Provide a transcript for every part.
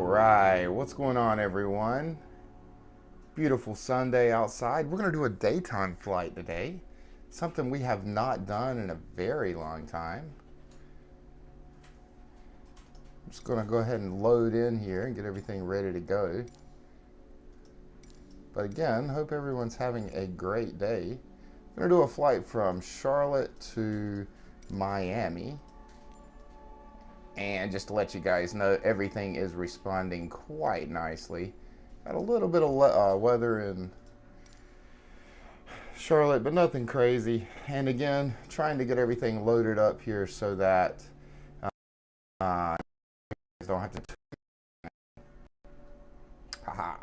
right, what's going on, everyone? Beautiful Sunday outside. We're going to do a daytime flight today, something we have not done in a very long time. I'm just going to go ahead and load in here and get everything ready to go. But again, hope everyone's having a great day. I'm going to do a flight from Charlotte to Miami. And just to let you guys know, everything is responding quite nicely. Got a little bit of weather in Charlotte, but nothing crazy. And again, trying to get everything loaded up here so that you don't have to. Haha.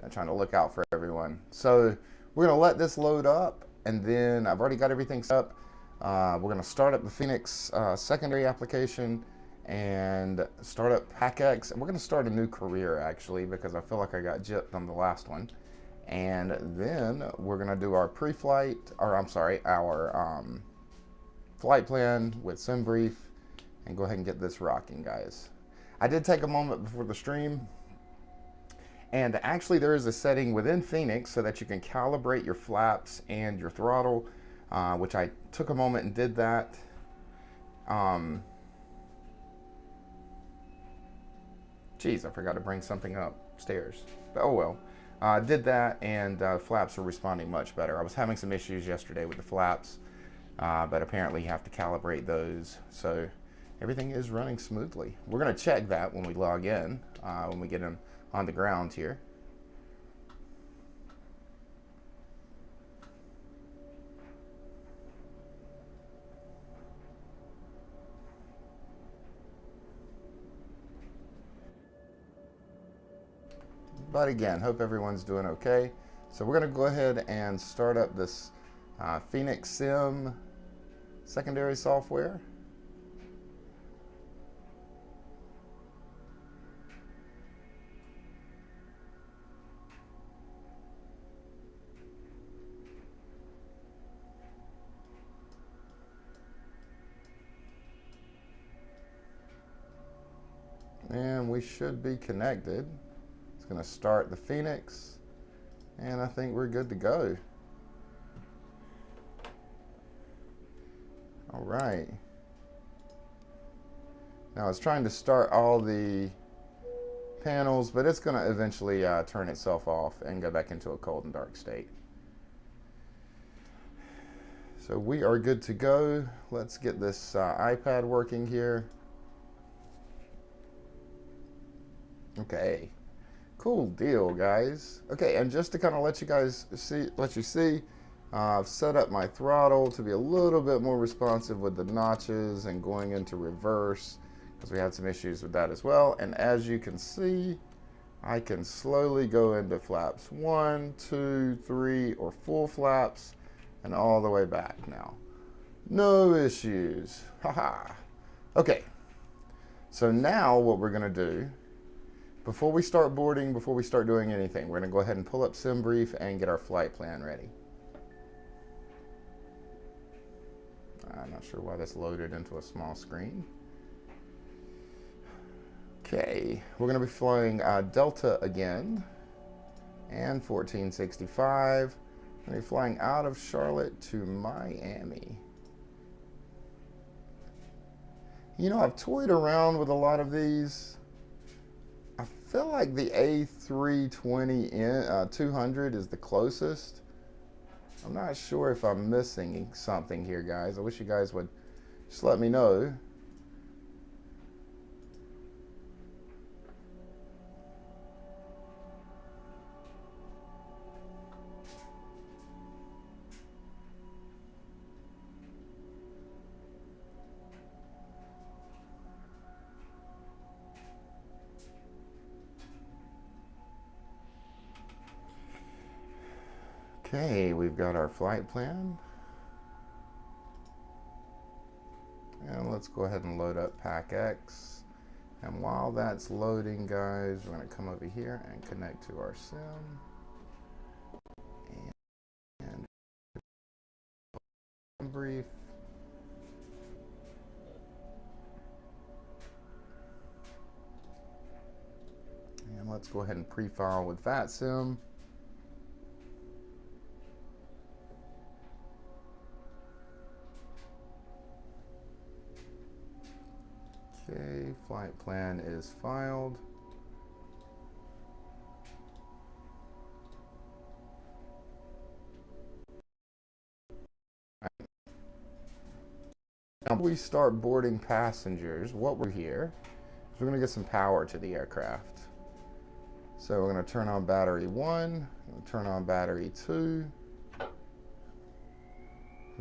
I'm trying to look out for everyone. So we're going to let this load up, and then I've already got everything set up. We're going to start up the FENIX secondary application and start up PACX. And we're going to start a new career, actually, because I feel like I got gypped on the last one. And then we're going to do our pre-flight, or I'm sorry, our flight plan with SimBrief and go ahead and get this rocking, guys. I did take a moment before the stream, and actually there is a setting within FENIX so that you can calibrate your flaps and your throttle, which I took a moment and did that. Geez, I forgot to bring something upstairs. But oh well. Did that, and flaps are responding much better. I was having some issues yesterday with the flaps, but apparently you have to calibrate those. So everything is running smoothly. We're going to check that when we log in, when we get in on the ground here. But again, hope everyone's doing okay. So we're going to go ahead and start up this FENIX Sim secondary software. And we should be connected. It's going to start the FENIX, and I think we're good to go. All right. Now it's trying to start all the panels, but it's going to eventually turn itself off and go back into a cold and dark state. So we are good to go. Let's get this iPad working here. Okay. Cool deal, guys. Okay, and just to kind of let you see, I've set up my throttle to be a little bit more responsive with the notches and going into reverse, because we had some issues with that as well. And as you can see, I can slowly go into flaps 1, 2, 3, or full flaps, and all the way back now. No issues. Haha. Okay, so now what we're going to do, before we start boarding, before we start doing anything, we're going to go ahead and pull up SimBrief and get our flight plan ready. I'm not sure why that's loaded into a small screen. Okay, we're going to be flying Delta again, and 1465. We're going to be flying out of Charlotte to Miami. You know, I've toyed around with a lot of these. I feel like the A320-200 is the closest. I'm not sure if I'm missing something here, guys. I wish you guys would just let me know. Okay, we've got our flight plan. And let's go ahead and load up PACX. And while that's loading, guys, we're going to come over here and connect to our sim. And SimBrief. Let's go ahead and pre-file with VATSIM. Okay, flight plan is filed. Now we start boarding passengers. What we're here is we're going to get some power to the aircraft. So we're going to turn on battery 1, turn on battery 2. I'm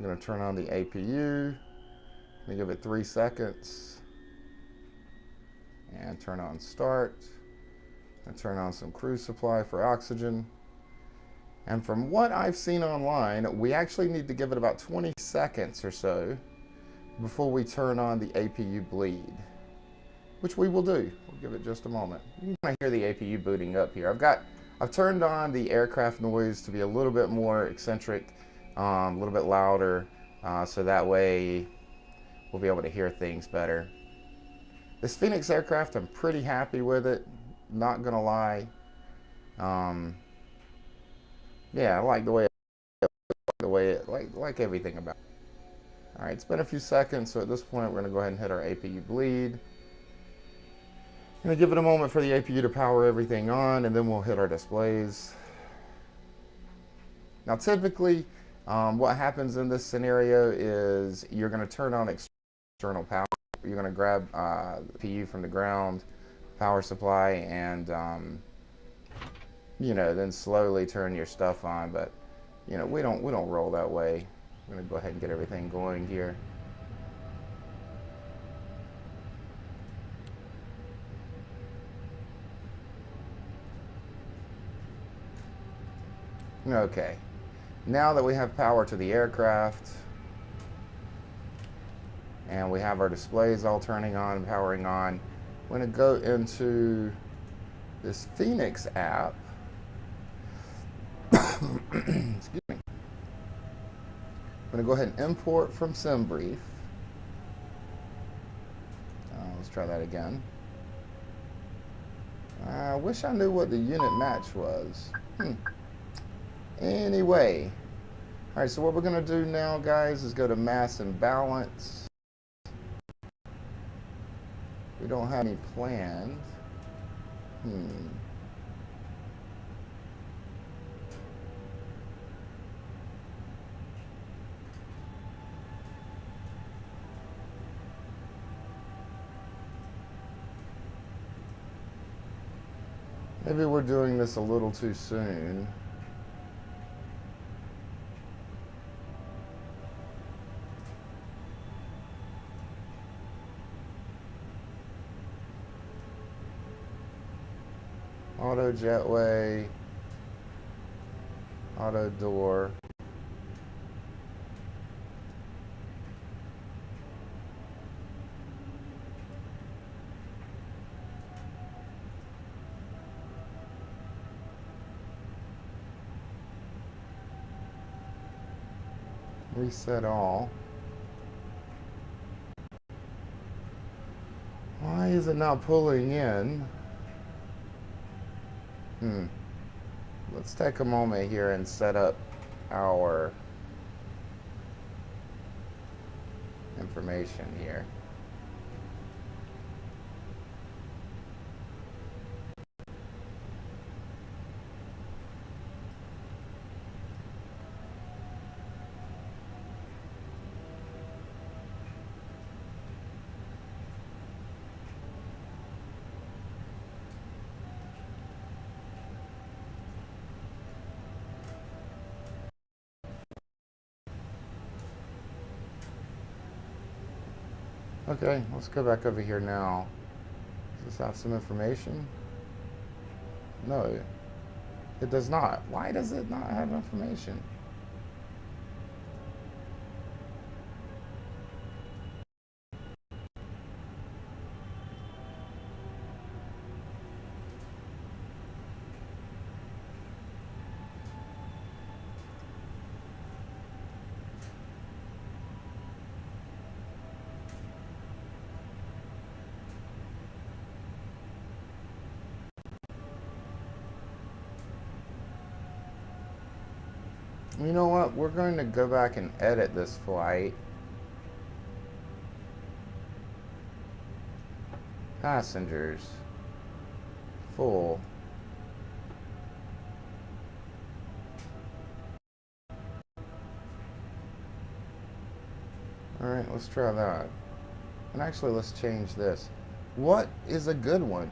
going to turn on the APU. Let me give it 3 seconds. And turn on start. And turn on some crew supply for oxygen. And from what I've seen online, we actually need to give it about 20 seconds or so before we turn on the APU bleed, which we will do. We'll give it just a moment. You can hear the APU booting up here. I've turned on the aircraft noise to be a little bit more eccentric, a little bit louder, so that way we'll be able to hear things better. This FENIX aircraft, I'm pretty happy with it, not gonna lie. Yeah, I like the way it, like everything about it. All right, it's been a few seconds, so at this point, we're gonna go ahead and hit our APU bleed. I'm gonna give it a moment for the APU to power everything on, and then we'll hit our displays. Now, typically, what happens in this scenario is you're gonna turn on external power. You're gonna grab the APU from the ground, power supply, and you know, then slowly turn your stuff on. But you know, we don't roll that way. I'm gonna go ahead and get everything going here. Okay, now that we have power to the aircraft and we have our displays all turning on and powering on, we're gonna go into this FENIX app. Excuse me. I'm going to go ahead and import from SimBrief. Let's try that again. I wish I knew what the unit match was. Anyway. All right, so what we're going to do now, guys, is go to mass and balance. We don't have any planned. Maybe we're doing this a little too soon. Auto jetway, auto door. Reset all. Why is it not pulling in? Let's take a moment here and set up our information here. Okay, let's go back over here now. Does this have some information? No, it does not. Why does it not have information? You know what? We're going to go back and edit this flight. Passengers. Full. Alright, let's try that. And actually, let's change this. What is a good one?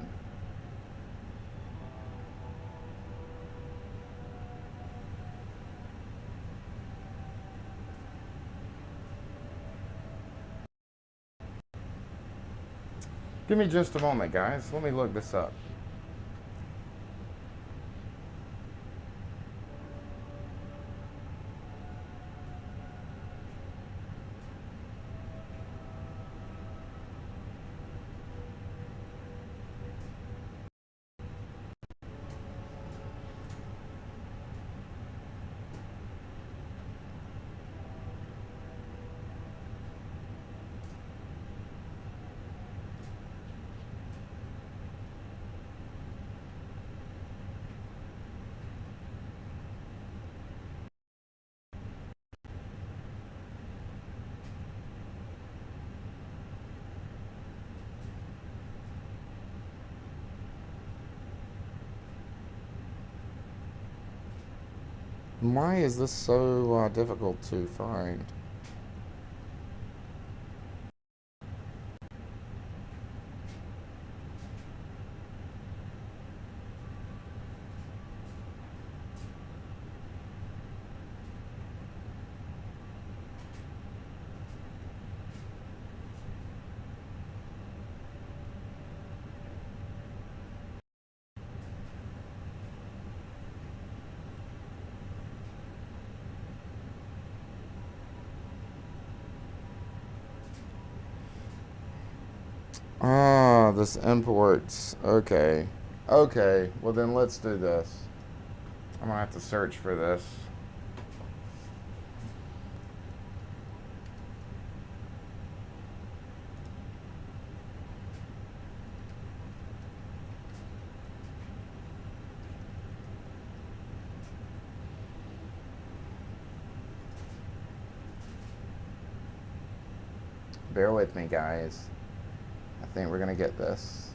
Give me just a moment, guys. Let me look this up. Why is this so difficult to find? Ah, this imports. Okay. Okay, well then let's do this. I'm gonna have to search for this. Bear with me, guys. I think we're gonna get this.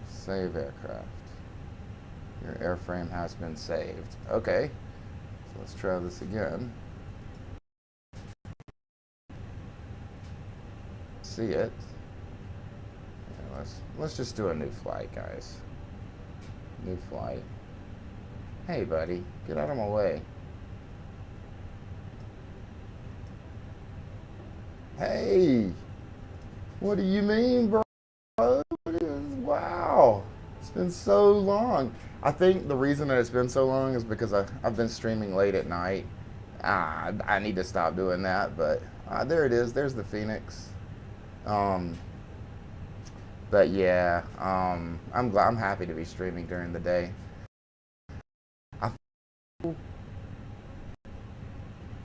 Save aircraft. Your airframe has been saved. Okay, so let's try this again. See it. Yeah, let's just do a new flight, guys. New flight. Hey, buddy, get out of my way. Hey, what do you mean, bro? Wow, it's been so long. I think the reason that it's been so long is because I've been streaming late at night. I need to stop doing that, but there it is. There's the FENIX. But yeah, I'm happy to be streaming during the day.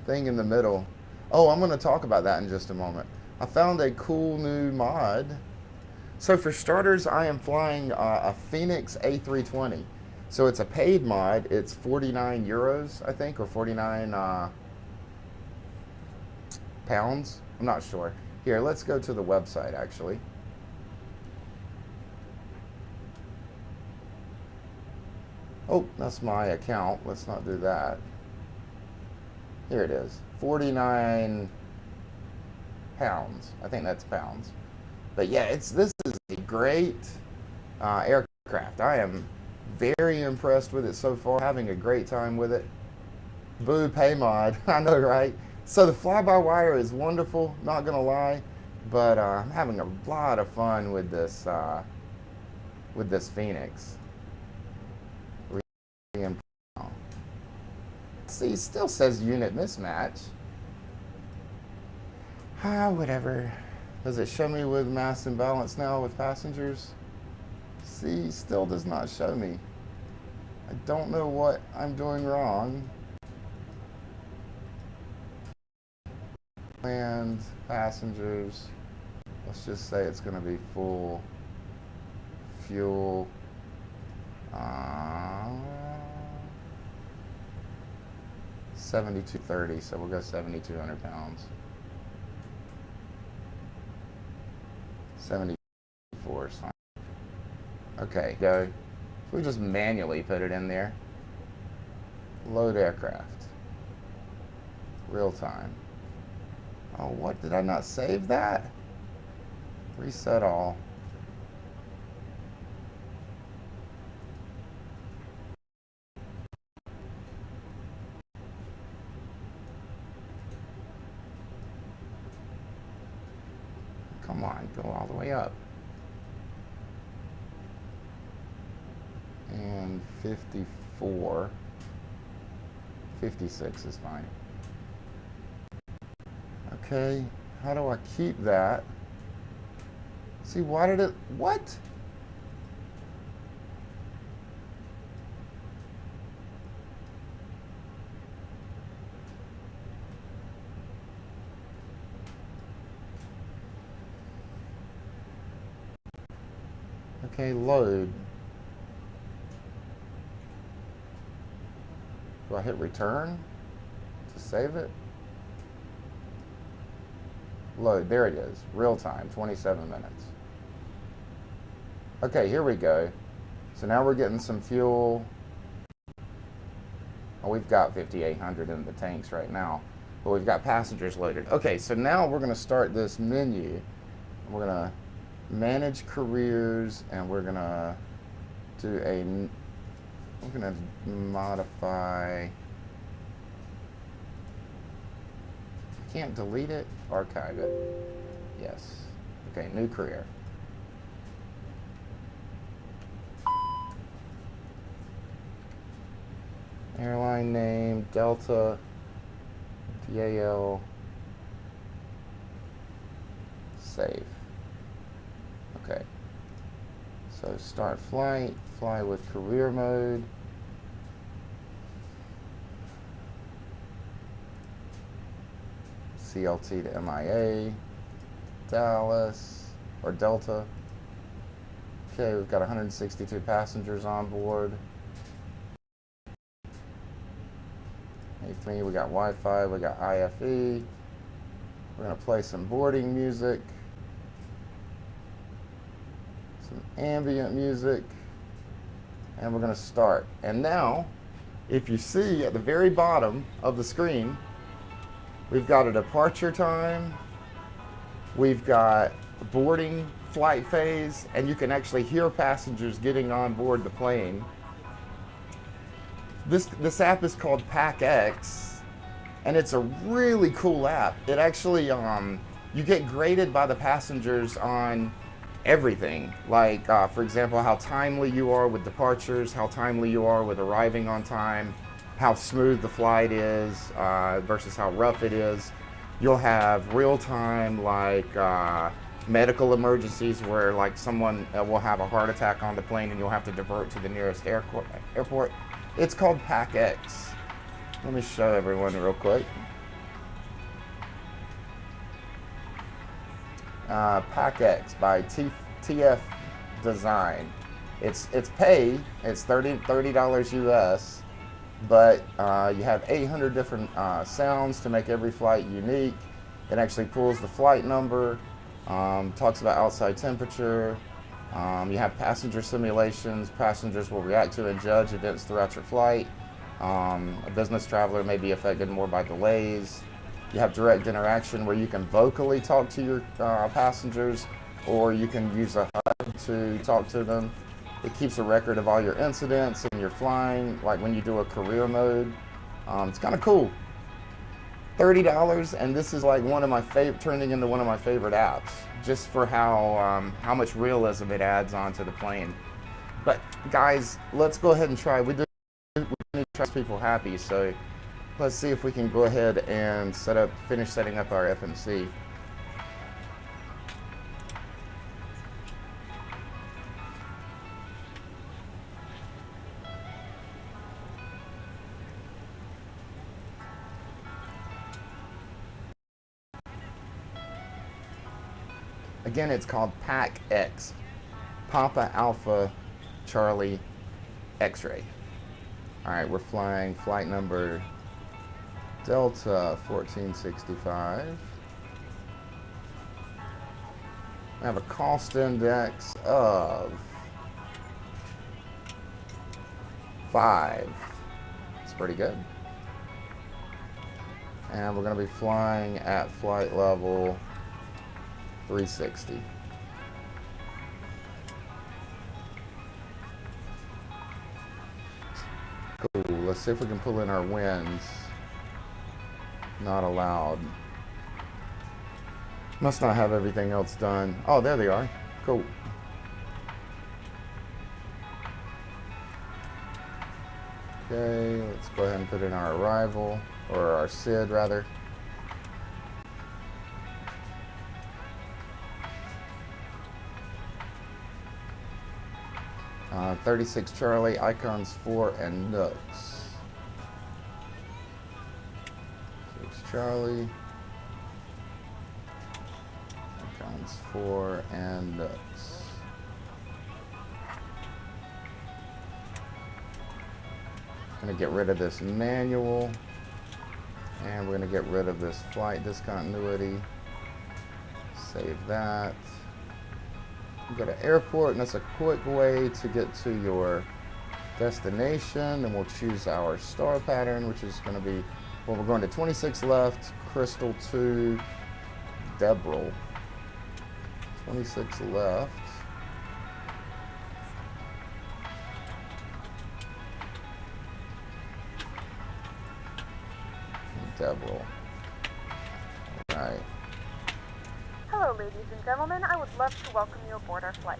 Thing in the middle. Oh, I'm going to talk about that in just a moment. I found a cool new mod. So for starters, I am flying a FENIX A320. So it's a paid mod. It's 49 euros, I think, or 49 pounds. I'm not sure. Here, let's go to the website, actually. Oh, that's my account. Let's not do that. Here it is, 49 pounds. I think that's pounds. But yeah, this is a great aircraft. I am very impressed with it so far. Having a great time with it. Boo pay mod. I know, right? So the fly-by-wire is wonderful, not gonna lie, but I'm having a lot of fun with this FENIX. See, it still says unit mismatch. Whatever. Does it show me with mass imbalance now with passengers? See, still does not show me. I don't know what I'm doing wrong. And passengers, let's just say it's going to be full fuel. 7230, so we'll go 7,200 pounds. 74 is fine. Okay, go. We just manually put it in there. Load aircraft. Real time. Oh, what? Did I not save that? Reset all. Come on, go all the way up. And 54. 56 is fine. Okay, how do I keep that? See, why did it, what? Okay, load. Do I hit return to save it? Load, there it is, real time, 27 minutes. Okay, here we go. So now we're getting some fuel. Oh, we've got 5,800 in the tanks right now, but we've got passengers loaded. Okay, so now we're gonna start this menu. We're gonna manage careers, and we're gonna do we're gonna modify. I can't delete it, archive it. Yes. Okay, new career. Airline name, Delta, DAL, save. Okay. So start flight, fly with career mode. CLT to MIA, Dallas, or Delta. Okay, we've got 162 passengers on board. A3, we got Wi-Fi, we got IFE. We're gonna play some boarding music, some ambient music, and we're gonna start. And now, if you see at the very bottom of the screen, we've got a departure time, we've got boarding flight phase, and you can actually hear passengers getting on board the plane. This app is called PACX, and it's a really cool app. It actually, you get graded by the passengers on everything. Like, for example, how timely you are with departures, how timely you are with arriving on time, how smooth the flight is versus how rough it is. You'll have real time, like medical emergencies where like someone will have a heart attack on the plane and you'll have to divert to the nearest airport. It's called PACX. Let me show everyone real quick. PACX by TF Design. It's pay. It's $30 US, but you have 800 different sounds to make every flight unique. It actually pulls the flight number, talks about outside temperature. You have passenger simulations. Passengers will react to and judge events throughout your flight. A business traveler may be affected more by delays. You have direct interaction where you can vocally talk to your passengers, or you can use a HUD to talk to them. It keeps a record of all your incidents and your flying, like when you do a career mode. It's kind of cool. $30, and this is like one of my turning into one of my favorite apps, just for how much realism it adds onto the plane. But guys, let's go ahead and try. We need to try people happy, so let's see if we can go ahead and finish setting up our FMC. Again, it's called PACX, Papa Alpha Charlie X-ray. All right, we're flying flight number Delta 1465. I have a cost index of 5. It's pretty good. And we're going to be flying at flight level 360. Cool. Let's see if we can pull in our winds. Not allowed. Must not have everything else done. Oh, there they are. Cool. Okay, let's go ahead and put in our arrival, or our SID rather. Uh, 36 Charlie, icons 4 and nooks. 6 Charlie, icons 4 and nooks. I'm going to get rid of this manual, and we're going to get rid of this flight discontinuity. Save that. Go to airport, and that's a quick way to get to your destination. And we'll choose our star pattern, which is going to be, well, we're going to 26 left, Crystal 2, Debril. 26 left. Debril. All right. Hello, ladies and gentlemen. I would love to welcome you aboard our flight.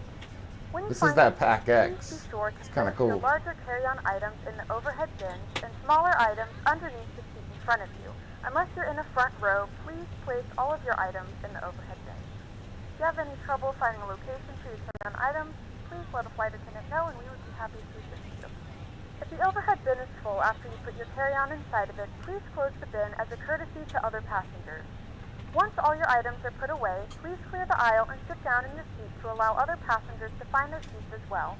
When you This is find that your seat, PACX. please be sure to It's kind of place your cool. larger carry-on items in the overhead bins and smaller items underneath the seat in front of you. Unless you're in the front row, please place all of your items in the overhead bins. If you have any trouble finding a location for your carry-on items, please let a flight attendant know and we would be happy to assist you. If the overhead bin is full after you put your carry-on inside of it, please close the bin as a courtesy to other passengers. Once all your items are put away, please clear the aisle and sit down in your seat to allow other passengers to find their seats as well.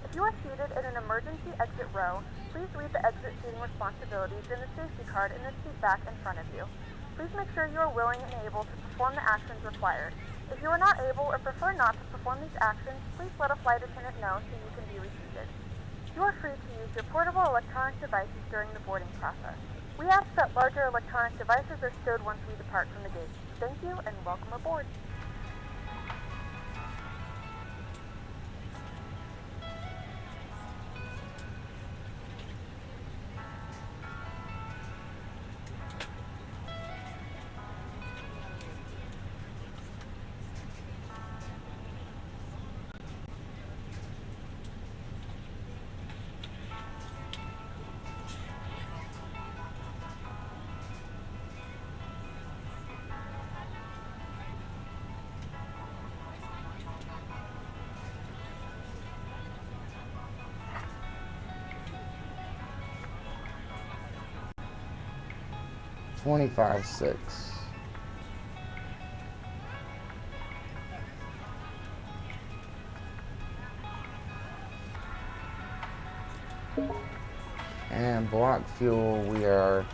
If you are seated in an emergency exit row, please read the exit seating responsibilities in the safety card in the seat back in front of you. Please make sure you are willing and able to perform the actions required. If you are not able or prefer not to perform these actions, please let a flight attendant know so you can be reseated. You are free to use your portable electronic devices during the boarding process. We ask that larger electronic devices are stowed once we depart from the gate. Thank you and welcome aboard. $25.6. And block fuel, we are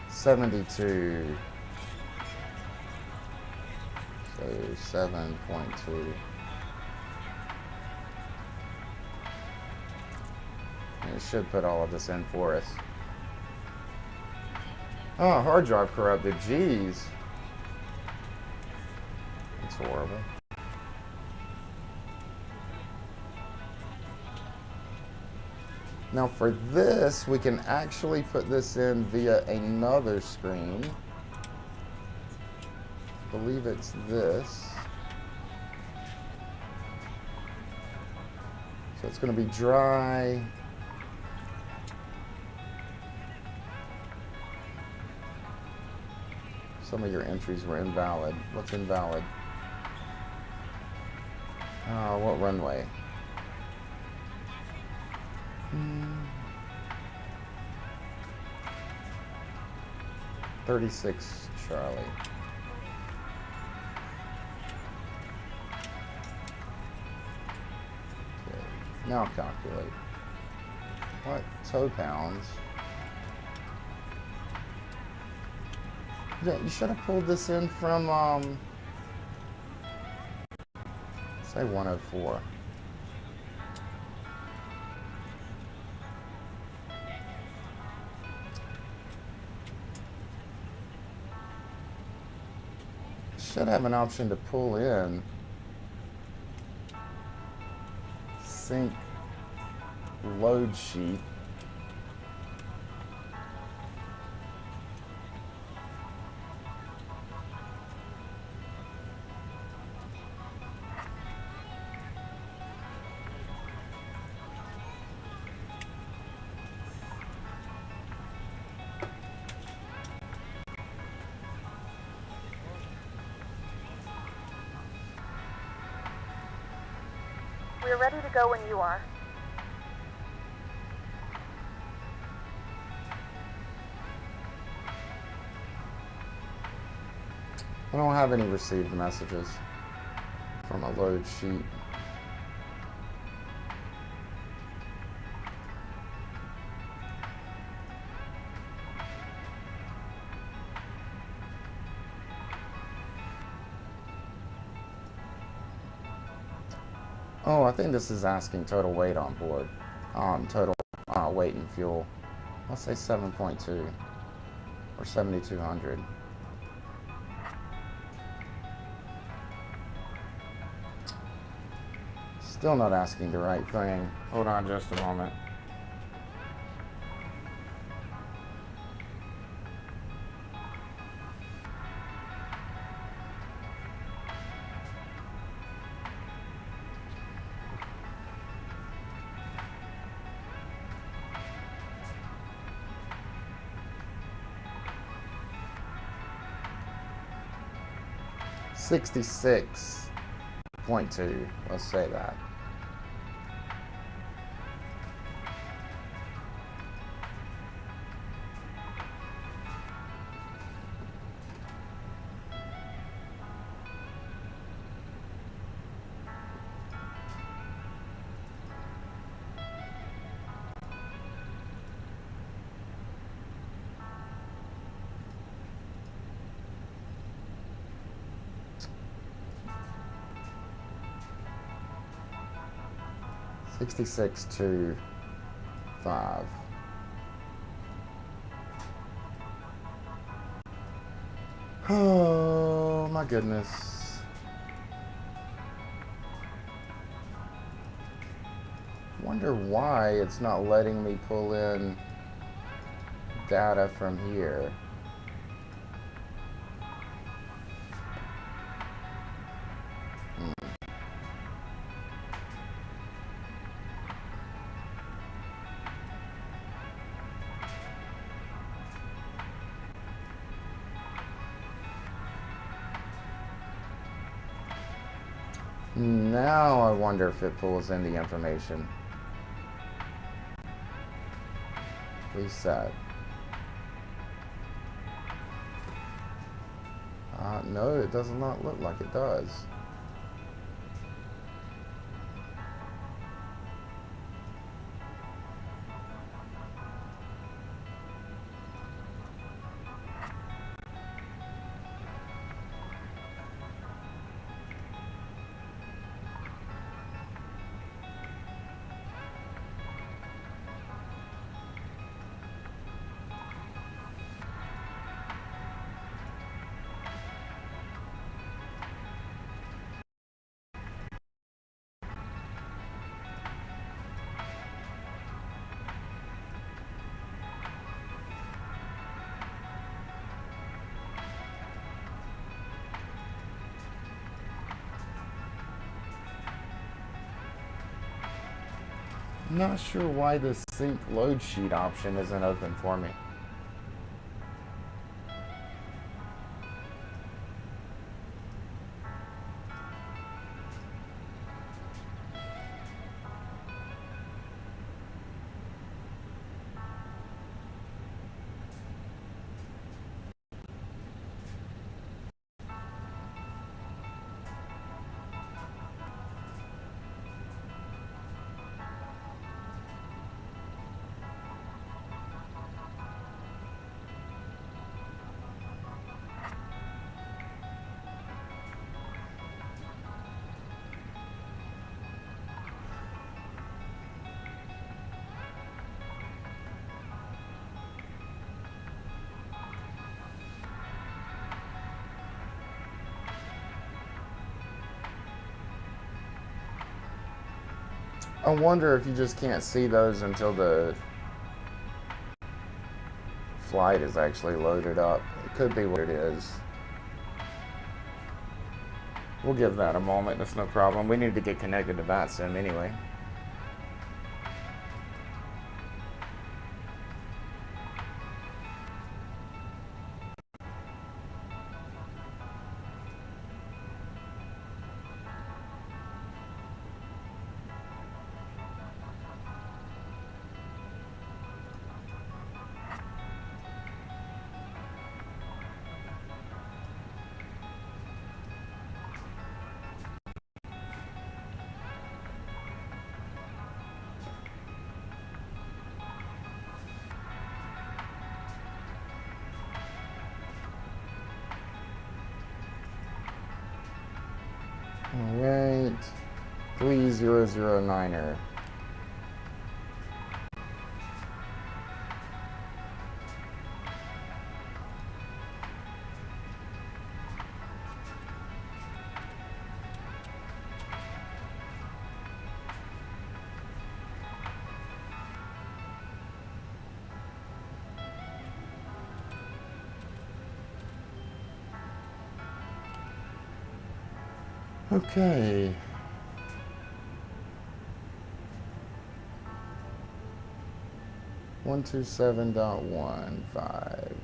72. So 7.2. And it should put all of this in for us. Oh, hard drive corrupted. Jeez. That's horrible. Now for this, we can actually put this in via another screen. I believe it's this. So it's going to be dry. Some of your entries were invalid. What's invalid? What runway? 36 Charlie. Now calculate. What? Tow pounds. Yeah, you should have pulled this in from, say 104. Should have an option to pull in sync load sheet. We are ready to go when you are. I don't have any received messages from a load sheet. Oh, I think this is asking total weight on board. Total weight and fuel. Let's say 7.2 or 7,200. Still not asking the right thing. Hold on just a moment. $66.2, let's say that. $66.25. Oh my goodness. Wonder why it's not letting me pull in data from here. Now I wonder if it pulls in the information. Reset. No, it does not look like it does. I'm not sure why the sync load sheet option isn't open for me. I wonder if you just can't see those until the flight is actually loaded up. It could be what it is. We'll give that a moment, that's no problem. We need to get connected to VATSIM anyway. Alright, 3009er. Okay. One two 7.15.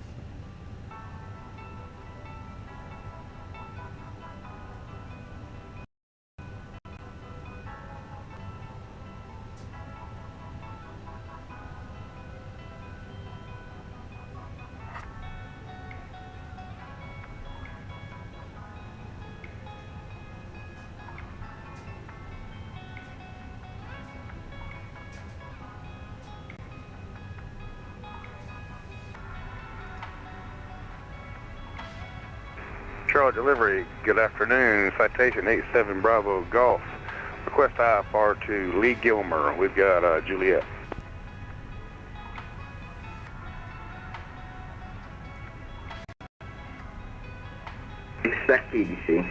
Charlie Delivery, good afternoon. Citation 87 Bravo Golf. Request IFR to Lee Gilmer. We've got Juliet. Expect PDC.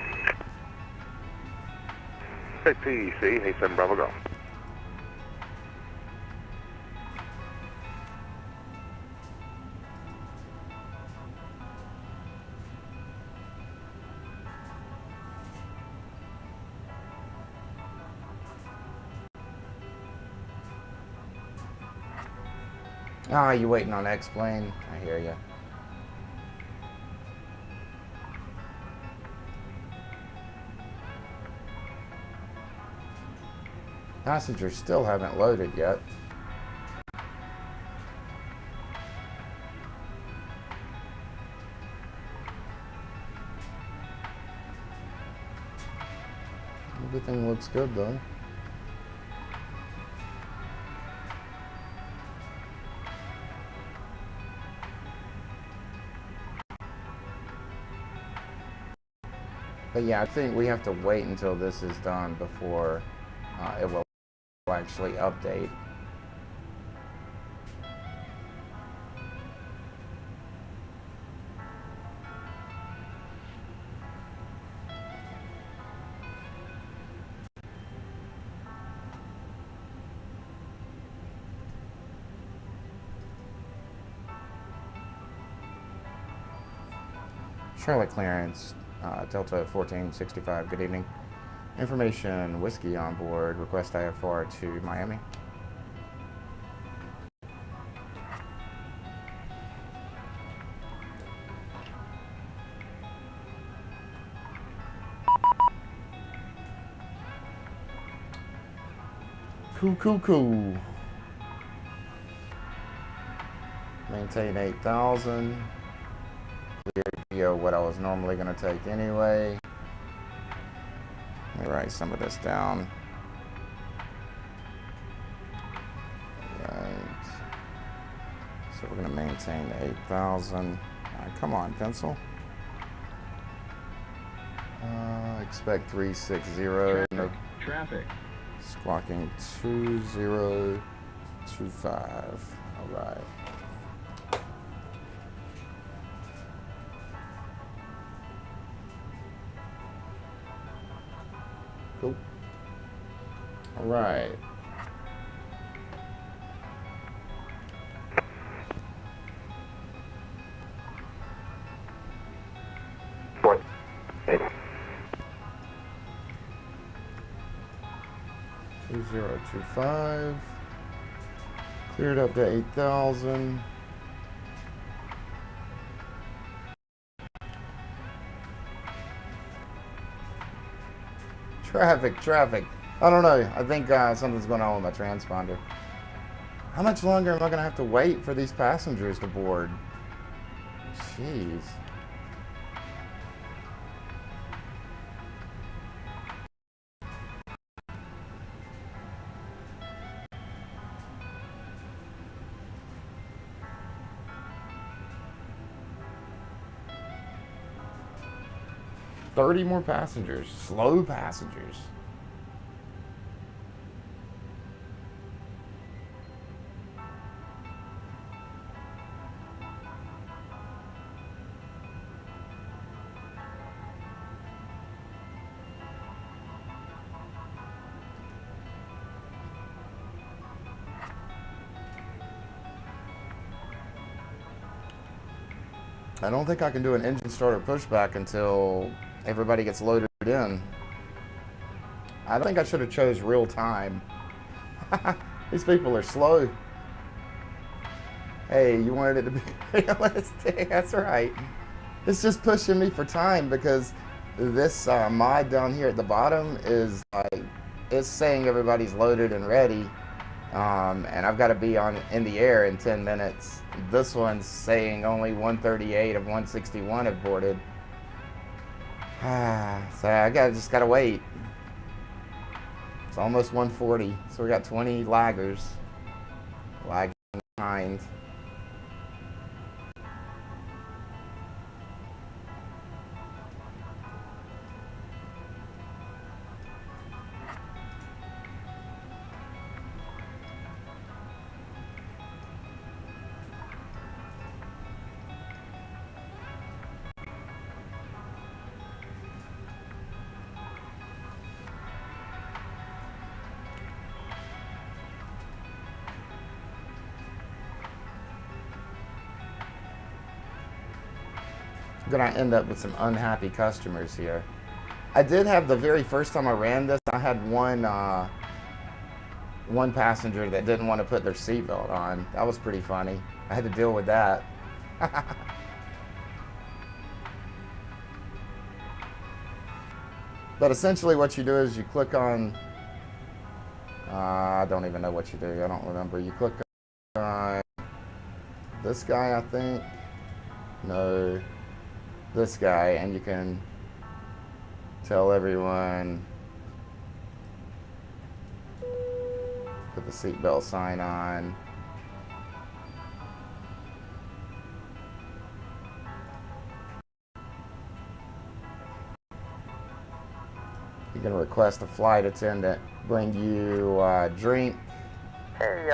Hey, PDC, 87 Bravo Golf. Ah, you waiting on X-Plane? I hear ya. Passengers still haven't loaded yet. Everything looks good though. But yeah, I think we have to wait until this is done before it will actually update. Charlotte clearance, Delta 1465, good evening. Information, whiskey on board, request IFR to Miami. Cool. Maintain 8,000. Clear what I was normally going to take anyway. Let me write some of this down. Right. So we're going to maintain 8,000. Come on, pencil. Expect 360. Traffic. Squawking 2025. All right. Cool. All right. 2025. Cleared up to 8,000. Traffic. I don't know. I think something's going on with my transponder. How much longer am I going to have to wait for these passengers to board? Jeez. $30 more passengers. Slow passengers. I don't think I can do an engine starter pushback until everybody gets loaded in. I think I should have chose real time. These people are slow. Hey, you wanted it to be realistic. That's right. It's just pushing me for time because this mod down here at the bottom is like, it's saying everybody's loaded and ready. And I've got to be in the air in 10 minutes. This one's saying only 138 of 161 have boarded. So I just gotta wait. It's almost 140, so we got 20 laggers lagging behind. I'm gonna end up with some unhappy customers here. I did have the very first time I ran this, I had one passenger that didn't want to put their seatbelt on. That was pretty funny. I had to deal with that. But essentially what you do is you click on, I don't even know what you do, I don't remember. You click on this guy, I think. No. This guy, and you can tell everyone, put the seatbelt sign on. You can request a flight attendant bring you a drink. Hey,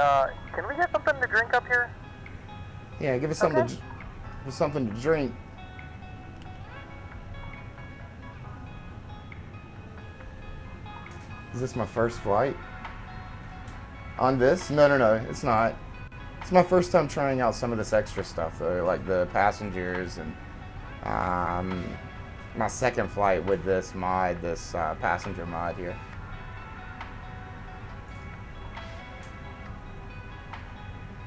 can we get something to drink up here? Yeah, give us something, Okay. give us something to drink. Is this my first flight? On this? No, it's not. It's my first time trying out some of this extra stuff though, like the passengers and my second flight with this mod, this passenger mod here.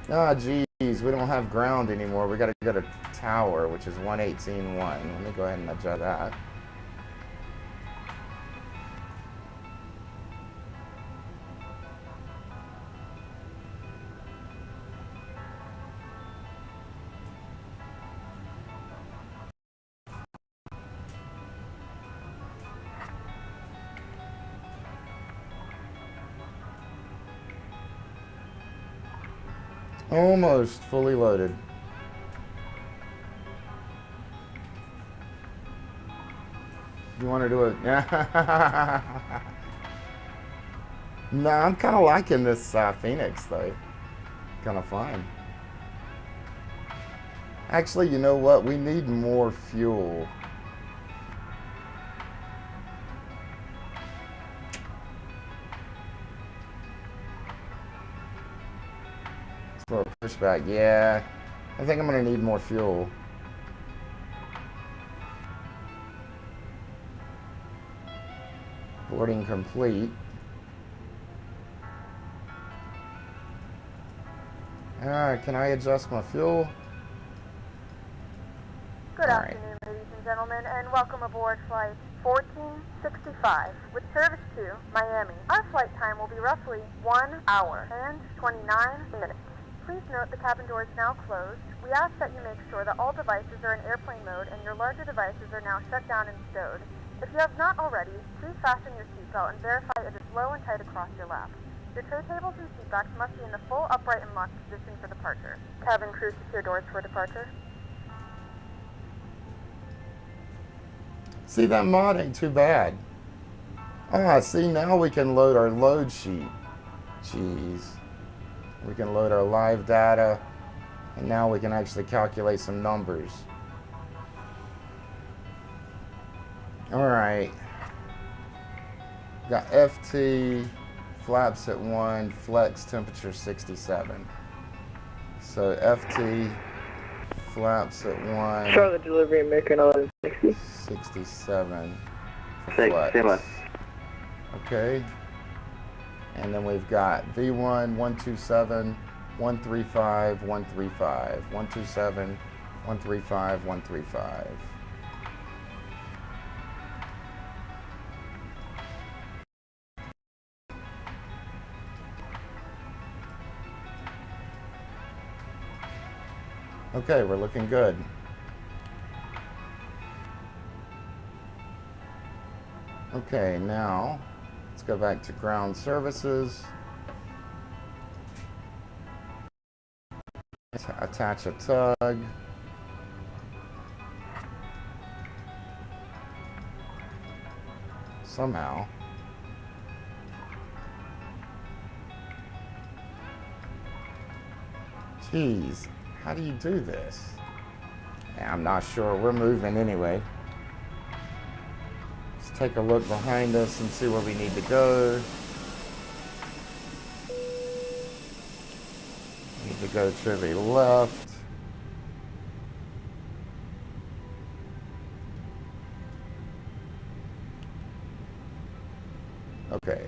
Ah, geez, we don't have ground anymore. We gotta go to tower, which is 118.1. Let me go ahead and adjust that. Almost fully loaded. You want to do it? No, I'm kind of liking this FENIX though. Kind of fun. Actually, you know what? We need more fuel. For a pushback, yeah. I think I'm gonna need more fuel. Boarding complete. Can I adjust my fuel? Good All right. afternoon, ladies and gentlemen, and welcome aboard Flight 1465 with service to Miami. Our flight time will be roughly 1 hour and 29 minutes. Please note the cabin door is now closed. We ask that you make sure that all devices are in airplane mode and your larger devices are now shut down and stowed. If you have not already, please fasten your seatbelt and verify it is low and tight across your lap. Your tray tables and seatbacks must be in the full upright and locked position for departure. Cabin crew, secure doors for departure. See, that mod ain't too bad. Ah, see, now we can load our load sheet. Jeez. We can load our live data, and now we can actually calculate some numbers. All right. Got FT, flaps at 1, flex temperature 67. So FT, flaps at 1. Charlotte delivery, American 1160. 67 for Same flex. one. Okay. And then we've got V1, 127, 135, 135, 127, 135, 135. Okay, we're looking good. Okay, now let's go back to ground services. Attach a tug. Somehow. Jeez, how do you do this? Yeah, I'm not sure. We're moving anyway. Let's take a look behind us and see where we need to go. Need to go to the left. Okay,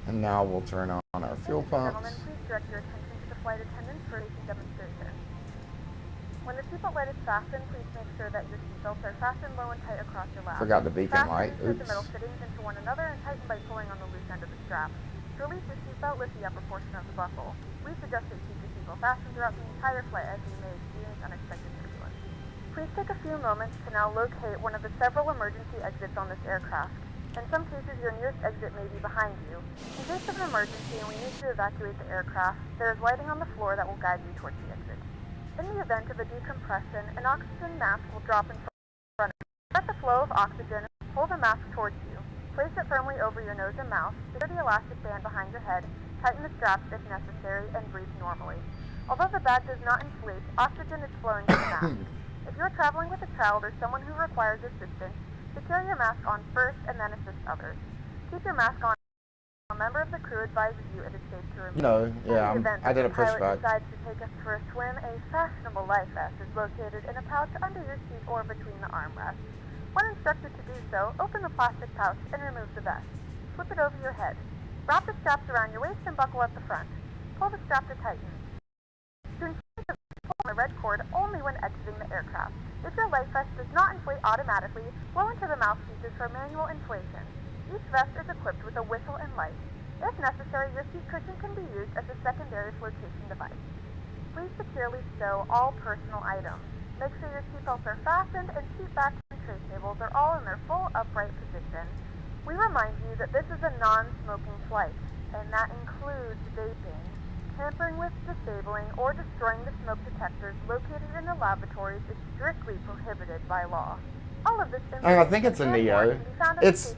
and now we'll turn on our fuel pumps. Gentlemen, please direct your attention to the flight attendants for racing demonstration. When the seatbelt light is fastened, please make sure that your seatbelts are fastened low and tight across your lap. Forgot the beacon light. Fasten Oops. the middle fittings into one another and tighten by pulling on the loose end of the strap. To release your seatbelt, lift the upper portion of the buckle. We suggest that you keep your seatbelt fastened throughout the entire flight as you may experience unexpected turbulence. Please take a few moments to now locate one of the several emergency exits on this aircraft. In some cases, your nearest exit may be behind you. In case of an emergency and we need to evacuate the aircraft, there is lighting on the floor that will guide you towards the exit. In the event of a decompression, an oxygen mask will drop in front of you. Let the flow of oxygen, pull the mask towards you. Place it firmly over your nose and mouth, secure the elastic band behind your head, tighten the straps if necessary, and breathe normally. Although the bag does not inflate, oxygen is flowing to the mask. If you're traveling with a child or someone who requires assistance, secure your mask on first and then assist others. Keep your mask on. A member of the crew advises you it is safe to remove. No, yeah, In the event I did a that the pilot pushback. decides to take us for a swim, a fashionable life vest is located in a pouch under your seat or between the armrests. When instructed to do so, open the plastic pouch and remove the vest. Slip it over your head. Wrap the straps around your waist and buckle at the front. Pull the strap to tighten. To ensure the pull on the red cord only when exiting the aircraft. If your life vest does not inflate automatically, blow into the mouthpieces for manual inflation. Each vest is equipped with a whistle and light. If necessary, your seat cushion can be used as a secondary flotation device. Please securely stow all personal items. Make sure your seatbelts are fastened and seat backs and tray tables are all in their full upright position. We remind you that this is a non-smoking flight, and that includes vaping. Tampering with, disabling, or destroying the smoke detectors located in the lavatories is strictly prohibited by law. All of this I think it's a Neo. It's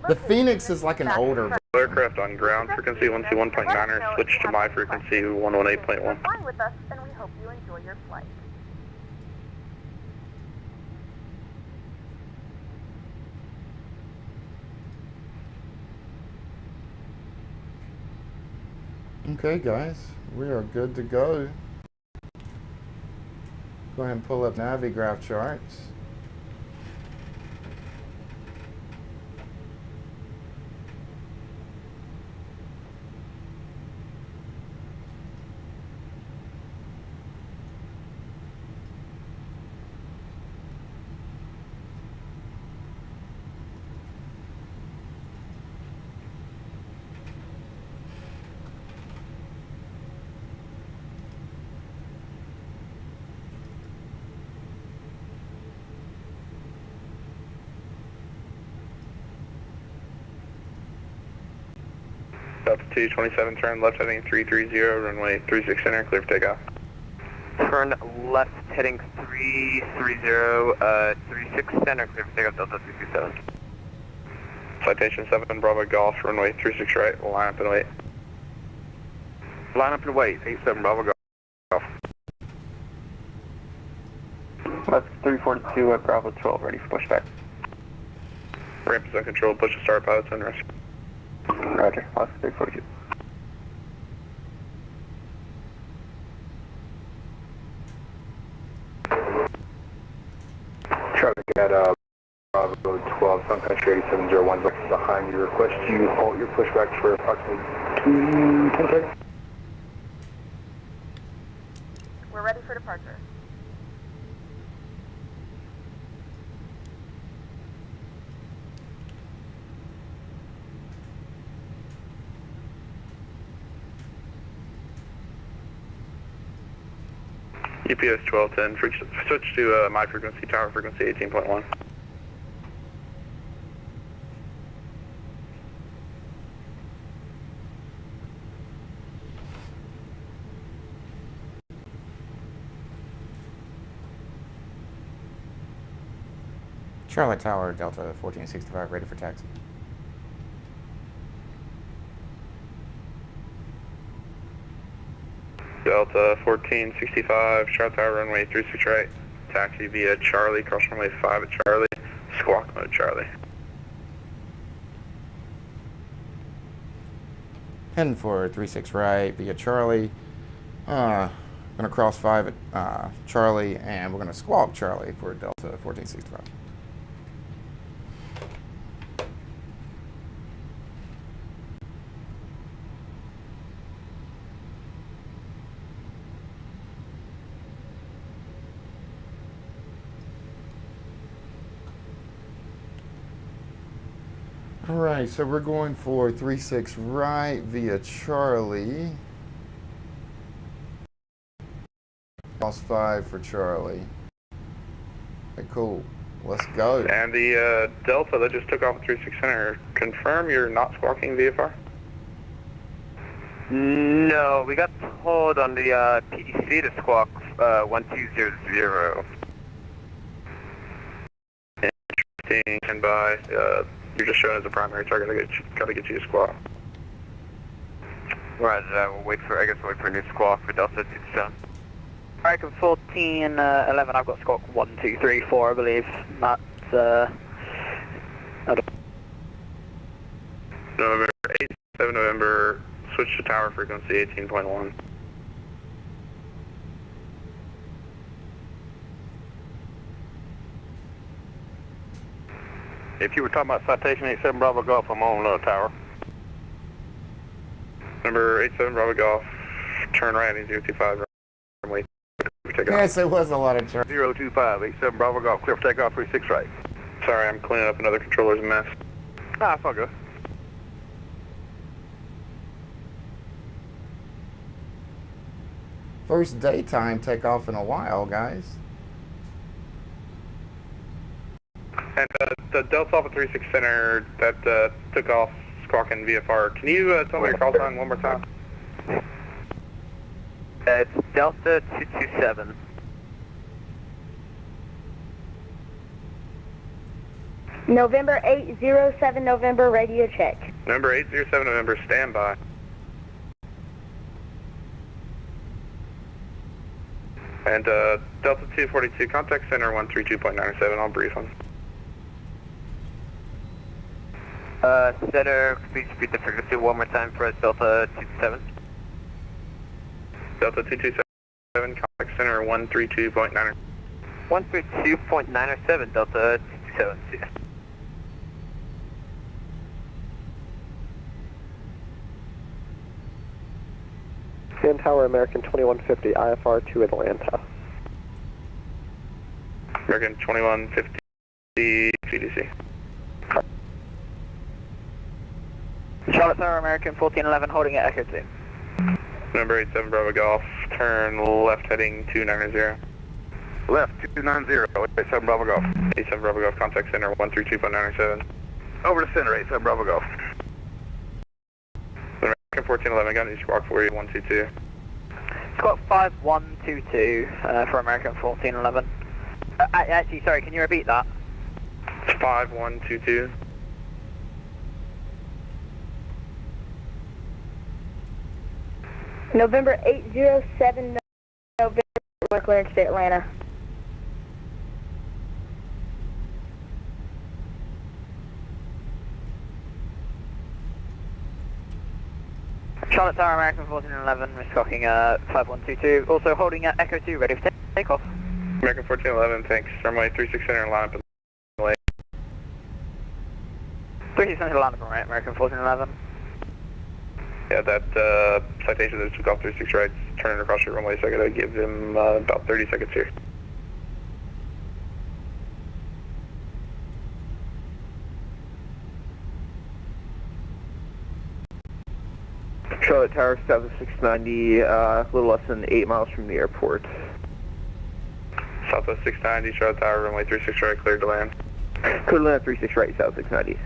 the Phoenix is like an older. Aircraft on ground frequency 121.9, switch to my frequency 118.1. Flying with us, and we hope you enjoy your flight. Okay, guys, we are good to go. Go ahead and pull up Navigraph charts. Delta 227, turn left heading 330, runway 36 center, clear for takeoff. Turn left heading 330, 36 center, clear for takeoff, Delta 227. Citation 7 Bravo Golf, runway 36 right, line up and wait. Line up and wait, 87 Bravo Golf. Left 342 at Bravo 12, ready for pushback. Ramp is uncontrolled, push to start, pilots and rest. Roger, left 342. Traffic at Bravo 12, Sun Country 8701 behind you. Request you halt your pushback for approximately 10 seconds. We're ready for departure. UPS 1210, switch to my frequency, tower frequency 18.1. Charlotte Tower, Delta 1465, ready for taxi. Delta 1465, Charlotte Tower, runway 36 right. Taxi via Charlie, cross runway 5 at Charlie. Squawk mode Charlie. Heading for 36 right via Charlie. Gonna cross 5 at Charlie, and we're gonna squawk Charlie for Delta 1465. All right, so we're going for 36 right via Charlie. Cross 5 for Charlie. Okay, cool. Let's go. And the Delta that just took off at 36 center, confirm you're not squawking VFR? No, we got told on the PDC to squawk 1200. Interesting, and by, you're just showing as a primary target, gotta get you to squawk. Right, we'll wait for, I guess we'll wait for a new squawk for Delta 227. American 1411, I've got squawk 1234, I believe. That's, November 87 November, switch to tower frequency 18.1. If you were talking about citation 87 Bravo Golf, I'm on tower. Number 87 Bravo Golf, turn right, 025, runway. Yes, it was a lot of Charlie. 025, 87 Bravo Golf, clear for takeoff, 36 right. Sorry, I'm cleaning up another controller's mess. Ah, it's all good. First daytime takeoff in a while, guys. And the Delta Alpha 36 Center that took off squawking VFR, can you tell me your call sign one more time? it's Delta 227. November 807 November, radio check. Number 807 November, standby. And Delta 242, contact center 132.97, I'll brief on. Center, please repeat the frequency one more time for us, Delta 227. Delta 227, contact center 132.9. 132.907, Delta 227. Fan Tower, American 2150, IFR to Atlanta. American 2150, CDC. Charlotte Tower, American 1411, holding at Echo 2. Number 87 Bravo Golf, turn left heading 290. Left 290, 87 Bravo Golf. 87 Bravo Golf, contact center 132.97. Over to center, 87 Bravo Golf. 1411, got a new squawk for you, 122. Squawk 5122 for American 1411. Actually, sorry, can you repeat that? It's 5122. November 807 November, clearance to Atlanta. Charlotte Tower, American 1411, miscocking 5122. Also holding Echo 2, ready for takeoff. American 1411, thanks. Runway 36 center, line up in the lane. 36 center, line up right, American 1411. Yeah, that citation that took off 36 right, turning across your runway, so I gotta give him about 30 seconds here. Charlotte Tower, South 690, a little less than 8 miles from the airport. Southwest 690, Charlotte Tower, runway 36 right, cleared to land. Cleared to land 36 right, South 690.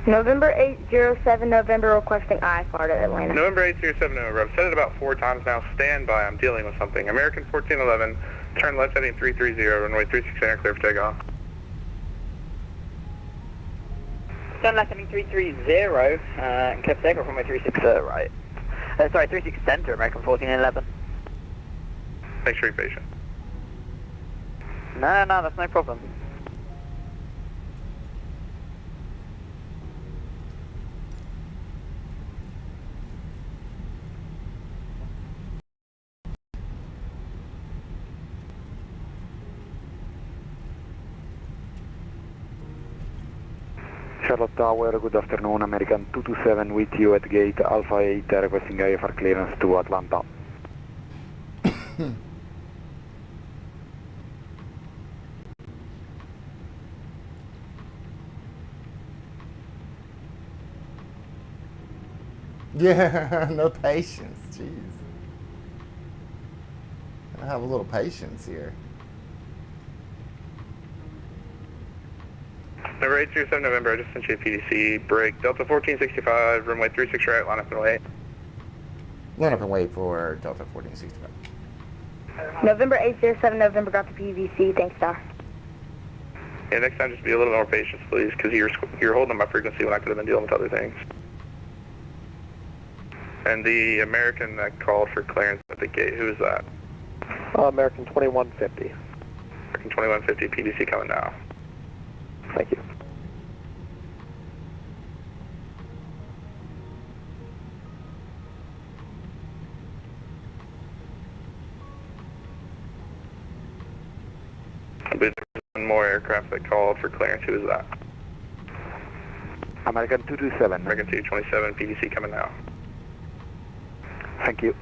November 807 November, requesting IFR to Atlanta. November 807, November. I've said it about 4 times now. Stand by. I'm dealing with something. American 1411, turn left heading 330, runway 36 center, clear for takeoff. Turn left heading 330, and clear for takeoff runway 36 right. Sorry, 36 center, American 1411. Thanks for your patience. No, that's no problem. Charlotte Tower, good afternoon, American 227 with you at gate Alpha 8, requesting IFR clearance to Atlanta. Yeah, no patience, jeez. I have a little patience here. November 807, November, I just sent you a PDC break. Delta 1465, runway 36 right, line up and wait. Line up and wait for Delta 1465. November 807 November, got the PVC, thanks, Star. Yeah, next time just be a little more patient, please, because you're holding my frequency when I could have been dealing with other things. And the American that called for clearance at the gate, who is that? American 2150. American 2150, PDC coming now. Thank you. I believe there's one more aircraft that called for clearance. Who is that? American 227. American 227, PDC coming now. Thank you.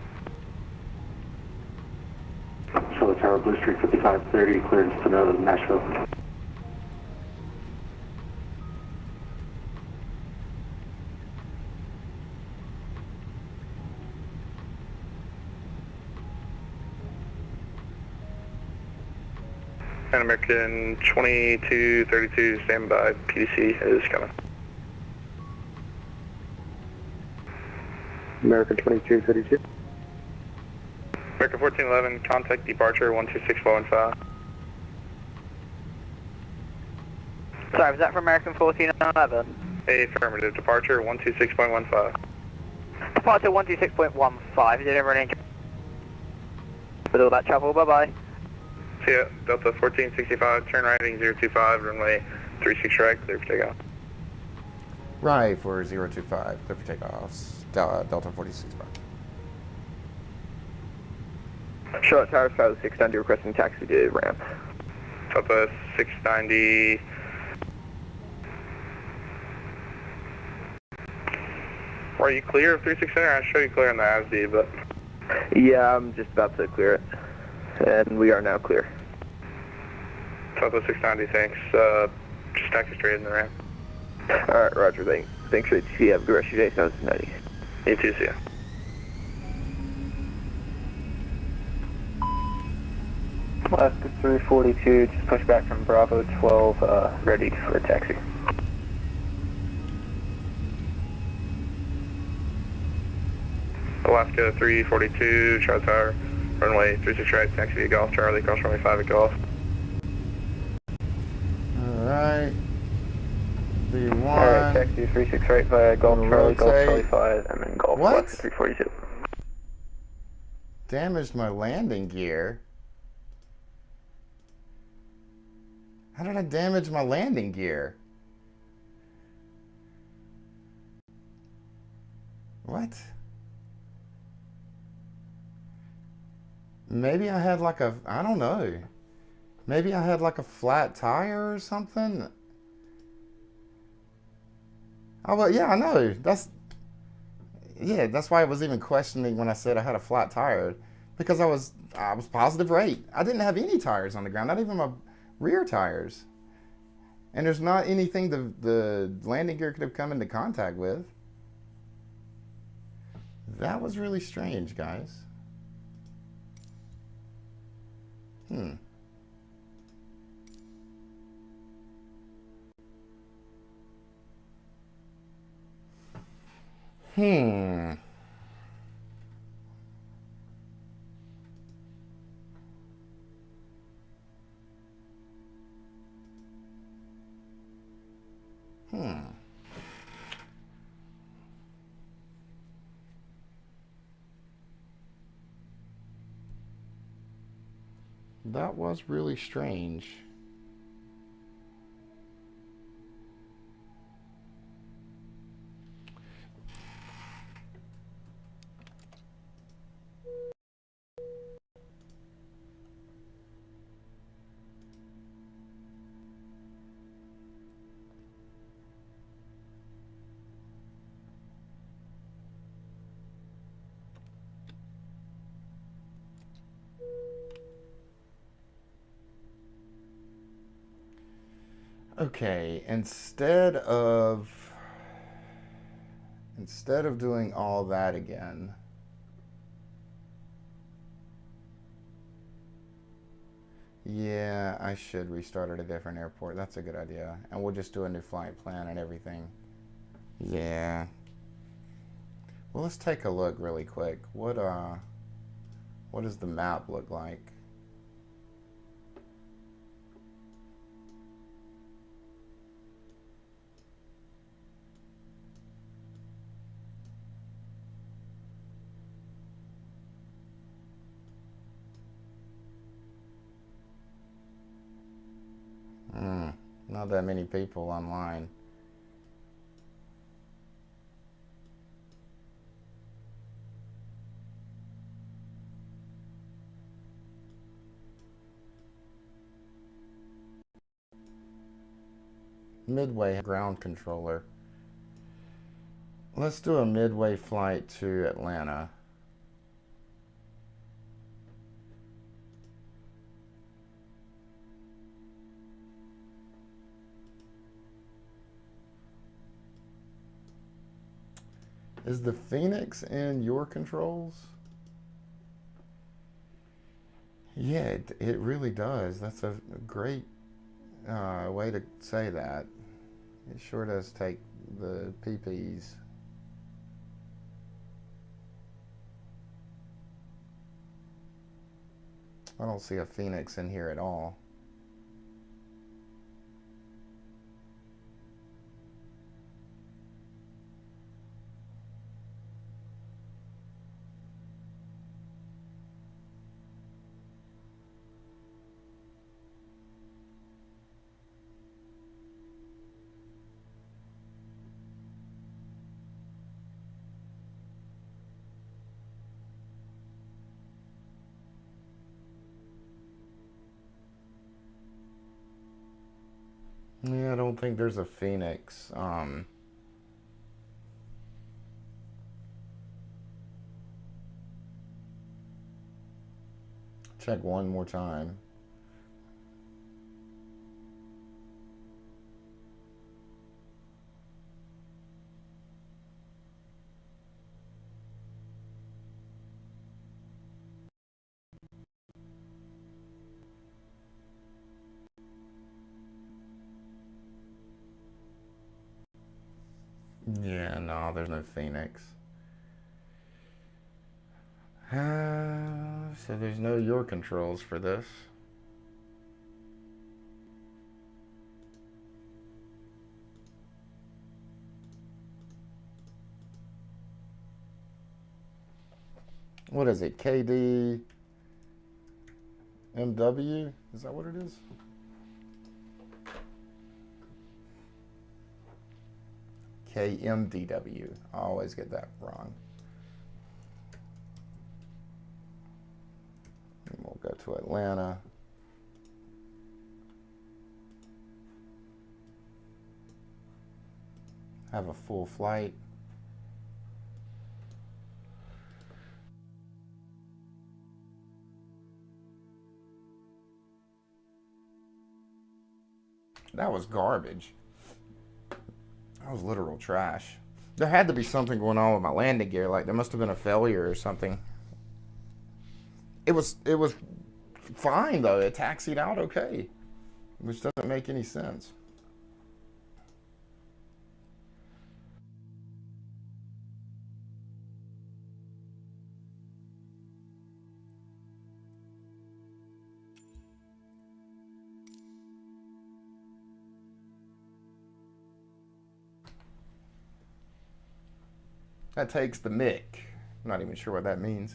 Charlotte Tower, Blue Street 5530, clearance to Nashville. And American 2232, stand by, PDC is coming. American 2232. American 1411, contact departure 126.15. Sorry, was that for American 1411? Affirmative, departure 126.15. Departure 126.15, did everyone enjoy with all that travel, bye-bye. See ya, Delta 1465, turn right heading 025, runway 36 right, clear for takeoff. Right for 025, clear for takeoffs, Delta 1465. Charlotte Tower, South 690, requesting taxi to ramp. Delta 690. Are you clear of 36 Center? I show you clear on the ASD, but... Yeah, I'm just about to clear it. And we are now clear. Southwest 690, thanks. Just taxi straight in the ramp. Alright, roger, thanks for the TC. Have a good rest of your day, Southwest 690. You too, see ya. Alaska 342, just push back from Bravo 12, ready for a taxi. Alaska 342, Charlie Tower, runway 36 right, taxi to Golf, Charlie, cross runway 5 at Golf. Alright. V1. Alright, taxi 36 right via Golf Charlie, Golf rotate. Charlie 5, and then Golf What? Alaska 342. Damaged my landing gear. How did I damage my landing gear? What? Maybe I had like I don't know. Maybe I had like a flat tire or something. Oh, well, yeah, I know. That's why I was even questioning when I said I had a flat tire, because I was positive rate. I didn't have any tires on the ground, not even my rear tires. And there's not anything the landing gear could have come into contact with. That was really strange, guys. That was really strange. Okay, instead of doing all that again, yeah, I should restart at a different airport. That's a good idea. And we'll just do a new flight plan and everything. Yeah. Well, let's take a look really quick. What does the map look like? Not that many people online. Midway ground controller. Let's do a midway flight to Atlanta. Is the FENIX in your controls? Yeah, it really does. That's a great way to say that. It sure does take the PPs. I don't see a FENIX in here at all. Yeah, I don't think there's a FENIX. check one more time. Yeah, no, there's no FENIX. So there's no your controls for this. What is it? KD MW? Is that what it is? KMDW. I always get that wrong. And we'll go to Atlanta. Have a full flight. That was garbage. That was literal trash. There had to be something going on with my landing gear. Like there must have been a failure or something. It was fine though. It taxied out okay, which doesn't make any sense. That takes the mic. I'm not even sure what that means.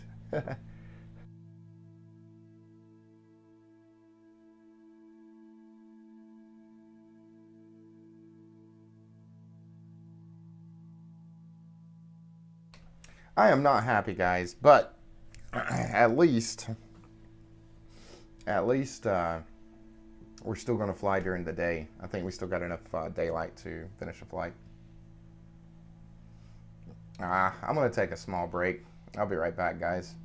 I am not happy, guys, but at least we're still going to fly during the day. I think we still got enough daylight to finish the flight. I'm going to take a small break. I'll be right back, guys.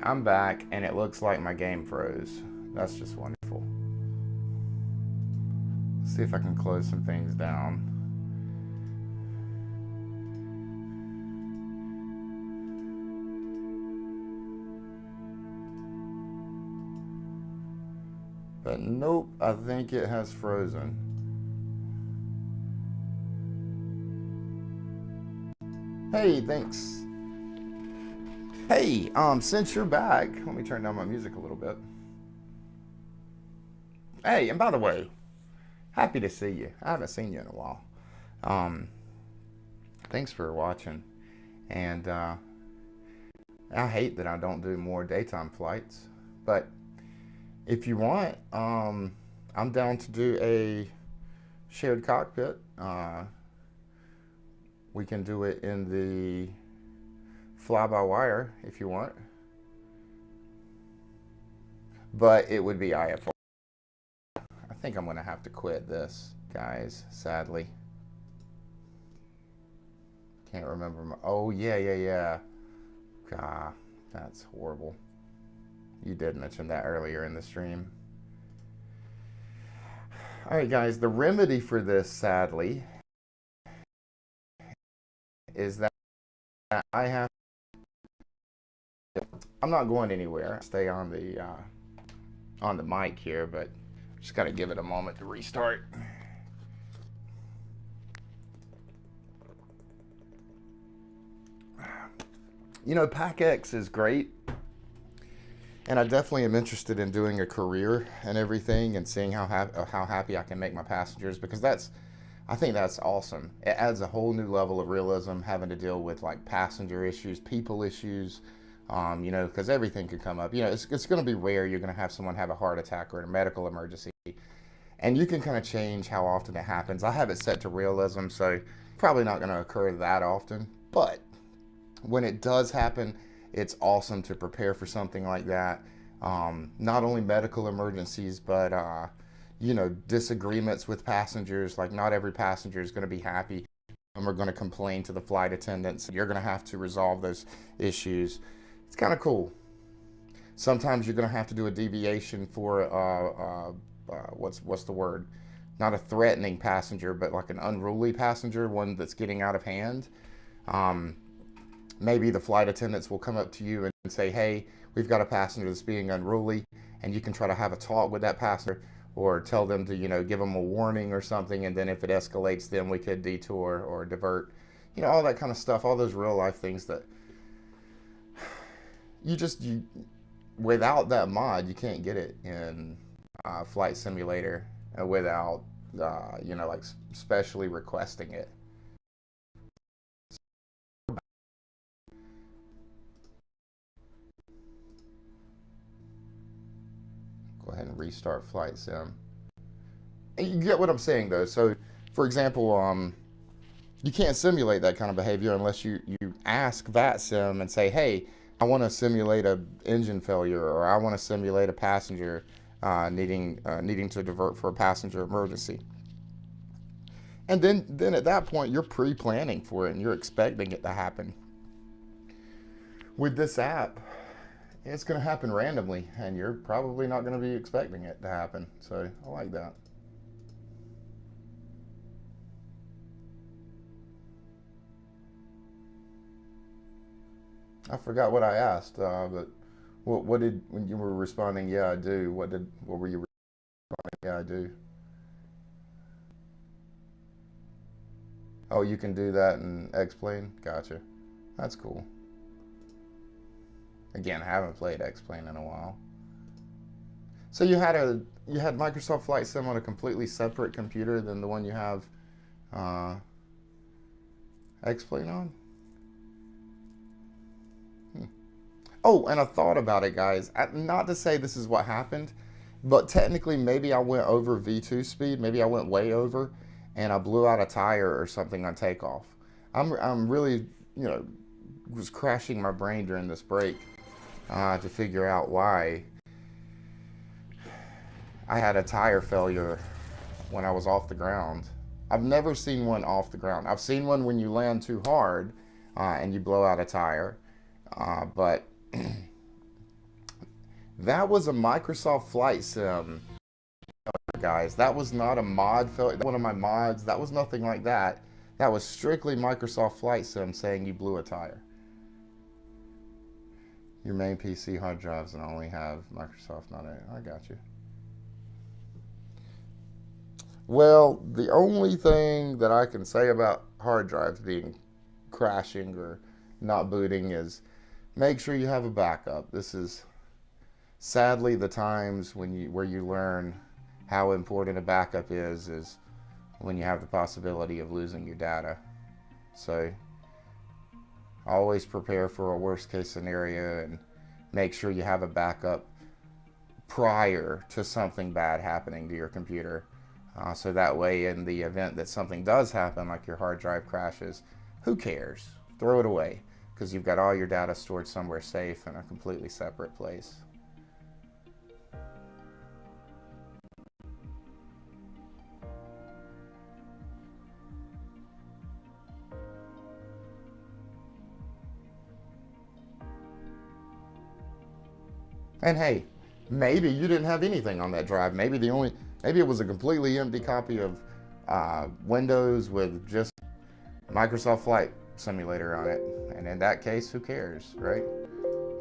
I'm back, and it looks like my game froze. That's just wonderful. Let's see if I can close some things down. But nope, I think it has frozen. Hey, thanks. Hey, since you're back, let me turn down my music a little bit. Hey, and by the way, happy to see you. I haven't seen you in a while. Thanks for watching. And I hate that I don't do more daytime flights, but if you want, I'm down to do a shared cockpit. We can do it in the fly-by-wire if you want, but it would be IFR. I think I'm gonna have to quit this, guys, sadly. Can't remember my, oh yeah. God, that's horrible. You did mention that earlier in the stream. All right, guys, the remedy for this, sadly, is that I have, I'm not going anywhere. Stay on the mic here, but just gotta give it a moment to restart. You know, PACX is great, and I definitely am interested in doing a career and everything, and seeing how happy I can make my passengers, because I think that's awesome. It adds a whole new level of realism, having to deal with like passenger issues, people issues, you know, because everything could come up. You know, it's going to be rare you're going to have someone have a heart attack or a medical emergency, and you can kind of change how often it happens. I have it set to realism, so probably not going to occur that often, but when it does happen, it's awesome to prepare for something like that. Not only medical emergencies, but you know, disagreements with passengers. Like, not every passenger is going to be happy, and we're going to complain to the flight attendants. You're going to have to resolve those issues. It's kind of cool. Sometimes you're going to have to do a deviation for what's the word? Not a threatening passenger, but like an unruly passenger, one that's getting out of hand. Maybe the flight attendants will come up to you and say, hey, we've got a passenger that's being unruly, and you can try to have a talk with that passenger, or tell them to, you know, give them a warning or something, and then if it escalates, then we could detour or divert, you know, all that kind of stuff, all those real life things that you without that mod, you can't get it in Flight Simulator without, you know, like specially requesting it. Go ahead and restart Flight Sim. And you get what I'm saying, though. So, for example, you can't simulate that kind of behavior unless you ask VATSIM and say, hey, I want to simulate an engine failure, or I want to simulate a passenger needing to divert for a passenger emergency. And then at that point, you're pre-planning for it, and you're expecting it to happen. With this app, it's going to happen randomly, and you're probably not going to be expecting it to happen. So I like that. I forgot what I asked, but what did, when you were responding, yeah, I do, what were you responding, yeah, I do? Oh, you can do that in X-Plane? Gotcha. That's cool. Again, I haven't played X-Plane in a while. So you had Microsoft Flight Sim on a completely separate computer than the one you have X-Plane on? Oh, and I thought about it, guys. Not to say this is what happened, but technically maybe I went over V2 speed. Maybe I went way over, and I blew out a tire or something on takeoff. I'm really, you know, was crashing my brain during this break to figure out why I had a tire failure when I was off the ground. I've never seen one off the ground. I've seen one when you land too hard and you blow out a tire, but That was a Microsoft Flight Sim, guys. That was not a mod failure. One of my mods, that was nothing like that. That was strictly Microsoft Flight Sim saying you blew a tire. Your main PC hard drives and only have Microsoft, not a. I got you. Well, the only thing that I can say about hard drives being crashing or not booting is make sure you have a backup. This is sadly the times where you learn how important a backup is when you have the possibility of losing your data. So always prepare for a worst case scenario and make sure you have a backup prior to something bad happening to your computer. So that way, in the event that something does happen, like your hard drive crashes, who cares? Throw it away, because you've got all your data stored somewhere safe in a completely separate place. And hey, maybe you didn't have anything on that drive. Maybe it was a completely empty copy of Windows with just Microsoft Flight Simulator on it. And in that case, who cares, right?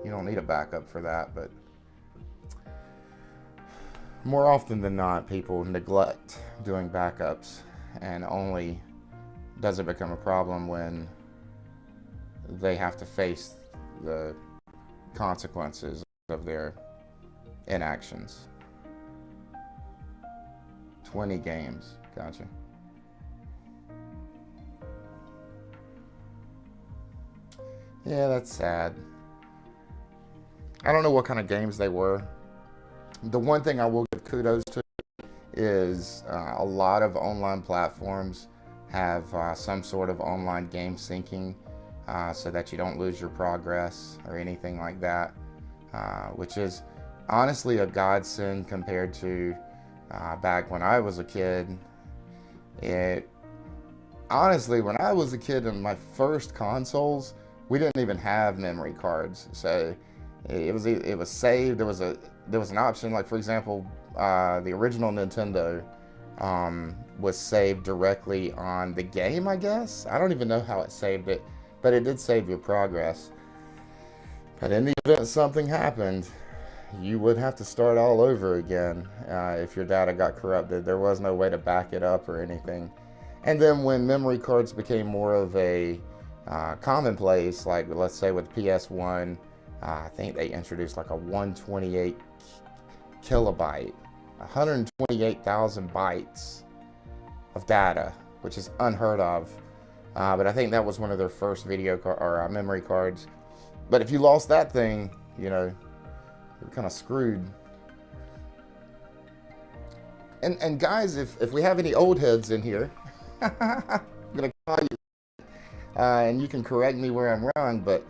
You don't need a backup for that, but more often than not, people neglect doing backups, and only does it become a problem when they have to face the consequences of their inactions. 20 games, gotcha. Yeah, that's sad. I don't know what kind of games they were. The one thing I will give kudos to is a lot of online platforms have some sort of online game syncing so that you don't lose your progress or anything like that, which is honestly a godsend compared to back when I was a kid. Honestly, when I was a kid in my first consoles, we didn't even have memory cards, so it was saved. There was an option, like for example, the original Nintendo was saved directly on the game, I guess. I don't even know how it saved it, but it did save your progress. But in the event something happened, you would have to start all over again if your data got corrupted. There was no way to back it up or anything. And then when memory cards became more of a commonplace, like let's say with PS1, I think they introduced like a 128 kilobyte, 128,000 bytes of data, which is unheard of. But I think that was one of their first memory cards. But if you lost that thing, you know, you're kind of screwed. And guys, if we have any old heads in here, I'm gonna call you, and you can correct me where I'm wrong, but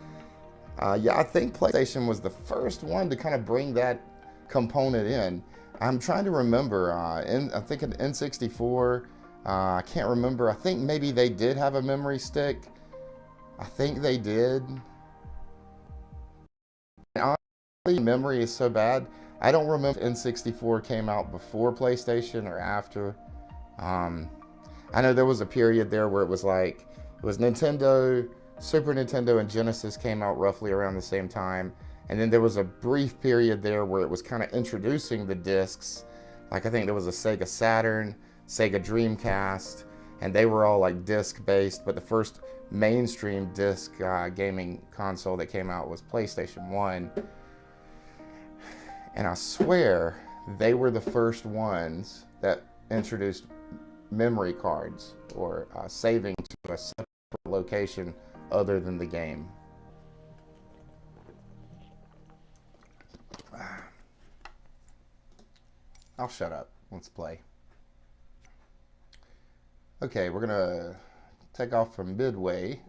yeah, I think PlayStation was the first one to kind of bring that component in. I'm trying to remember, I think in N64, I can't remember, I think maybe they did have a memory stick. I think they did. And honestly, memory is so bad, I don't remember if N64 came out before PlayStation or after. I know there was a period there where it was Nintendo, Super Nintendo, and Genesis came out roughly around the same time. And then there was a brief period there where it was kind of introducing the discs. Like I think there was a Sega Saturn, Sega Dreamcast, and they were all like disc based, but the first mainstream disc gaming console that came out was PlayStation 1. And I swear they were the first ones that introduced memory cards or saving to a separate location other than the game. I'll shut up. Let's play. Okay, we're gonna take off from Midway.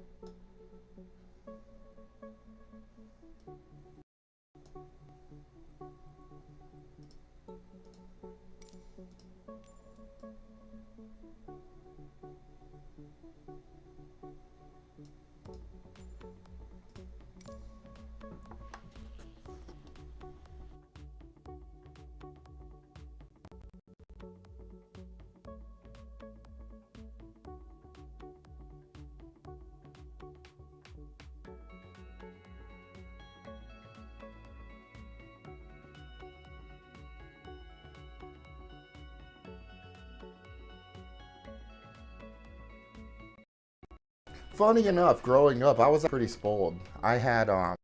Funny enough, growing up, I was pretty spoiled. I had the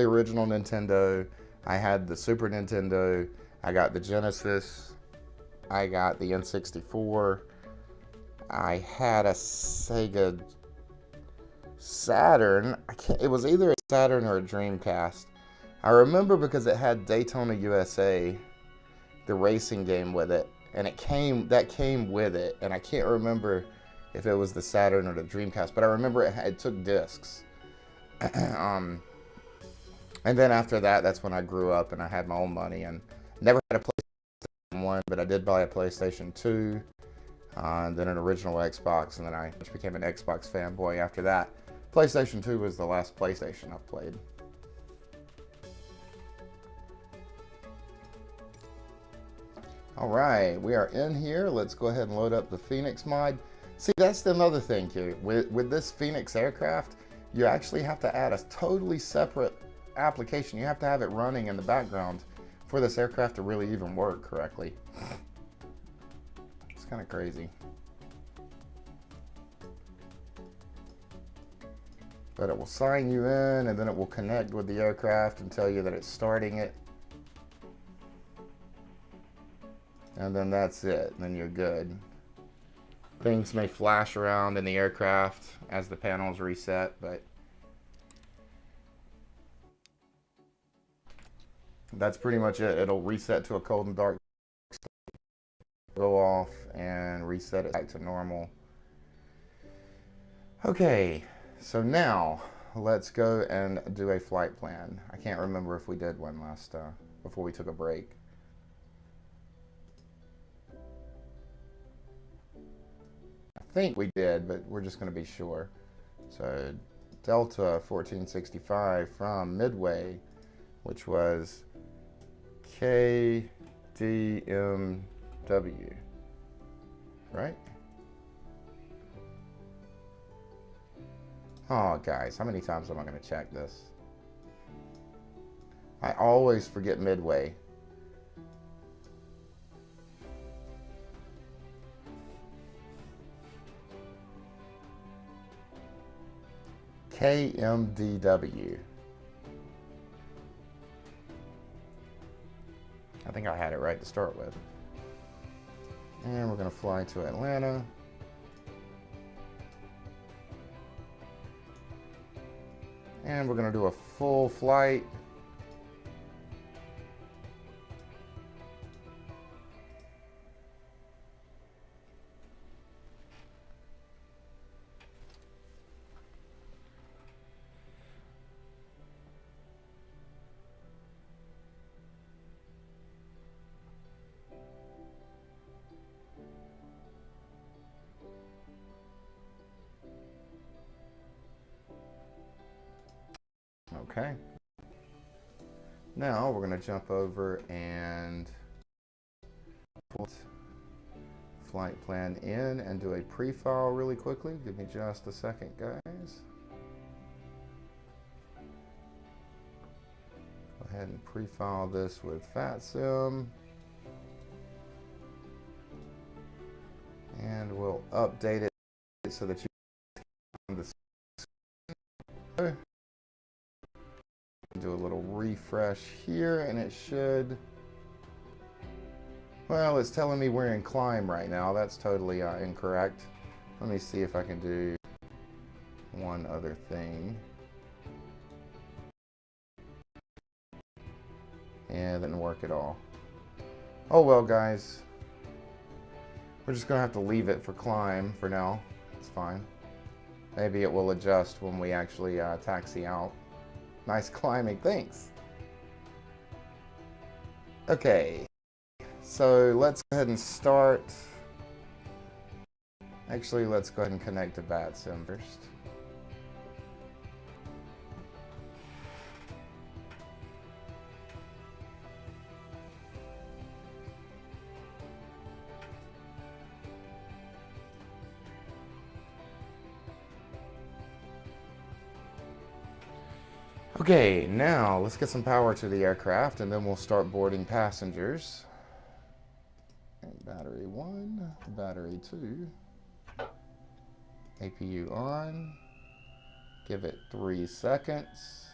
original Nintendo, I had the Super Nintendo, I got the Genesis, I got the N64, I had a Sega Saturn. It was either a Saturn or a Dreamcast. I remember because it had Daytona USA, the racing game with it, and that came with it, and I can't remember if it was the Saturn or the Dreamcast, but I remember it took discs. And then after that, that's when I grew up and I had my own money and never had a PlayStation 1, but I did buy a PlayStation 2, and then an original Xbox, and then I became an Xbox fanboy after that. PlayStation 2 was the last PlayStation I've played. All right, we are in here. Let's go ahead and load up the FENIX mod. See, that's another thing here. With this FENIX aircraft, you actually have to add a totally separate application. You have to have it running in the background for this aircraft to really even work correctly. It's kind of crazy. But it will sign you in, and then it will connect with the aircraft and tell you that it's starting it. And then that's it, and then you're good. Things may flash around in the aircraft as the panels reset, but that's pretty much it. It'll reset to a cold and dark, go off, and reset it back to normal. Okay, so now let's go and do a flight plan. I can't remember if we did one last before we took a break. I think we did, but we're just going to be sure. So Delta 1465 from Midway, which was KDMW, right? Oh, guys, how many times am I going to check this? I always forget Midway. KMDW. I think I had it right to start with. And we're going to fly to Atlanta. And we're going to do a full flight. Okay. Now we're going to jump over and put flight plan in and do a pre-file really quickly. Give me just a second, guys. Go ahead and pre-file this with VATSIM. And we'll update it so that you can do a little refresh here, and it should, well, it's telling me we're in climb right now. That's totally incorrect. Let me see if I can do one other thing. And it didn't work at all. Oh well, guys. We're just gonna have to leave it for climb for now. It's fine. Maybe it will adjust when we actually taxi out. Nice climbing, thanks. Okay, so let's go ahead and start. Actually, let's go ahead and connect to VATSIM first. Okay, now let's get some power to the aircraft and then we'll start boarding passengers. And battery 1, battery 2, APU on. Give it 3 seconds.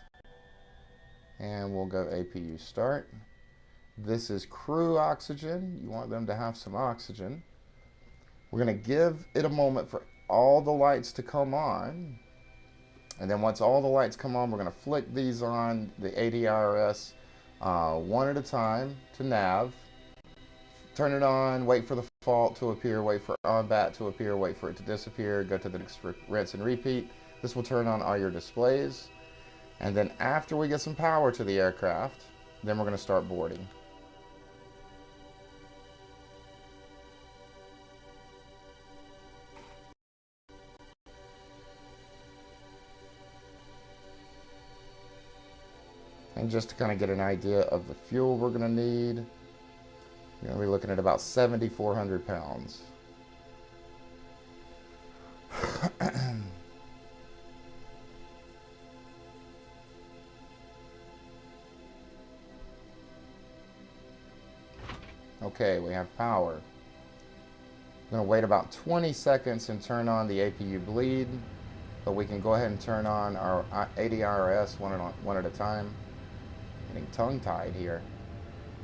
And we'll go APU start. This is crew oxygen. You want them to have some oxygen. We're going to give it a moment for all the lights to come on. And then once all the lights come on, we're going to flick these on the ADIRS one at a time to nav. Turn it on, wait for the fault to appear, wait for on-bat to appear, wait for it to disappear, go to the next rinse and repeat. This will turn on all your displays. And then after we get some power to the aircraft, then we're going to start boarding. And just to kind of get an idea of the fuel we're going to need, you're going to be looking at about 7,400 pounds. Okay, we have power. I'm going to wait about 20 seconds and turn on the APU bleed, but we can go ahead and turn on our ADIRS one at a time. Getting tongue-tied here.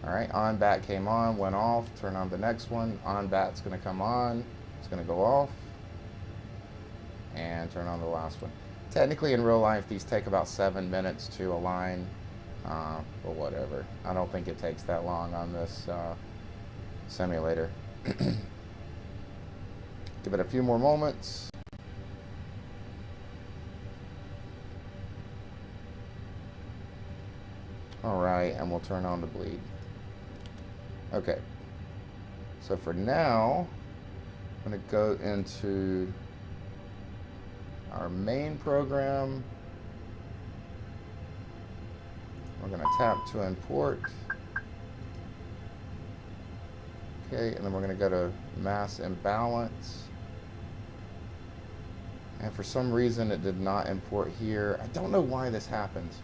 Alright, on-bat came on, went off, turn on the next one. On-bat's going to come on, it's going to go off, and turn on the last one. Technically, in real life, these take about 7 minutes to align, but whatever. I don't think it takes that long on this simulator. Give it a few more moments. Alright, and we'll turn on the bleed. Okay. So for now, I'm going to go into our main program. We're going to tap to import. Okay, and then we're going to go to mass imbalance. And for some reason it did not import here. I don't know why this happens.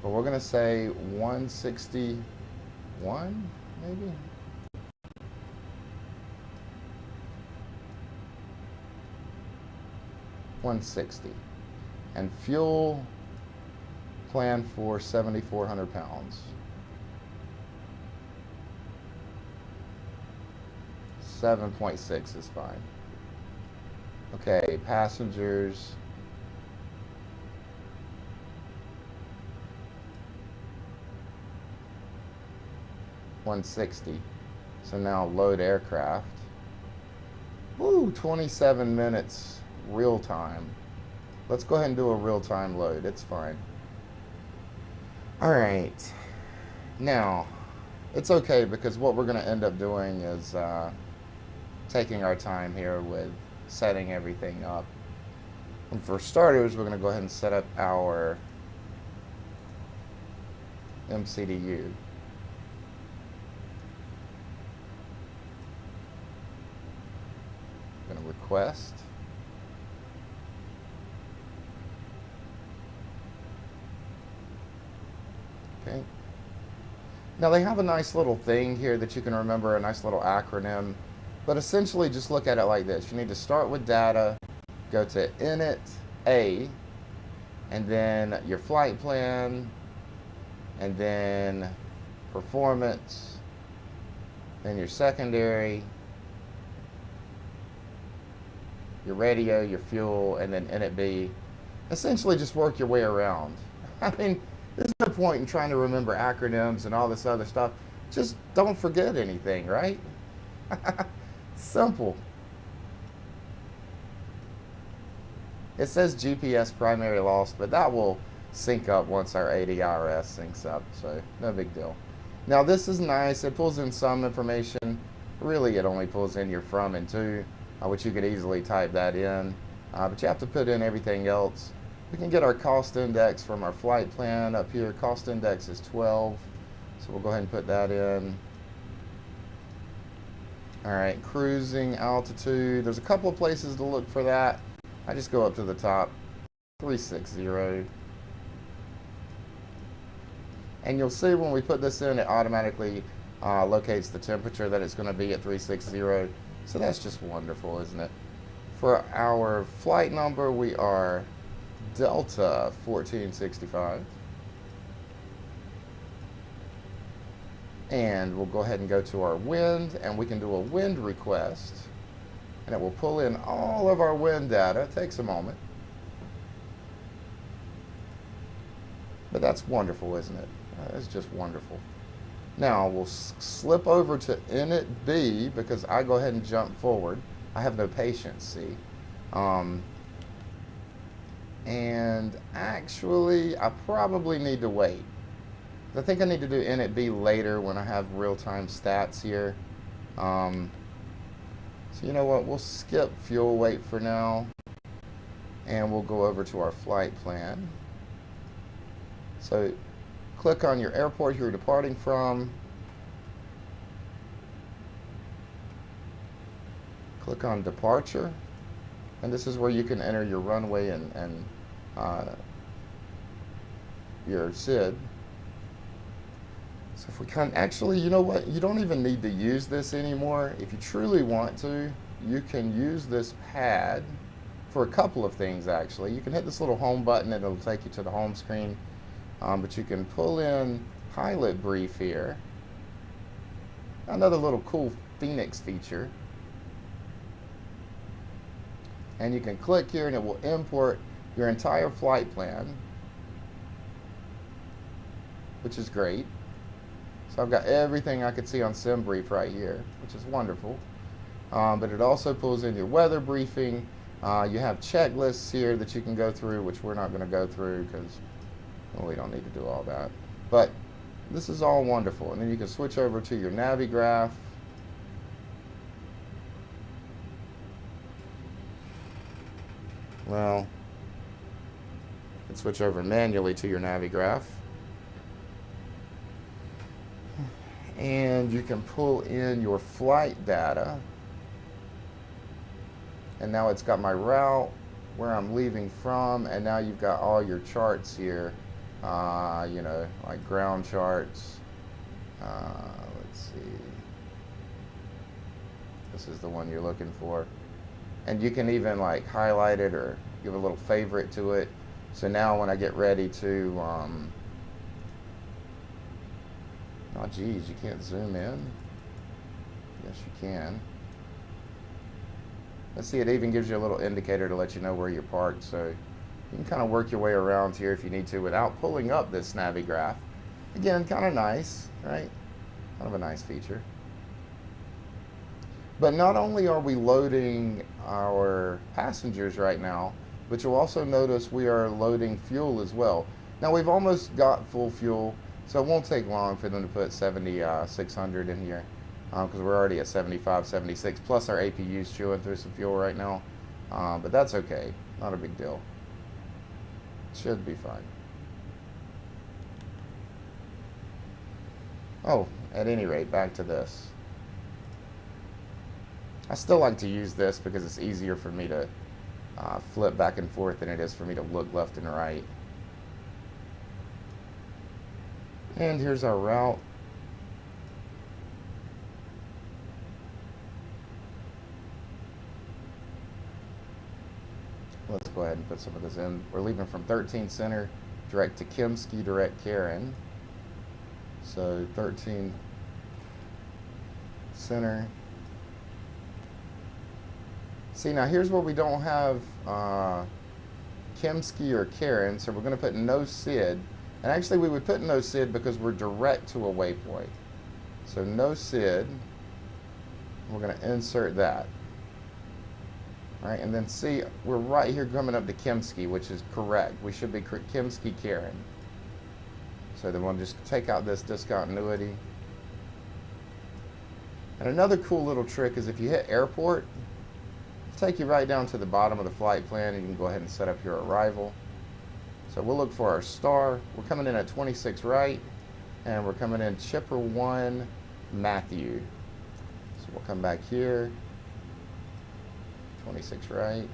But we're going to say 161, maybe? $160. And fuel plan for 7,400 pounds. 7.6 is fine. Okay, passengers. $160. So now load aircraft. Woo, 27 minutes real time. Let's go ahead and do a real time load. It's fine. All right. Now, it's okay because what we're going to end up doing is taking our time here with setting everything up. And for starters, we're going to go ahead and set up our MCDU. Going to request. Okay. Now they have a nice little thing here that you can remember, a nice little acronym, but essentially just look at it like this. You need to start with data, go to init A, and then your flight plan, and then performance, then your secondary, your radio, your fuel, and then init B. Essentially just work your way around. I mean, there's no point in trying to remember acronyms and all this other stuff. Just don't forget anything, right? Simple. It says GPS primary lost, but that will sync up once our ADIRS syncs up, so no big deal. Now this is nice. It pulls in some information. Really, it only pulls in your from and to, which you could easily type that in, but you have to put in everything else. We can get our cost index from our flight plan up here. Cost index is 12, so we'll go ahead and put that in. All right, cruising altitude. There's a couple of places to look for that. I just go up to the top, 360. And you'll see when we put this in, it automatically locates the temperature that it's going to be at 360. So that's just wonderful, isn't it? For our flight number, we are Delta 1465. And we'll go ahead and go to our wind, and we can do a wind request. And it will pull in all of our wind data. It takes a moment. But that's wonderful, isn't it? It's just wonderful. Now we'll slip over to init B because I go ahead and jump forward. I have no patience, see. And actually, I probably need to wait. I think I need to do init B later when I have real-time stats here. So you know what? We'll skip fuel weight for now, and we'll go over to our flight plan. So click on your airport you're departing from. Click on departure, and this is where you can enter your runway and your SID. So if we can, actually, you know what? You don't even need to use this anymore. If you truly want to, you can use this pad for a couple of things, actually. You can hit this little home button and it'll take you to the home screen. But you can pull in pilot brief here. Another little cool FENIX feature. And you can click here and it will import your entire flight plan, which is great. So I've got everything I could see on SimBrief right here, which is wonderful. But it also pulls in your weather briefing. You have checklists here that you can go through, which we're not going to go through because we don't need to do all that. But this is all wonderful. And then you can switch over to your Navigraph. Well, you can switch over manually to your Navigraph. And you can pull in your flight data. And now it's got my route, where I'm leaving from, and now you've got all your charts here. You know, like ground charts. Let's see. This is the one you're looking for. And you can even like highlight it or give a little favorite to it. So now when I get ready to, oh geez, you can't zoom in? Yes, you can. Let's see, it even gives you a little indicator to let you know where you're parked. So you can kind of work your way around here if you need to without pulling up this Navigraph. Again, kind of nice, right? Kind of a nice feature. But not only are we loading our passengers right now, but you'll also notice we are loading fuel as well. Now we've almost got full fuel, so it won't take long for them to put 7,600 in here because we're already at 75, 76, plus our APU's chewing through some fuel right now. But that's okay, not a big deal. Should be fine. Oh, at any rate, back to this. I still like to use this because it's easier for me to flip back and forth than it is for me to look left and right. And here's our route. Let's go ahead and put some of this in. We're leaving from 13 Center, direct to Kimski, direct Karen. So 13 Center. See, now here's where we don't have Kimski or Karen, so we're going to put no SID. And actually we would put no SID because we're direct to a waypoint. So no SID. We're going to insert that. All right, and then see, we're right here coming up to Kimski, which is correct. We should be Kimski Karen. So then we'll just take out this discontinuity. And another cool little trick is if you hit airport, it'll take you right down to the bottom of the flight plan and you can go ahead and set up your arrival. So we'll look for our star. We're coming in at 26 right, and we're coming in Chipper 1, Matthew. So we'll come back here, 26 right.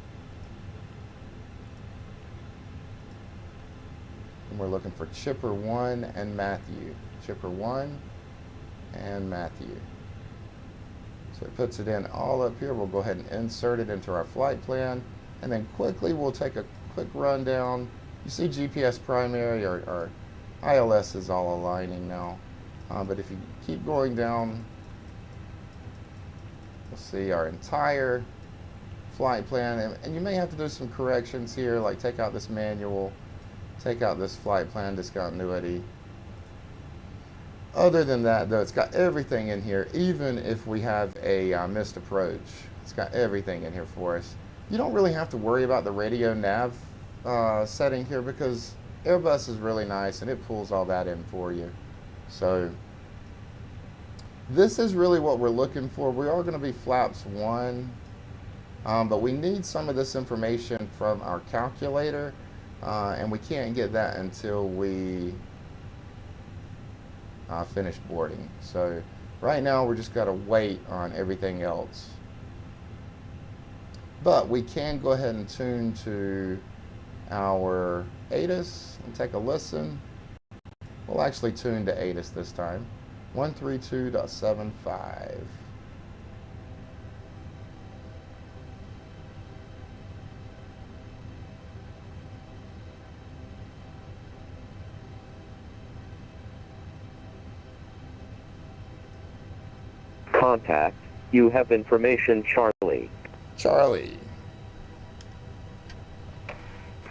And we're looking for Chipper 1 and Matthew. Chipper 1 and Matthew. So it puts it in all up here. We'll go ahead and insert it into our flight plan, and then quickly we'll take a quick rundown. You see GPS primary, our ILS is all aligning now, but if you keep going down, you'll see our entire flight plan, and you may have to do some corrections here, like take out this manual, take out this flight plan discontinuity. Other than that, though, it's got everything in here. Even if we have a missed approach, it's got everything in here for us. You don't really have to worry about the radio nav setting here, because Airbus is really nice and it pulls all that in for you. So this is really what we're looking for. We are going to be flaps 1, but we need some of this information from our calculator, and we can't get that until we finish boarding. So right now we're just got to wait on everything else. But we can go ahead and tune to our ATIS and take a listen. We'll actually tune to ATIS this time. 132.75. Contact. You have information, Charlie. Charlie.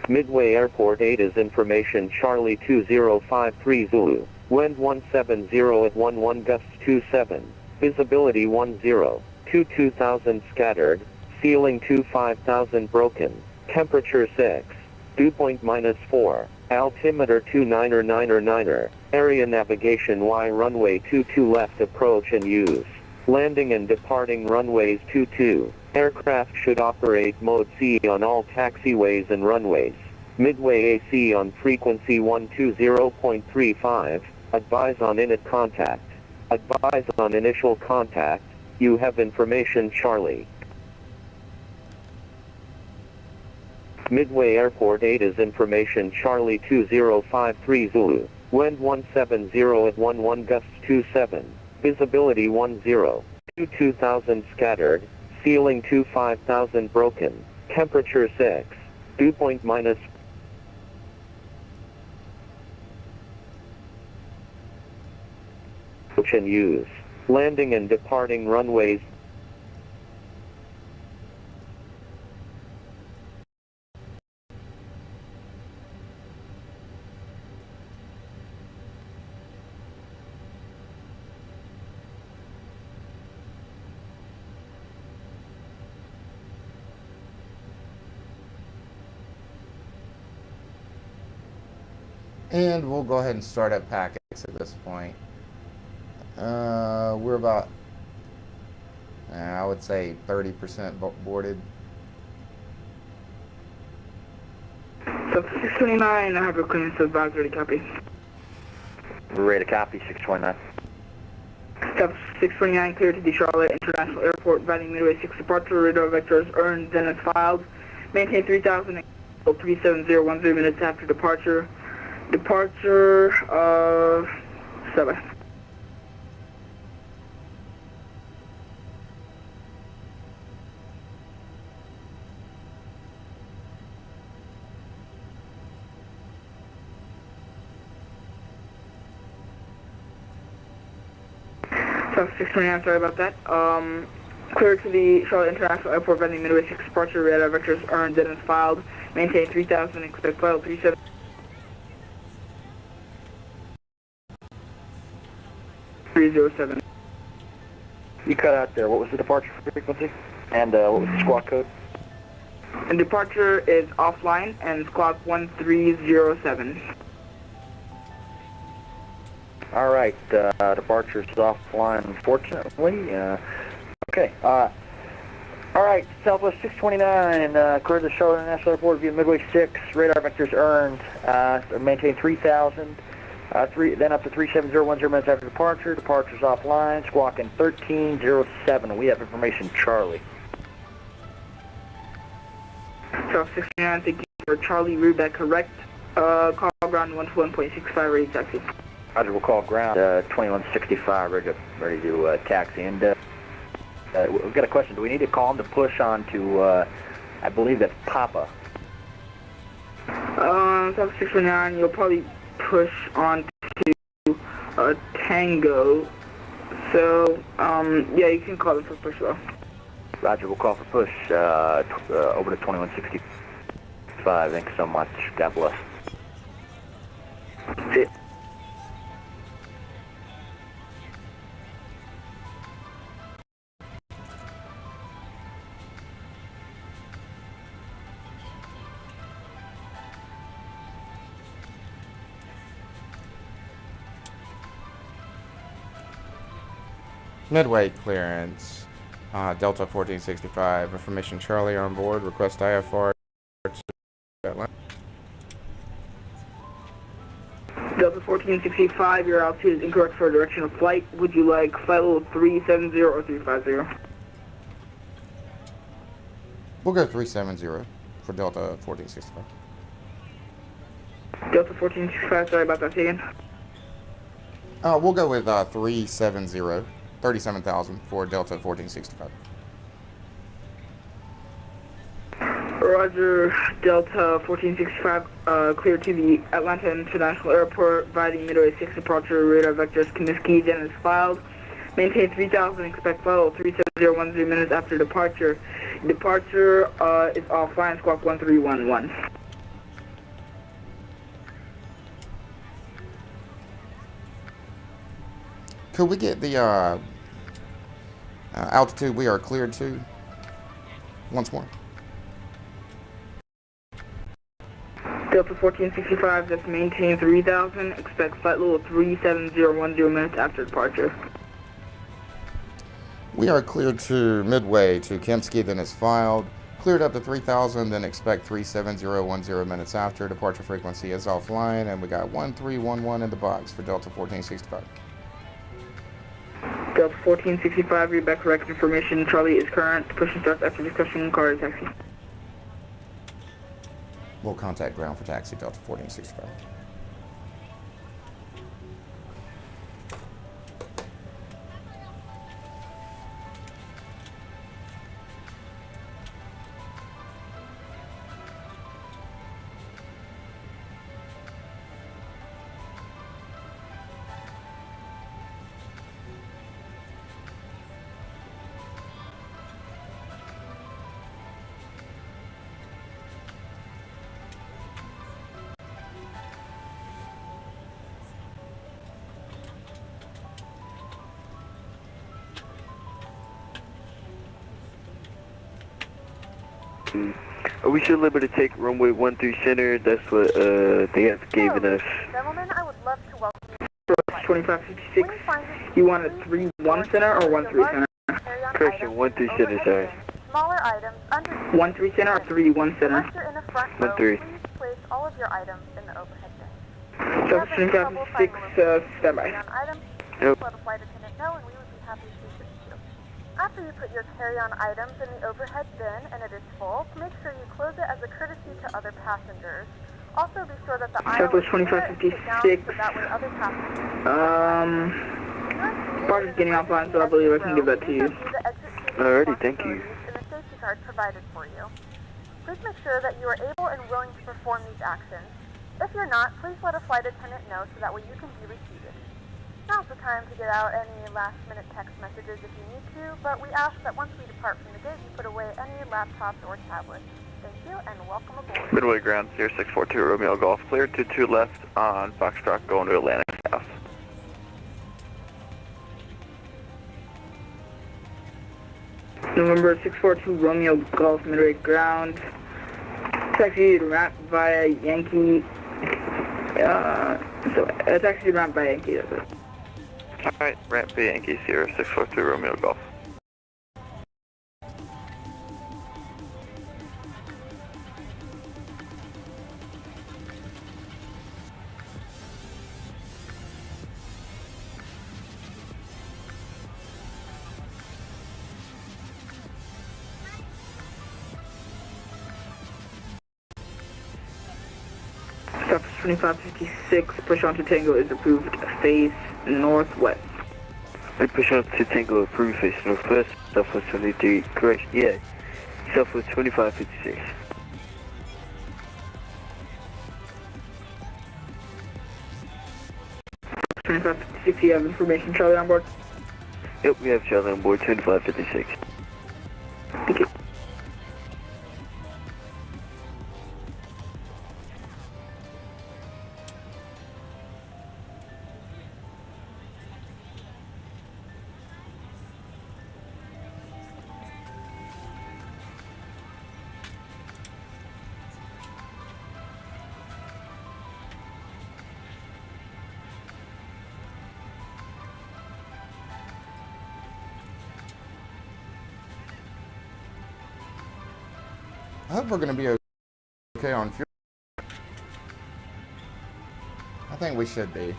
Midway Airport 8 is information, Charlie 2053 Zulu. Wind 170 at 11 gusts 27. Visibility 10. 22,000 scattered. Ceiling 25,000 broken. Temperature 6. Dew point -4. Altimeter 29er. Area navigation Y runway 22 left approach and use. Landing and departing runways 22. Aircraft should operate mode C on all taxiways and runways. Midway AC on frequency 120.35. Advise on init contact. Advise on initial contact. You have information, Charlie. Midway Airport 8 is information, Charlie 2053 Zulu. Wind 170 at 11 gusts 27. Visibility 10. 22,000 scattered. Ceiling 25,000 broken. Temperature 6. Dew point -. And use. Landing and departing runways. And we'll go ahead and start up PACX at this point. We're about, I would say, 30% boarded. Sub 629, I have a clearance advised, ready copy. We're ready to copy, 629. Sub 629, clear to the Charlotte International Airport, Valley Midway 6 departure, radar vectors earned, then as filed. Maintain 3000, 37010 minutes after departure. Departure, 7. Sub 629, sorry about that. Clear to the Charlotte International Airport, Valley Midway 6 departure, radar vectors earned, then as filed. Maintain 3000, expect flight 37. 307. You cut out there. What was the departure frequency? And what was the squawk code? And departure is offline and squawk 1307. All right, departure is offline, unfortunately. Okay. All right, Southwest 629, clear the Charlotte International Airport via Midway 6, radar vectors earned, maintain 3000, then up to 37010 minutes after departure, departure's offline, squawking 1307, we have information, Charlie. South 629, thank you for Charlie, read that correct, call ground 121.65, ready taxi. Roger, we'll call ground 2165, ready to taxi, and we've got a question. Do we need to call him to push on to, I believe that's Papa. South 619, you'll probably push on to Tango. So, yeah, you can call it for push though. Roger, we'll call for push over to 2165. Thanks so much. God bless. See ya. Midway clearance. Delta 1465. Information Charlie on board. Request IFR. Delta 1465, your altitude is incorrect for direction of flight. Would you like flight level 370 or 350? We'll go 370 for Delta 1465. Delta 1465, sorry about that, say again. We'll go with 370, 37,000 for Delta 1465. Roger, Delta 1465, clear to the Atlanta International Airport via the Midway 6 departure radar vectors Comiskey, then is filed. Maintain 3000, expect flight 370 minutes after departure. Departure is offline, squawk 1311. Could we get the altitude we are cleared to once more? Delta 1465, just maintain 3000, expect flight level 37010 minutes after departure. We are cleared to Midway to Kempsky, then is filed. Cleared up to 3000, then expect 37010 minutes after. Departure frequency is offline, and we got 1311 in the box for Delta 1465. Delta 1465, read back correct information. Charlie is current. Pushing starts after discussion. Car is taxi. We'll contact ground for taxi, Delta 1465. We should liberty take runway 13 center. That's what they have given us. Gentlemen, I would love to welcome you. 2556, you want a 3-1 center or 1-3 center? Correction, 13 center, sorry. Smaller items under 1-3 center or 3-1 center? Unless you're in a front row, 1-3. please place all of your items in the overhead bin. Delta 2556, standby. Items, Yep. let a flight attendant know and we would be happy to assist you. After you put your carry-on items in the overhead bin and it is full, make sure you close it as a courtesy to other passengers. Also be sure that the aisle is clear and sit down so that way other passengers... Barge is getting offline, so I believe I can give that to you. Alrighty, thank you. And a safety card provided for you. Please make sure that you are able and willing to perform these actions. If you're not, please let a flight attendant know so that way you can be reseated. Now's the time to get out any last-minute text messages if you need to, but we ask that once we depart from the gate, you put away any laptops or tablets. Thank you, and welcome aboard. Midway ground 0642 Romeo Golf, clear to 2 left on Foxtrot going to Atlantic South. November 642 Romeo Golf, Midway ground. Taxi ramp via Yankee. Taxi ramp by Yankee, that's it. Alright, ramp B Yankee Sierra 642 Romeo Golf. Stop 2556, push on to Tango is approved, face northwest. push up to Tango approve face northwest, Southwest 73, correction, yeah, Southwest 2556. 2556, you have information, Charlie on board? Yep, we have Charlie on board, 2556. Thank you. I hope we're going to be okay on fuel. I think we should be.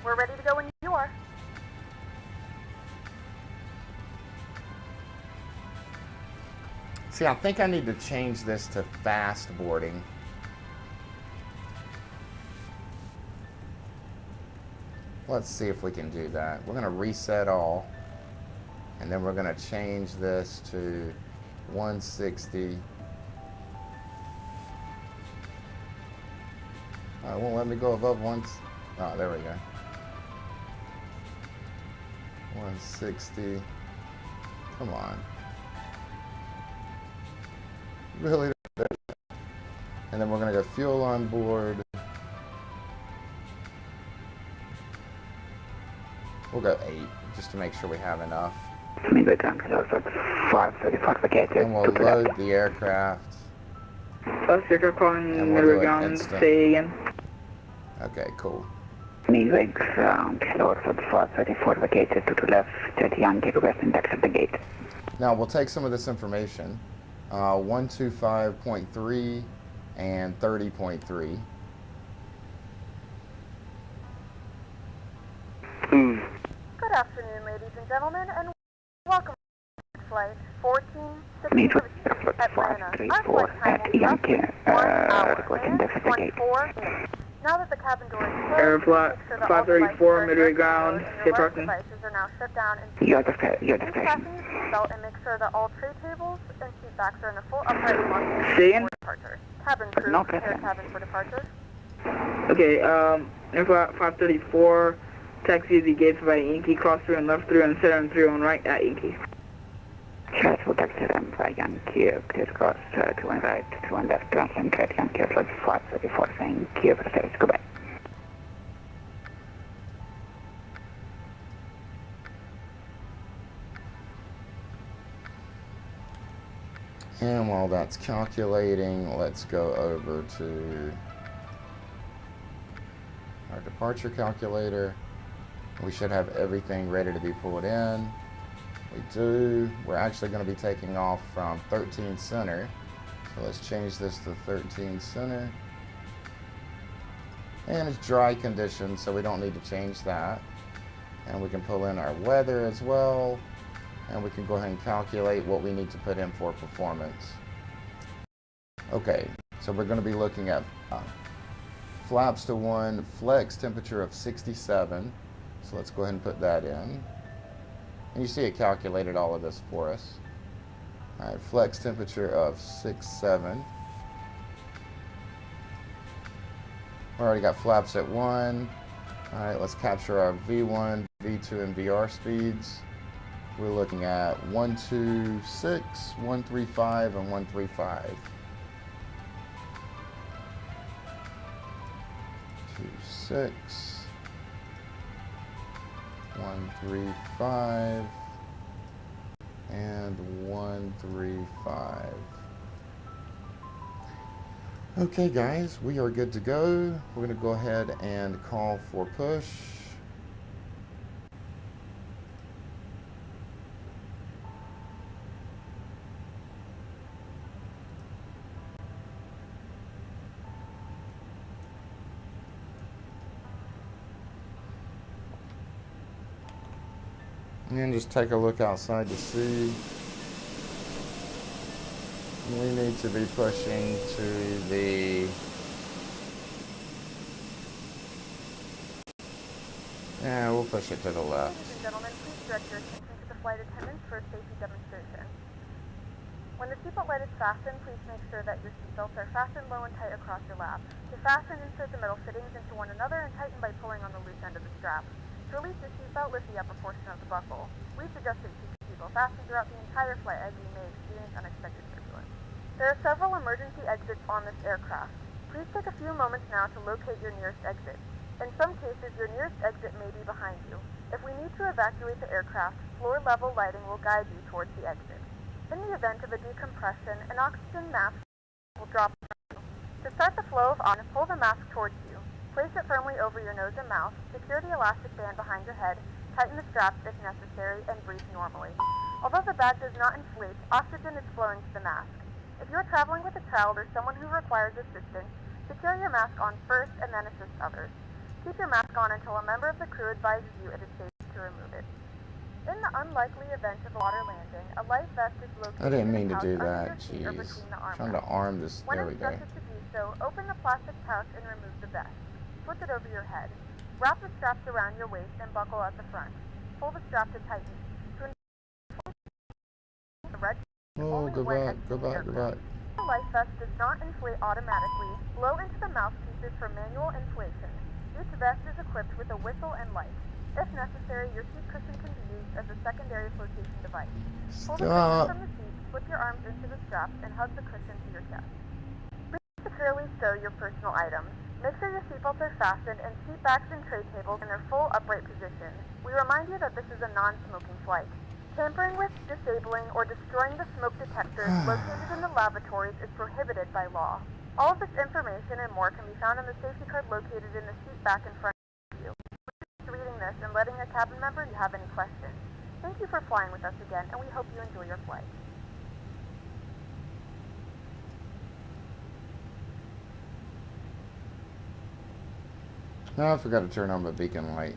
We're ready to go when you are. See, I think I need to change this to fast boarding. Let's see if we can do that. We're going to reset all, and then we're going to change this to 160. Oh, it won't let me go above once. Oh, there we go. 160. Come on. Really? And then we're going to go fuel on board. We'll go 8, just to make sure we have enough. And we'll load the aircraft. Aircraft calling And we'll do it ground, instant. say again. Okay, cool. Midway ground, hello, 34 vacated to left, 30 on take west and exit the gate. Now we'll take some of this information, 125.3 and 30.3. Good afternoon, ladies and gentlemen, and welcome to flight 1460 Atlanta. Our flight time will be up to 1 hour and 24 minutes. Now that the cabin door is closed, Air flight make sure that all 534, devices Midway are ground, and stay your work parking. devices are now shut down and Your discretion. fasten your seatbelt and make sure that all tray tables and seat backs are in a full upright position Say again? for departure. Cabin crew, No prepare question. cabin for departure. Okay, Air flight 534, taxi the gates by Yankee, cross through and left through and center and through and right at Yankee. Transfer taxi ramp by Yankee, clear cross to one right, to one left, concentrate Yankee, flight 534, saying Kiev for service, goodbye. And while that's calculating, let's go over to our departure calculator. We should have everything ready to be pulled in. We do. We're actually going to be taking off from 13 Center. So let's change this to 13 Center. And it's dry conditions, so we don't need to change that. And we can pull in our weather as well. And we can go ahead and calculate what we need to put in for performance. Okay, so we're going to be looking at flaps to 1, flex temperature of 67, So let's go ahead and put that in. And you see it calculated all of this for us. All right, flex temperature of 67. We already got flaps at 1. All right, let's capture our V1, V2, and VR speeds. We're looking at 126, 135, and 135. 26, 135, and 135. Okay guys, we are good to go. We're going to go ahead and call for push. And just take a look outside to see. We need to be pushing to the... Yeah, we'll push it to the left. Ladies and gentlemen, please direct your attention to the flight attendants for a safety demonstration. When the seatbelt light is fastened, please make sure that your seatbelts are fastened low and tight across your lap. To fasten, insert the metal fittings into one another and tighten by pulling on the loose end of the strap. To release your seatbelt, lift the upper portion of the buckle. We suggest that you keep your seatbelt fastened throughout the entire flight, as you may experience unexpected turbulence. There are several emergency exits on this aircraft. Please take a few moments now to locate your nearest exit. In some cases, your nearest exit may be behind you. If we need to evacuate the aircraft, floor-level lighting will guide you towards the exit. In the event of a decompression, an oxygen mask will drop from you. To start the flow of oxygen, pull the mask towards you. Place it firmly over your nose and mouth, secure the elastic band behind your head, tighten the straps if necessary, and breathe normally. Although the bag does not inflate, oxygen is flowing to the mask. If you are traveling with a child or someone who requires assistance, secure your mask on first and then assist others. Keep your mask on until a member of the crew advises you it is safe to remove it. In the unlikely event of a water landing, a life vest is located I didn't mean in the to do pouch that. under your seat or Jeez. between the armrests. Trying to arm this. When There we go. instructed to do so, open the plastic pouch and remove the vest. Flip it over your head. Wrap the straps around your waist and buckle at the front. Pull the strap to tighten. To the red, Oh, go back, go back, go back. The life vest does not inflate automatically. Blow into the mouthpieces for manual inflation. Each vest is equipped with a whistle and light. If necessary, your seat cushion can be used as a secondary flotation device. Pull the cushion from the seat, slip your arms into the straps, and hug the cushion to your chest. Please securely stow your personal items. Make sure your seatbelts are fastened and seat backs and tray tables in their full upright position. We remind you that this is a non-smoking flight. Tampering with, disabling, or destroying the smoke detectors located in the lavatories is prohibited by law. All of this information and more can be found in the safety card located in the seat back in front of you. Please reading this and letting a cabin member know you have any questions. Thank you for flying with us again, and we hope you enjoy your flight. No, I forgot to turn on my beacon light.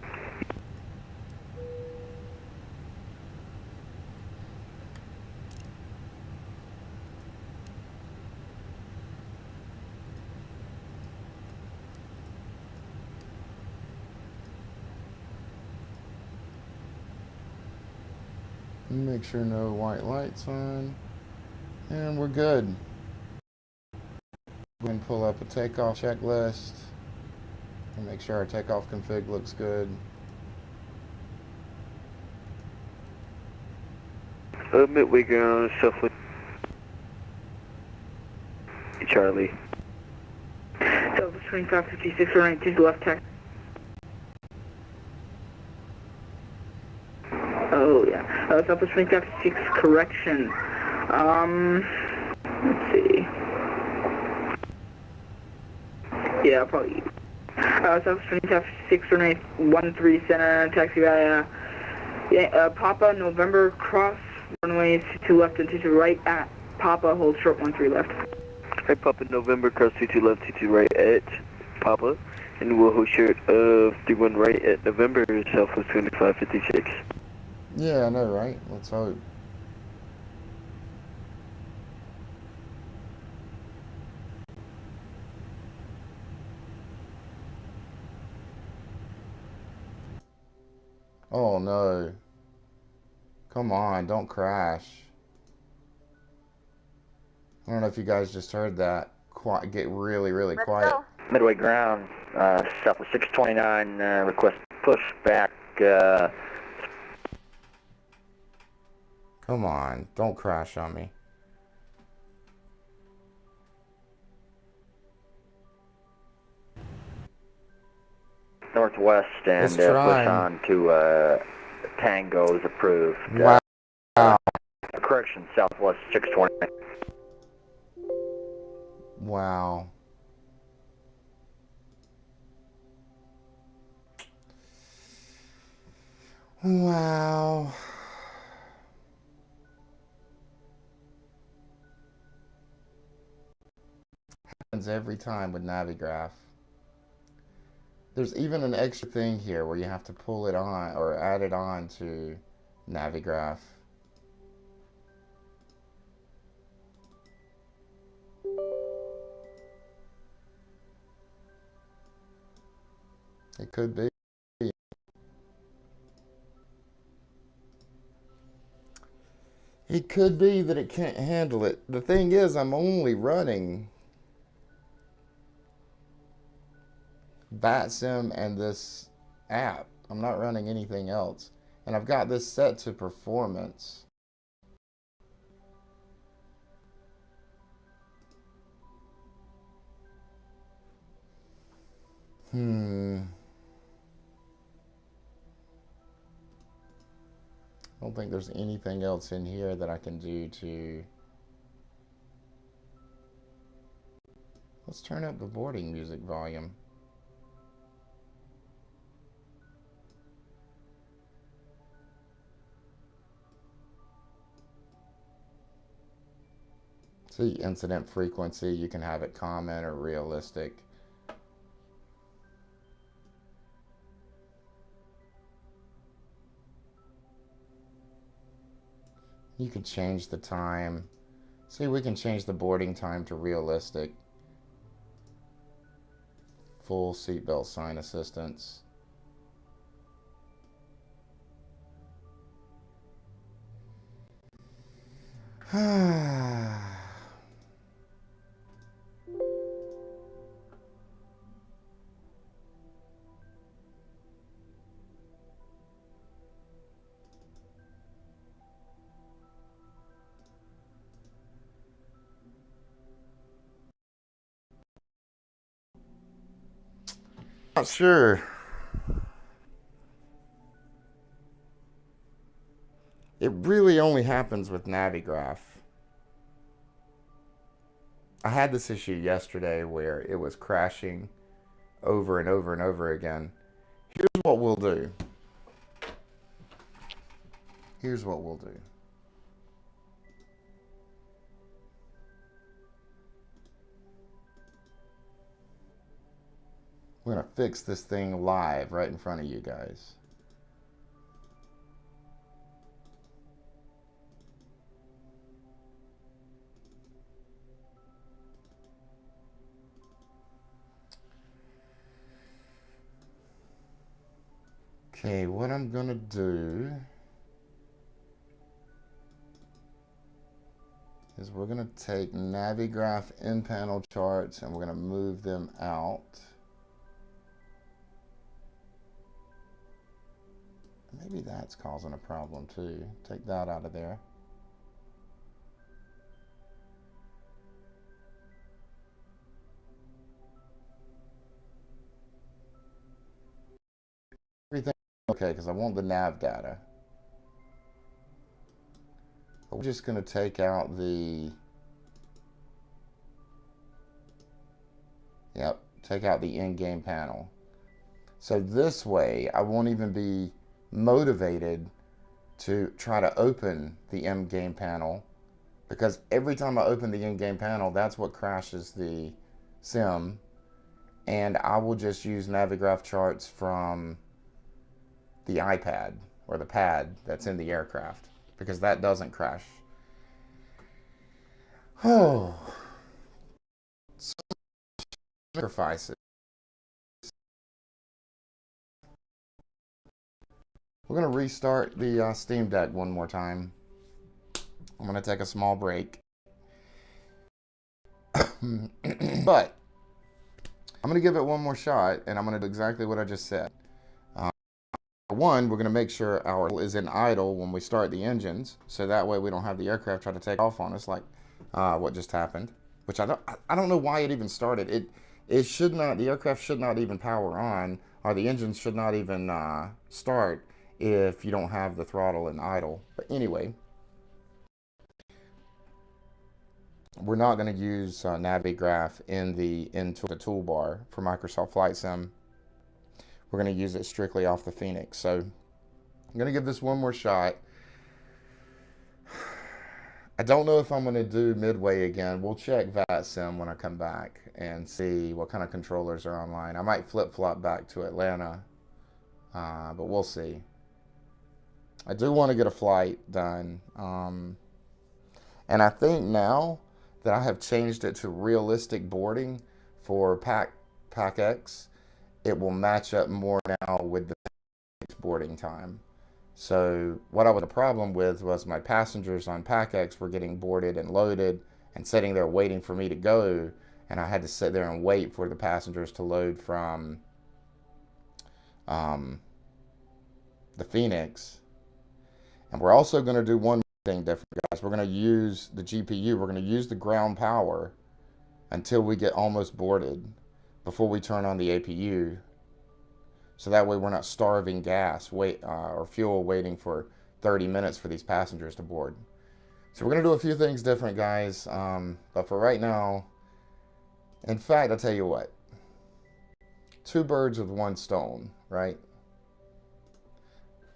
Make sure no white lights on. And we're good. We can pull up a takeoff checklist. And make sure our takeoff config looks good. Midway ground, Southwest Charlie. Southwest 2556, running to the left taxi. Oh, yeah. Southwest 2556, correction. Let's see. Yeah, probably. Southwest 2556, runway 13 center, taxi via Papa, November, cross, runway 22 left and 22 right at Papa, hold short 13 left. Hi, Papa, November, cross 22 left, 22 right at Papa, and we'll hold short of 31 right at November, Southwest 2556. Yeah, I know, right? Let's hope. Oh no. Come on, don't crash. I don't know if you guys just heard that. Get really, really quiet. Go. Midway ground, Southwest 629, request push back. Come on, don't crash on me. Northwest and push on to Tango is approved. Wow. Correction, Southwest 620. Wow. Wow. Happens every time with Navigraph. There's even an extra thing here where you have to pull it on or add it on to Navigraph. It could be. It could be that it can't handle it. The thing is, I'm only running VATSIM and this app. I'm not running anything else. And I've got this set to performance. I don't think there's anything else in here that I can do to... Let's turn up the boarding music volume. See, incident frequency, you can have it common or realistic. You can change the time. See, we can change the boarding time to realistic. Full seatbelt sign assistance. Not sure. It really only happens with Navigraph. I had this issue yesterday where it was crashing over and over and over again. Here's what we'll do. Here's what we'll do. We're going to fix this thing live right in front of you guys. Okay, what I'm going to do is we're going to take Navigraph in-panel charts and we're going to move them out. Maybe that's causing a problem too. Take that out of there. Everything okay because I want the nav data. But we're just going to take out the take out the in-game panel. So this way I won't even be motivated to try to open the in-game panel, because every time I open the in-game panel, that's what crashes the sim, and I will just use Navigraph charts from the iPad or the pad that's in the aircraft, because that doesn't crash. Oh, sacrifices. We're going to restart the Steam Deck one more time. I'm going to take a small break. But I'm going to give it one more shot, and I'm going to do exactly what I just said. One, we're going to make sure our is in idle when we start the engines, so that way we don't have the aircraft try to take off on us like what just happened. Which I don't know why it even started. It should not. The aircraft should not even power on, or the engines should not even start if you don't have the throttle in idle. But anyway, we're not going to use NaviGraph into the toolbar for Microsoft Flight Sim. We're going to use it strictly off the FENIX. So I'm going to give this one more shot. I don't know if I'm going to do Midway again. We'll check VATSIM when I come back and see what kind of controllers are online. I might flip-flop back to Atlanta, but we'll see. I do want to get a flight done. And I think now that I have changed it to realistic boarding for PACX, it will match up more now with the boarding time. So what I was a problem with was my passengers on PACX were getting boarded and loaded and sitting there waiting for me to go, and I had to sit there and wait for the passengers to load from the FENIX. And we're also going to do one thing different, guys. We're going to use the GPU. We're going to use the ground power until we get almost boarded before we turn on the APU. So that way we're not starving gas or fuel waiting for 30 minutes for these passengers to board. So we're going to do a few things different, guys. But for right now, in fact, I'll tell you what. 2 birds with 1 stone, right?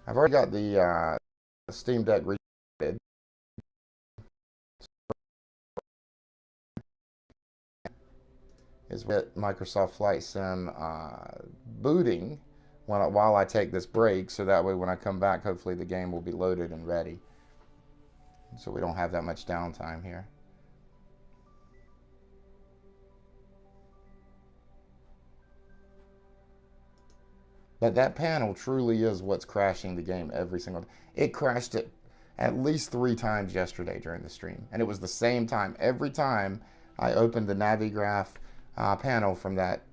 I've already got the Steam Deck restarted. Is with Microsoft Flight Sim booting while I take this break, so that way when I come back, hopefully the game will be loaded and ready, so we don't have that much downtime here. But that panel truly is what's crashing the game every single time. It crashed it at least 3 times yesterday during the stream, and it was the same time. Every time I opened the NaviGraph panel from that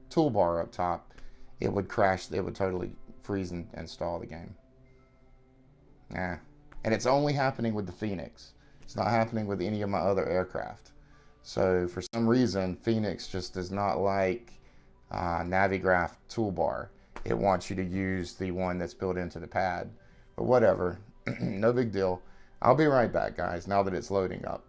toolbar up top, it would crash. It would totally freeze and stall the game. And it's only happening with the FENIX. It's not happening with any of my other aircraft. So for some reason, FENIX just does not like NaviGraph toolbar. It wants you to use the one that's built into the pad. But whatever, no big deal. I'll be right back, guys, now that it's loading up.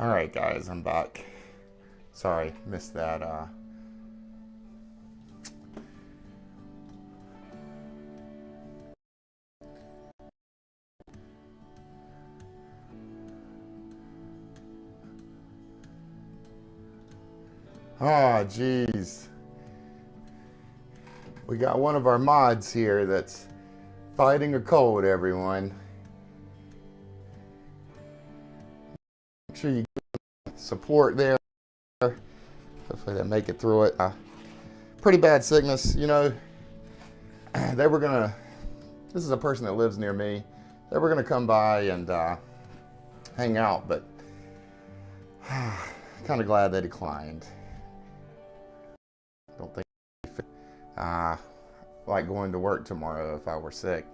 All right, guys, I'm back. Sorry, missed that. Oh, geez. We got one of our mods here that's fighting a cold, everyone. Make sure you get support there. Hopefully they make it through it. Pretty bad sickness, you know. They were gonna, this is a person that lives near me. They were gonna come by and hang out, but kind of glad they declined. Don't think like going to work tomorrow if I were sick.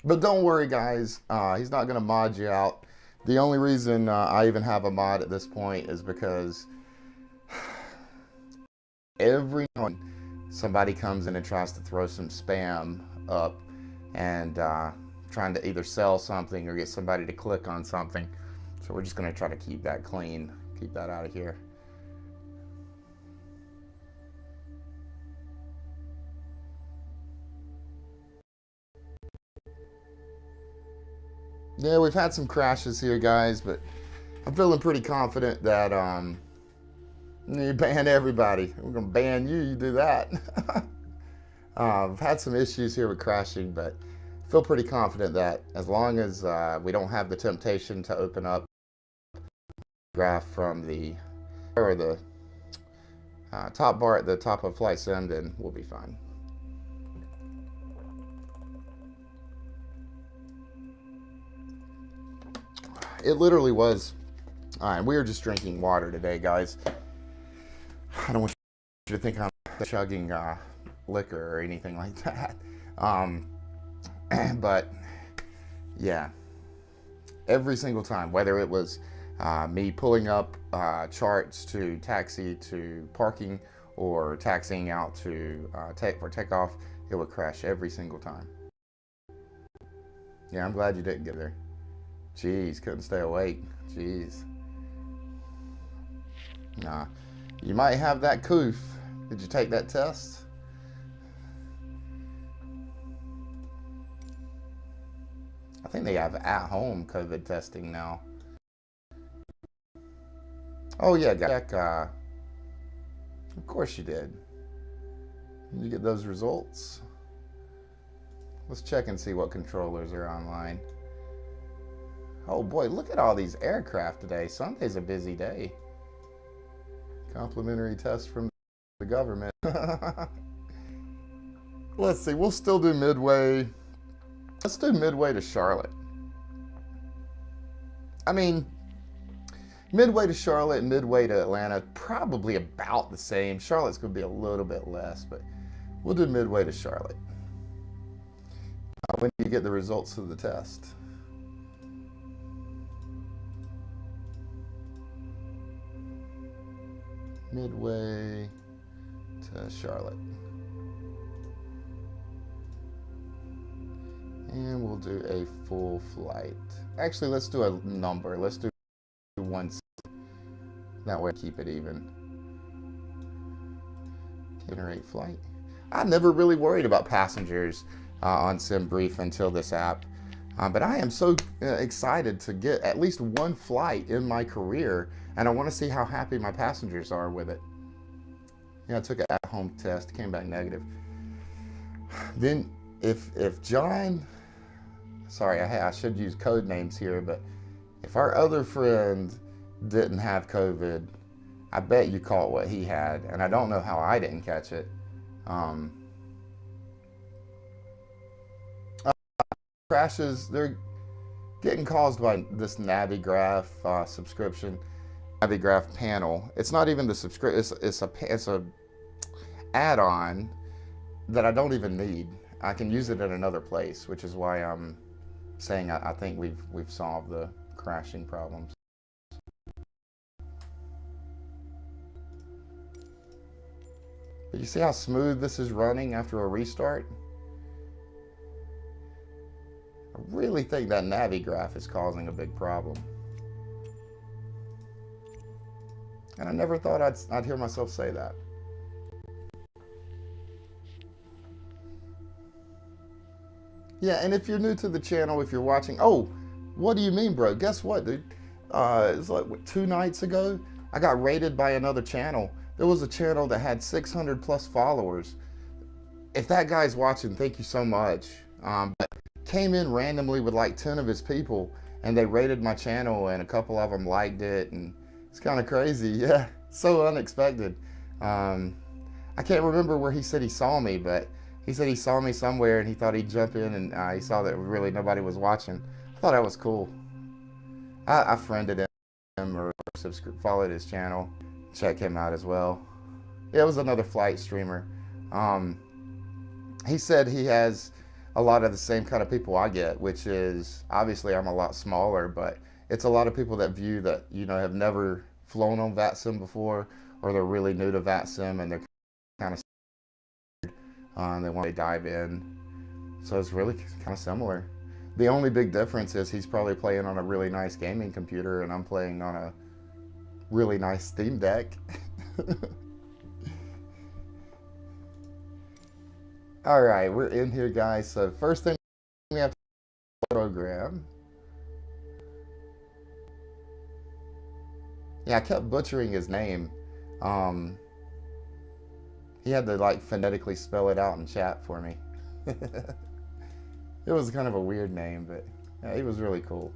But don't worry, guys. He's not going to mod you out. The only reason I even have a mod at this point is because every time somebody comes in and tries to throw some spam up and trying to either sell something or get somebody to click on something. So we're just going to try to keep that clean, keep that out of here. Yeah, we've had some crashes here, guys, but I'm feeling pretty confident that you ban everybody. We're going to ban you, you do that. I've had some issues here with crashing, but I feel pretty confident that as long as we don't have the temptation to open up graph from the top bar at the top of flight sim, then we'll be fine. It literally was. We were just drinking water today, guys. I don't want you to think I'm chugging liquor or anything like that. But yeah, every single time, whether it was me pulling up charts to taxi to parking or taxiing out to for takeoff, it would crash every single time. Yeah, I'm glad you didn't get there. Jeez, couldn't stay awake. Jeez. Nah, you might have that coof. Did you take that test? I think they have at-home COVID testing now. Oh yeah, Jack, of course you did. Did you get those results? Let's check and see what controllers are online. Oh boy, look at all these aircraft today. Sunday's a busy day. Complimentary test from the government. Let's see, we'll still do Midway. Let's do Midway to Charlotte. I mean, Midway to Charlotte and Midway to Atlanta, probably about the same. Charlotte's going to be a little bit less, but we'll do Midway to Charlotte. When do you get the results of the test? Midway to Charlotte. And we'll do a full flight. Actually, let's do a number. Let's do 1. That way, keep it even. Generate flight. I never really worried about passengers on SimBrief until this app. But I am so excited to get at least one flight in my career, and I want to see how happy my passengers are with it. Yeah, I took an at-home test, came back negative. Then if John, sorry, I should use code names here, but if our other friend didn't have COVID, I bet you caught what he had, and I don't know how I didn't catch it. Crashes, they're getting caused by this Navigraph subscription, Navigraph panel. It's not even the subscription, it's a add-on that I don't even need. I can use it in another place, which is why I'm saying I think we've solved the crashing problems. But you see how smooth this is running after a restart? really think that Navigraph is causing a big problem. And I never thought I'd hear myself say that. Yeah, and if you're new to the channel, if you're watching, oh, what do you mean, bro? Guess what, dude? It's like, what, 2 nights ago, I got raided by another channel. There was a channel that had 600 plus followers. If that guy's watching, thank you so much. But came in randomly with like 10 of his people, and they raided my channel, and a couple of them liked it, and it's kind of crazy. Yeah, so unexpected. I can't remember where he said he saw me, but he said he saw me somewhere, and he thought he'd jump in, and he saw that really nobody was watching. I thought that was cool. I friended him or followed his channel. Check him out as well. It was another flight streamer. He said he has a lot of the same kind of people I get, which is, obviously I'm a lot smaller, but it's a lot of people that view that, you know, have never flown on VATSIM before, or they're really new to VATSIM and they're kind of they want to dive in. So it's really kind of similar. The only big difference is he's probably playing on a really nice gaming computer and I'm playing on a really nice Steam Deck. All right, we're in here, guys. So first thing we have to program. Yeah, I kept butchering his name. He had to like phonetically spell it out in chat for me. It was kind of a weird name, but yeah, he was really cool.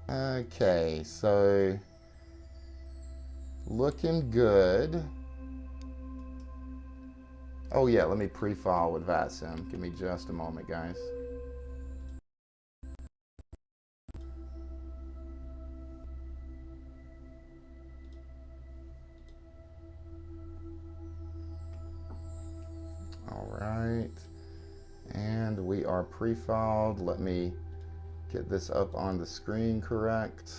Okay, so looking good. Oh yeah, let me pre-file with VATSIM. Give me just a moment, guys. All right, and we are pre-filed. Let me get this up on the screen correct.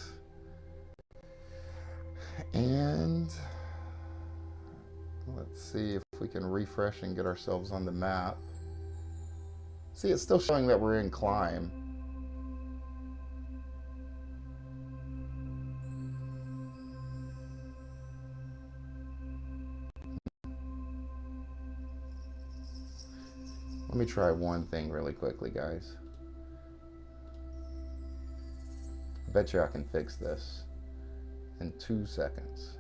And let's see if we can refresh and get ourselves on the map. See, it's still showing that we're in climb. Let me try one thing really quickly, guys. I bet you I can fix this in 2 seconds.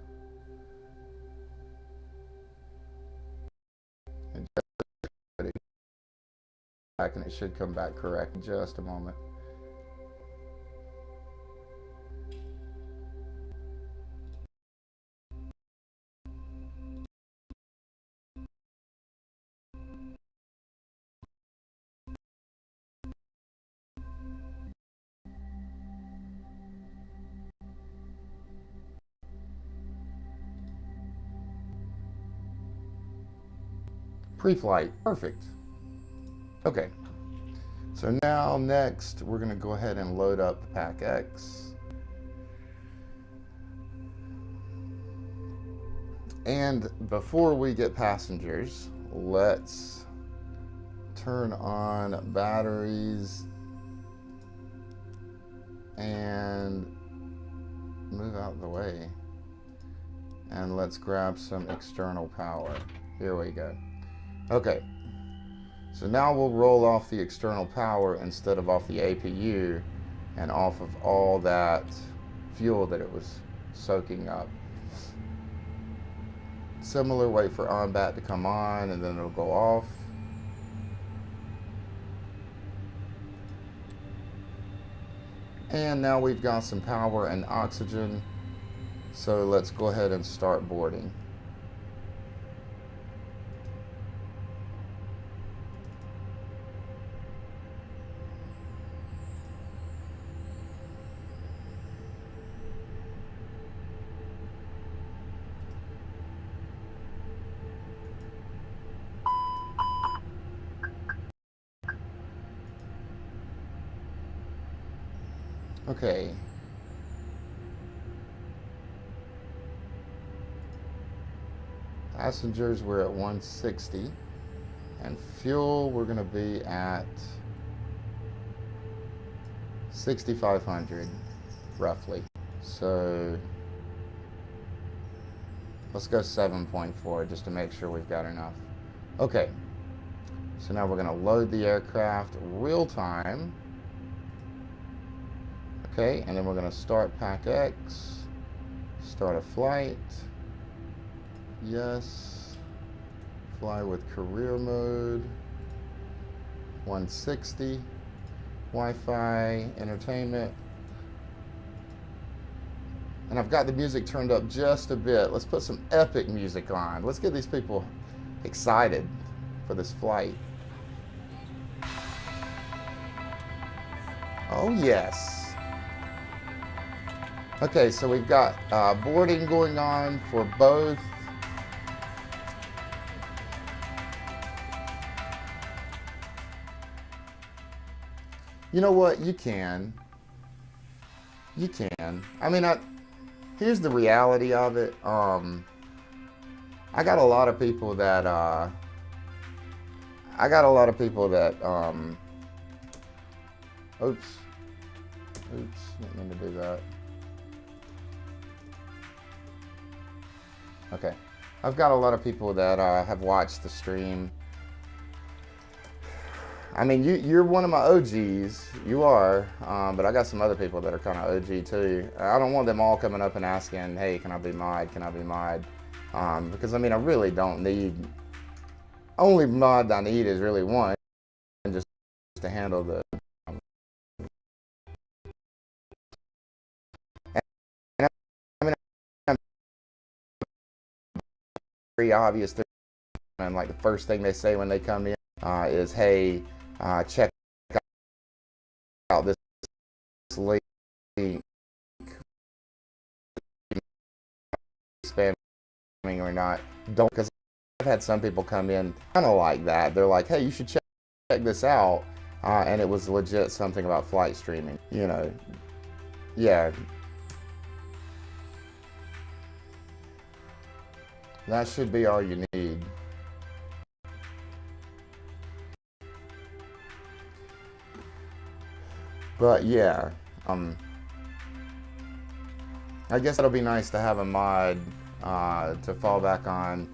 And it should come back correct in just a moment. Pre-flight, perfect. Okay, so now next we're going to go ahead and load up the PACX. And before we get passengers, let's turn on batteries and move out of the way. And let's grab some external power. Here we go. Okay, so now we'll roll off the external power instead of off the APU and off of all that fuel that it was soaking up. Similar, wait for on-bat to come on and then it'll go off. And now we've got some power and oxygen, so let's go ahead and start boarding. Okay. Passengers, we're at 160. And fuel, we're going to be at 6,500, roughly. So let's go 7.4 just to make sure we've got enough. Okay, so now we're going to load the aircraft real time. Okay, and then we're going to start PACX, start a flight. Yes. Fly with career mode. 160. Wi-Fi, entertainment. And I've got the music turned up just a bit. Let's put some epic music on. Let's get these people excited for this flight. Oh yes. Okay, so we've got boarding going on for both. You know what? You can. You can. I mean, here's the reality of it. I got a lot of people that oops, didn't mean to do that. Okay, I've got a lot of people that have watched the stream. I mean, you're one of my OGs, you are, but I got some other people that are kind of OG too. I don't want them all coming up and asking, hey, can I be mod, can I be mod? Because I mean, I really don't need, only mod I need is really one, just to handle the, and I mean, very obvious, and like the first thing they say when they come in is, hey, check out this link, spamming or not. Don't, because I've had some people come in kind of like that. They're like, hey, you should check this out, and it was legit something about flight streaming, you know. Yeah, that should be all you need. But yeah, I guess it'll be nice to have a mod to fall back on.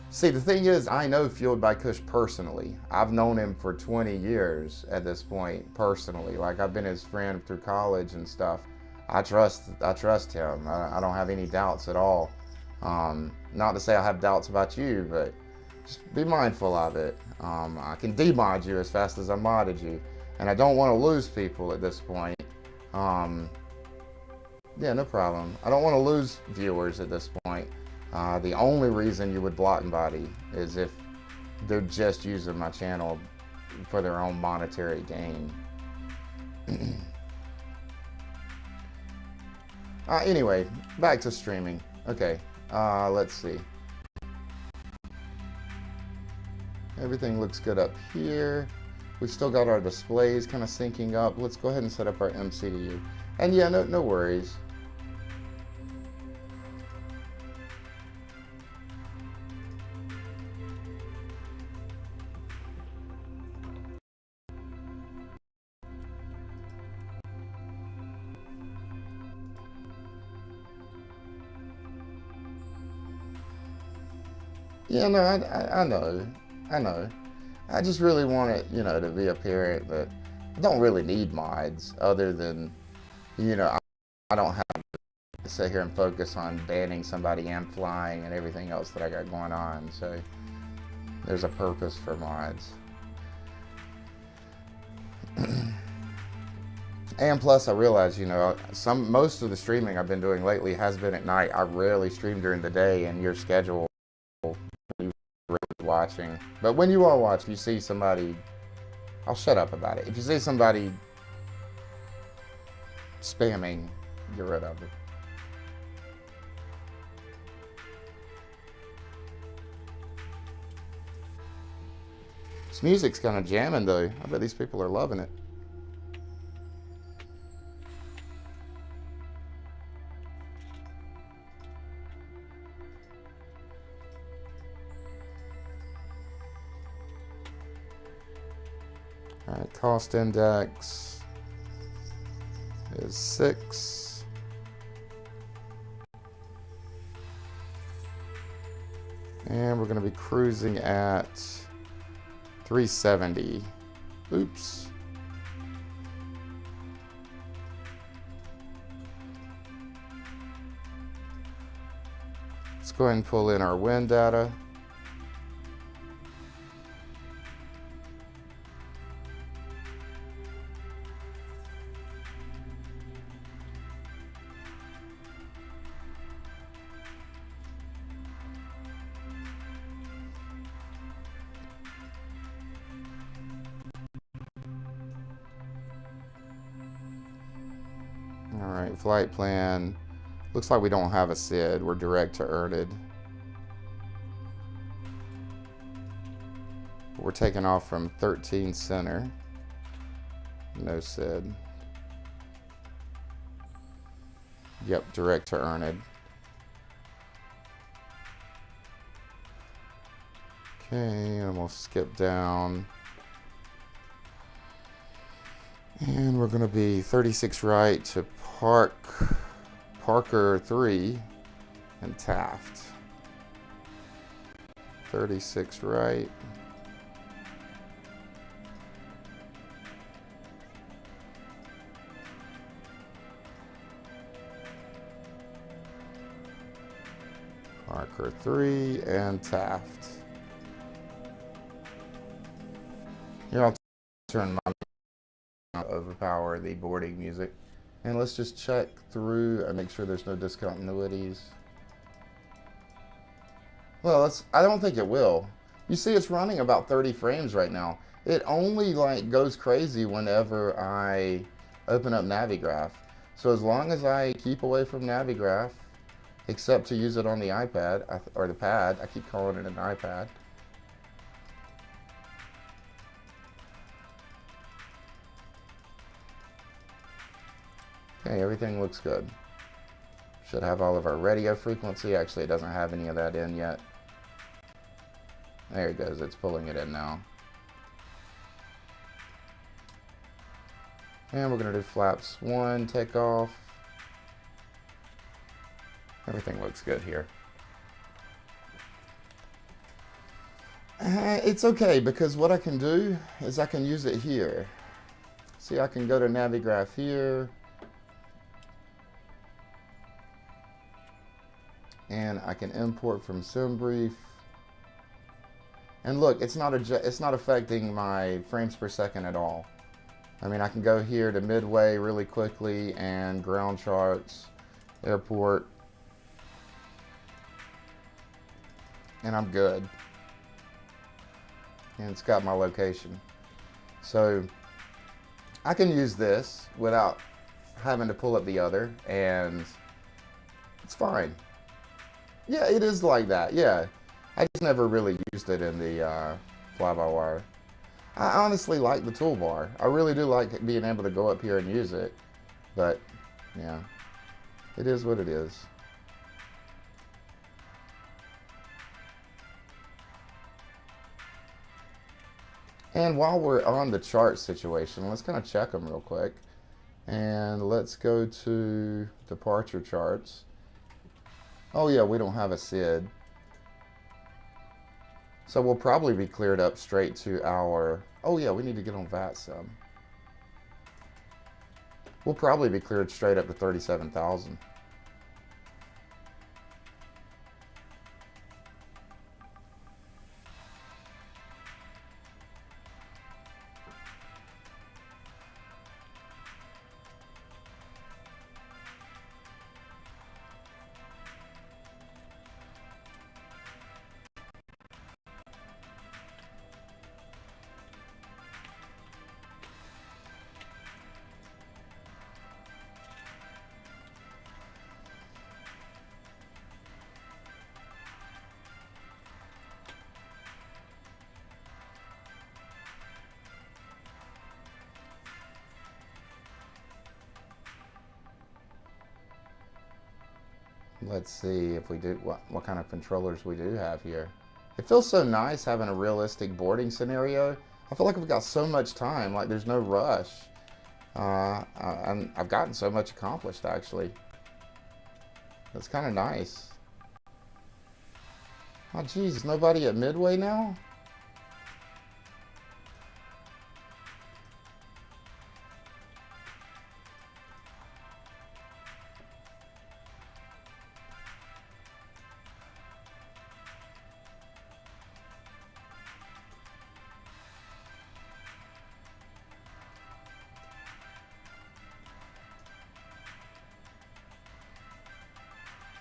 See, the thing is, I know Fueled by Kush personally. I've known him for 20 years at this point, personally. Like, I've been his friend through college and stuff. I trust him. I don't have any doubts at all. Not to say I have doubts about you, but just be mindful of it. I can demod you as fast as I modded you. And I don't want to lose people at this point. Yeah, no problem. I don't want to lose viewers at this point. The only reason you would block somebody is if they're just using my channel for their own monetary gain. Anyway, back to streaming. Okay, let's see. Everything looks good up here. We've still got our displays kind of syncing up. Let's go ahead and set up our MCDU. And yeah, no worries. Yeah, no, I know. I just really want it, you know, to be apparent that I don't really need mods other than, you know, I don't have to sit here and focus on banning somebody and flying and everything else that I got going on. So there's a purpose for mods. And plus I realize, you know, most of the streaming I've been doing lately has been at night. I rarely stream during the day, and your schedule watching. But when you are watching, you see somebody, I'll shut up about it. If you see somebody spamming, get rid of it. This music's kind of jamming though. I bet these people are loving it. That cost index is 6. And we're going to be cruising at 370. Oops. Let's go ahead and pull in our wind data. All right, flight plan. Looks like we don't have a SID. We're direct to ERDID. We're taking off from 13 center. No SID. Yep, direct to ERDID. Okay, and we'll skip down. And we're going to be 36 right to Parker 3 and Taft. 36 right. Parker 3 and Taft. Here, I'll turn my overpower the boarding music. And let's just check through and make sure there's no discontinuities. Well, I don't think it will. You see, it's running about 30 frames right now. It only like goes crazy whenever I open up Navigraph. So as long as I keep away from Navigraph, except to use it on the iPad or the pad, I keep calling it an iPad. Okay, everything looks good. Should have all of our radio frequency. Actually, it doesn't have any of that in yet. There it goes. It's pulling it in now. And we're going to do flaps 1, takeoff. Everything looks good here. It's okay, because what I can do is I can use it here. See, I can go to Navigraph here. And I can import from SimBrief. And look, it's not affecting my frames per second at all. I mean, I can go here to Midway really quickly and ground charts, airport, and I'm good. And it's got my location. So I can use this without having to pull up the other, and it's fine. Yeah, it is like that, yeah. I just never really used it in the fly-by-wire. I honestly like the toolbar. I really do like being able to go up here and use it. But, yeah, it is what it is. And while we're on the chart situation, let's kind of check them real quick. And let's go to departure charts. Oh yeah, we don't have a SID. So we'll probably be cleared up straight to our... Oh yeah, we need to get on VATSIM. We'll probably be cleared straight up to 37,000. Let's see if we do what kind of controllers we do have here. It feels so nice having a realistic boarding scenario. I feel like we've got so much time, like there's no rush. And I've gotten so much accomplished, actually. That's kind of nice. Oh, geez, nobody at Midway now?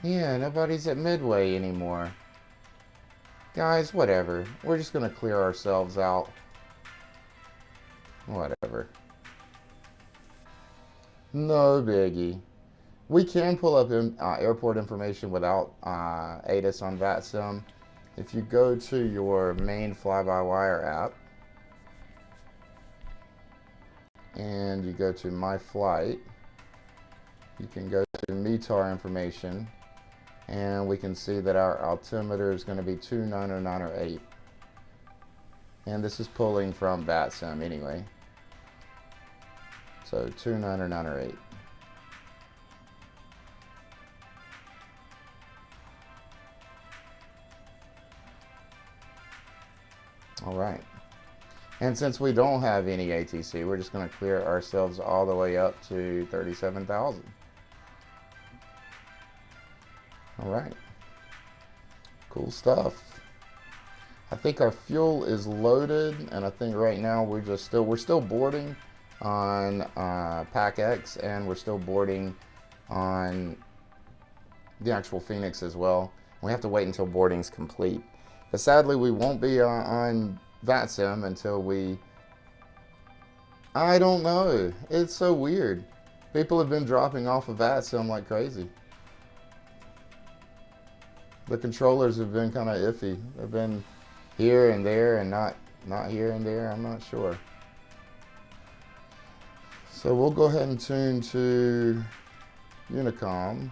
Yeah, nobody's at Midway anymore. Guys, whatever. We're just going to clear ourselves out. Whatever. No biggie. We can pull up airport information without ATIS on VATSIM. If you go to your main fly-by-wire app and you go to My Flight, you can go to METAR information, and we can see that our altimeter is going to be 290908. And this is pulling from VATSIM anyway. So 290908. All right. And since we don't have any ATC, we're just going to clear ourselves all the way up to 37,000. All right. Cool stuff. I think our fuel is loaded, and I think right now we're still boarding on PACX, and we're still boarding on the actual FENIX as well. We have to wait until boarding's complete. But sadly, we won't be on VATSIM until I don't know. It's so weird. People have been dropping off of VATSIM like crazy. The controllers have been kind of iffy. They've been here and there and not here and there. I'm not sure. So we'll go ahead and tune to Unicom.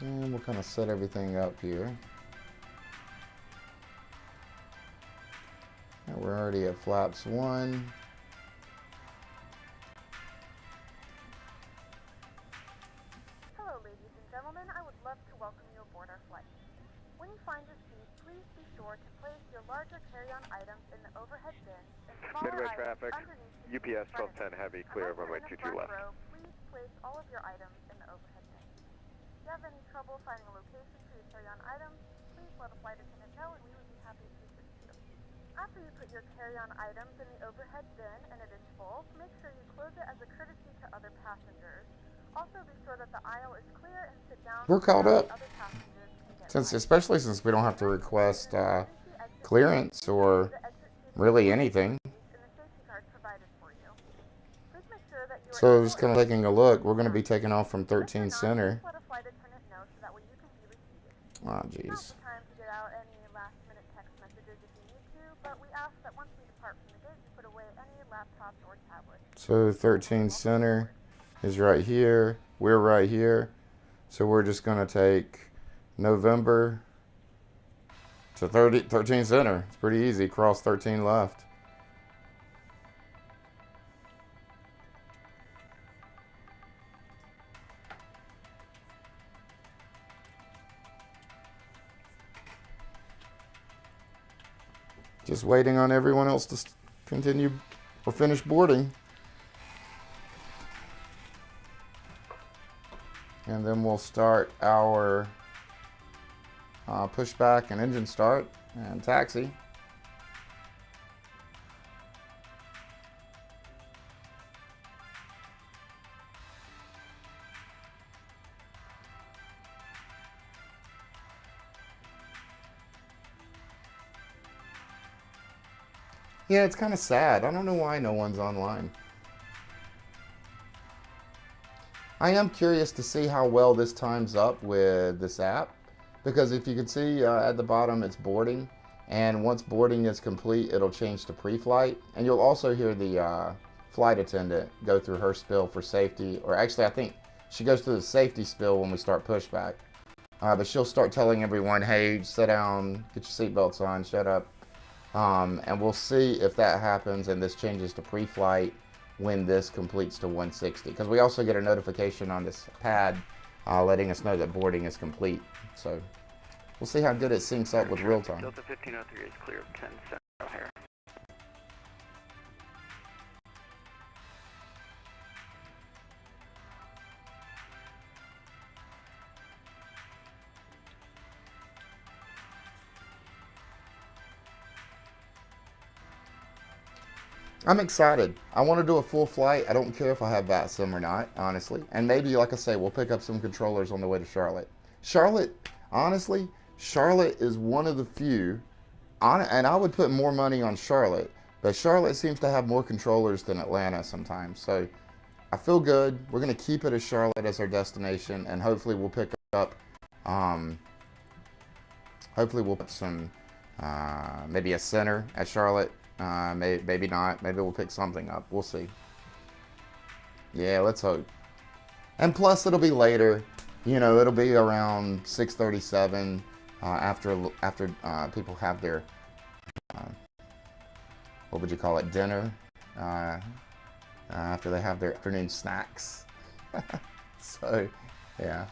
And we'll kind of set everything up here. And we're already at flaps 1. Hello, ladies and gentlemen. I would love to welcome you aboard our flight. When you find your seat, please be sure to place your larger carry-on items in the overhead bins and smaller Midway items traffic, underneath the seat UPS in front of you. 1210 heavy, clear of runway Unless you're 22 in the left. front row, please place all of your items in the overhead bins. If you have any trouble finding a location for your carry-on items, please let a flight attendant know and we would be happy to assist you. After you put your carry-on items in the overhead bin and it is full, make sure you close it as a courtesy to other passengers. Also be sure that the aisle is clear and sit down. We're caught up. Other passengers can get Especially since we don't have to request clearance or really anything. So just kind of taking a look, we're going to be taking off from 13 Center. Oh, jeez. So 13 Center is right here. We're right here. So we're just going to take November to 13 Center. It's pretty easy. Cross 13 left. Just waiting on everyone else to continue or finish boarding. And then we'll start our pushback and engine start and taxi. Yeah, it's kind of sad. I don't know why no one's online. I am curious to see how well this times up with this app, because if you can see at the bottom it's boarding, And once boarding is complete, it'll change to pre-flight. And you'll also hear the flight attendant go through her spill for safety. Or actually, I think she goes through the safety spill when we start pushback. But she'll start telling everyone, hey, sit down, get your seatbelts on, shut up. And we'll see if that happens and this changes to pre-flight when this completes to 160. Because we also get a notification on this pad letting us know that boarding is complete. So we'll see how good it syncs up with real time. Delta 1503 is clear of 10 Central here. I'm excited. I want to do a full flight. I don't care if I have VATSIM or not, honestly. And maybe, like I say, we'll pick up some controllers on the way to Charlotte. Charlotte, honestly, Charlotte is one of the few, and I would put more money on Charlotte, but Charlotte seems to have more controllers than Atlanta sometimes. So I feel good. We're going to keep it as Charlotte as our destination, and hopefully we'll pick up, hopefully we'll put some, maybe a center at Charlotte. Maybe not. Maybe we'll pick something up. We'll see. Yeah, let's hope. And plus, it'll be later. You know, it'll be around 6:37 after people have their what would you call it, dinner? After they have their afternoon snacks. So, yeah.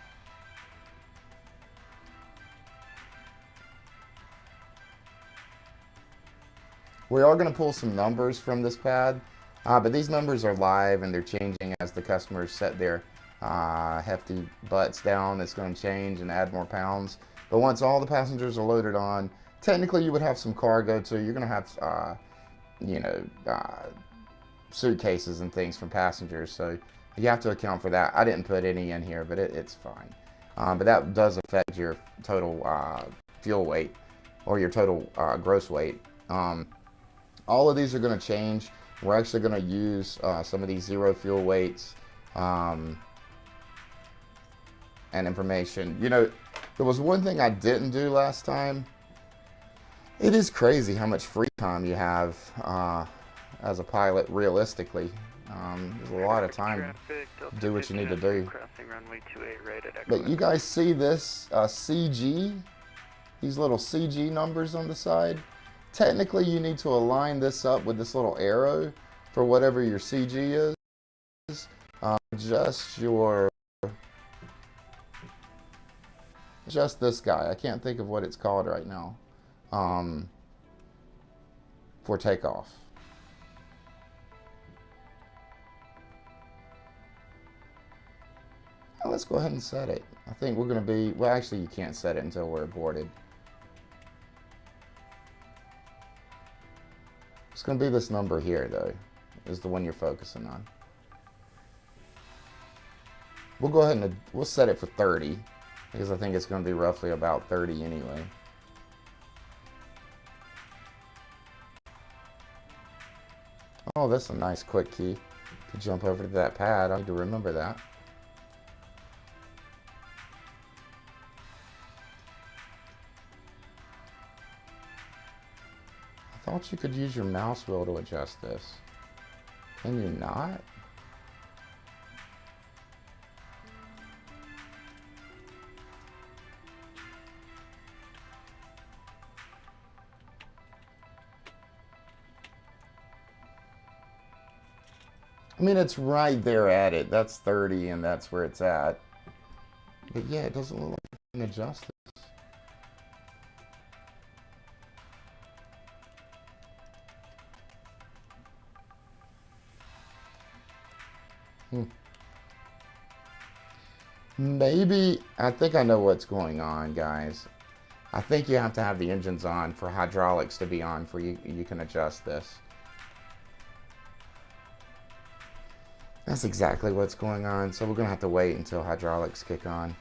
We are going to pull some numbers from this pad, but these numbers are live and they're changing as the customers set their hefty butts down. It's going to change and add more pounds. But once all the passengers are loaded on, technically you would have some cargo too. You're going to have, you know, suitcases and things from passengers. So you have to account for that. I didn't put any in here, but it's fine. But that does affect your total fuel weight or your total gross weight. All of these are going to change. We're actually going to use some of these zero fuel weights and information. You know, there was one thing I didn't do last time. It is crazy how much free time you have as a pilot, realistically. There's a lot of time to do what you need to do. But you guys see this CG? These little CG numbers on the side? Technically, you need to align this up with this little arrow for whatever your CG is. Just this guy. I can't think of what it's called right now. For takeoff. Now let's go ahead and set it. I think we're going to be, well, actually, you can't set it until we're boarded. It's going to be this number here, though, is the one you're focusing on. We'll go ahead and we'll set it for 30, because I think it's going to be roughly about 30 anyway. Oh, that's a nice quick key to jump over to that pad. I need to remember that. I thought you could use your mouse wheel to adjust this. Can you not? I mean, it's right there at it. That's 30 and that's where it's at. But yeah, it doesn't look like you can adjust this. Maybe, I think I know what's going on, guys. I think you have to have the engines on for hydraulics to be on for you can adjust this. That's exactly what's going on, so we're going to have to wait until hydraulics kick on.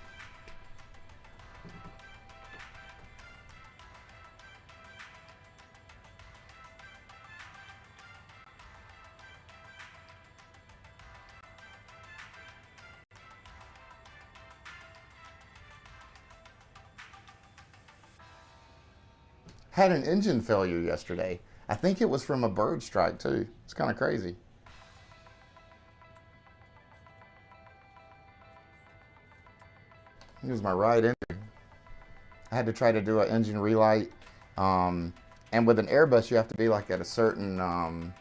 had an engine failure yesterday. I think it was from a bird strike too. It's kind of crazy. Here's my right engine. I had to try to do an engine relight. And with an Airbus, you have to be like at a certain, I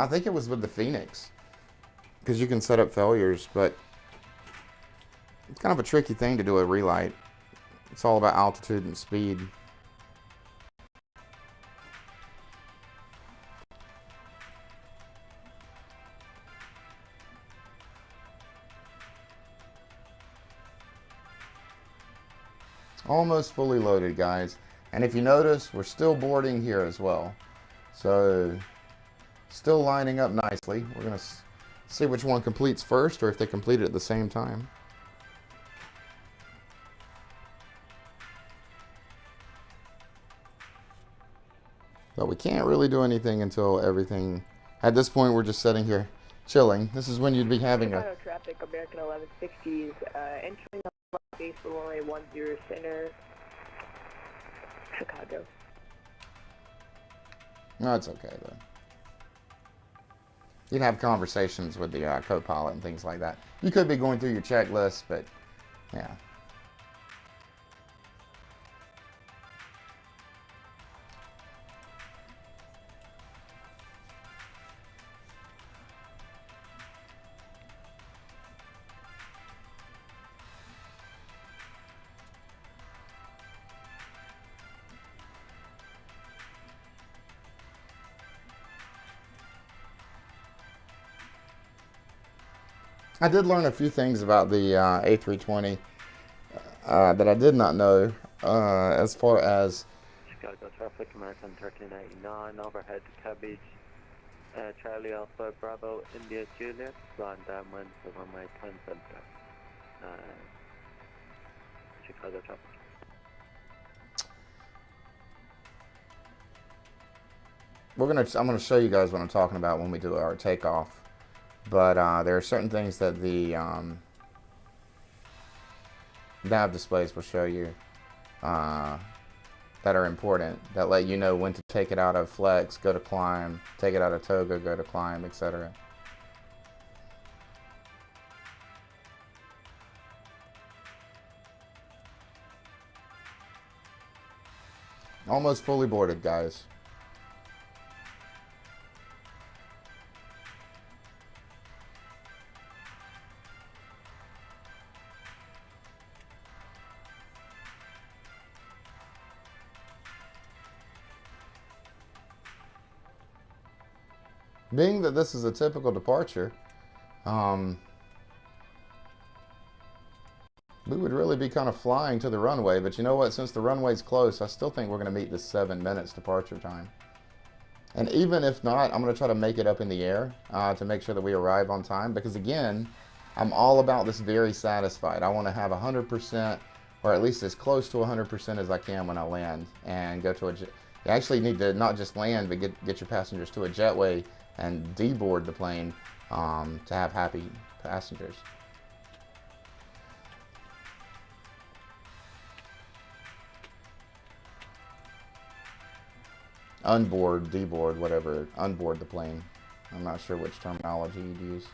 think it was with the FENIX, because you can set up failures, but it's kind of a tricky thing to do a relight. It's all about altitude and speed. Almost fully loaded, guys. And if you notice, we're still boarding here as well. So, still lining up nicely. We're going to see which one completes first, or if they complete it at the same time. But we can't really do anything until everything... At this point, we're just sitting here chilling. This is when you'd be having a... Traffic, American 1160s, entering base for runway 10 center, Chicago. No, it's okay though. You'd have conversations with the co-pilot and things like that. You could be going through your checklist, but yeah. I did learn a few things about the A320 that I did not know, as far as Chicago traffic, American 1389, overhead cabbage, Charlie Alpha Bravo, India Juliet, flying downwind for runway 10 center, Chicago traffic. I'm gonna show you guys what I'm talking about when we do our takeoff. But there are certain things that the nav displays will show you that are important, that let you know when to take it out of flex, go to climb, take it out of toga, go to climb, etc. Almost fully boarded, guys. Being that this is a typical departure, we would really be kind of flying to the runway, but you know what, since the runway's close, I still think we're going to meet the 7 minutes departure time. And even if not, I'm going to try to make it up in the air to make sure that we arrive on time, because again, I'm all about this very satisfied. I want to have 100%, or at least as close to 100% as I can when I land, and go to a jet. You actually need to not just land, but get your passengers to a jetway and deboard the plane to have happy passengers. Unboard, deboard, whatever, unboard the plane. I'm not sure which terminology you'd use.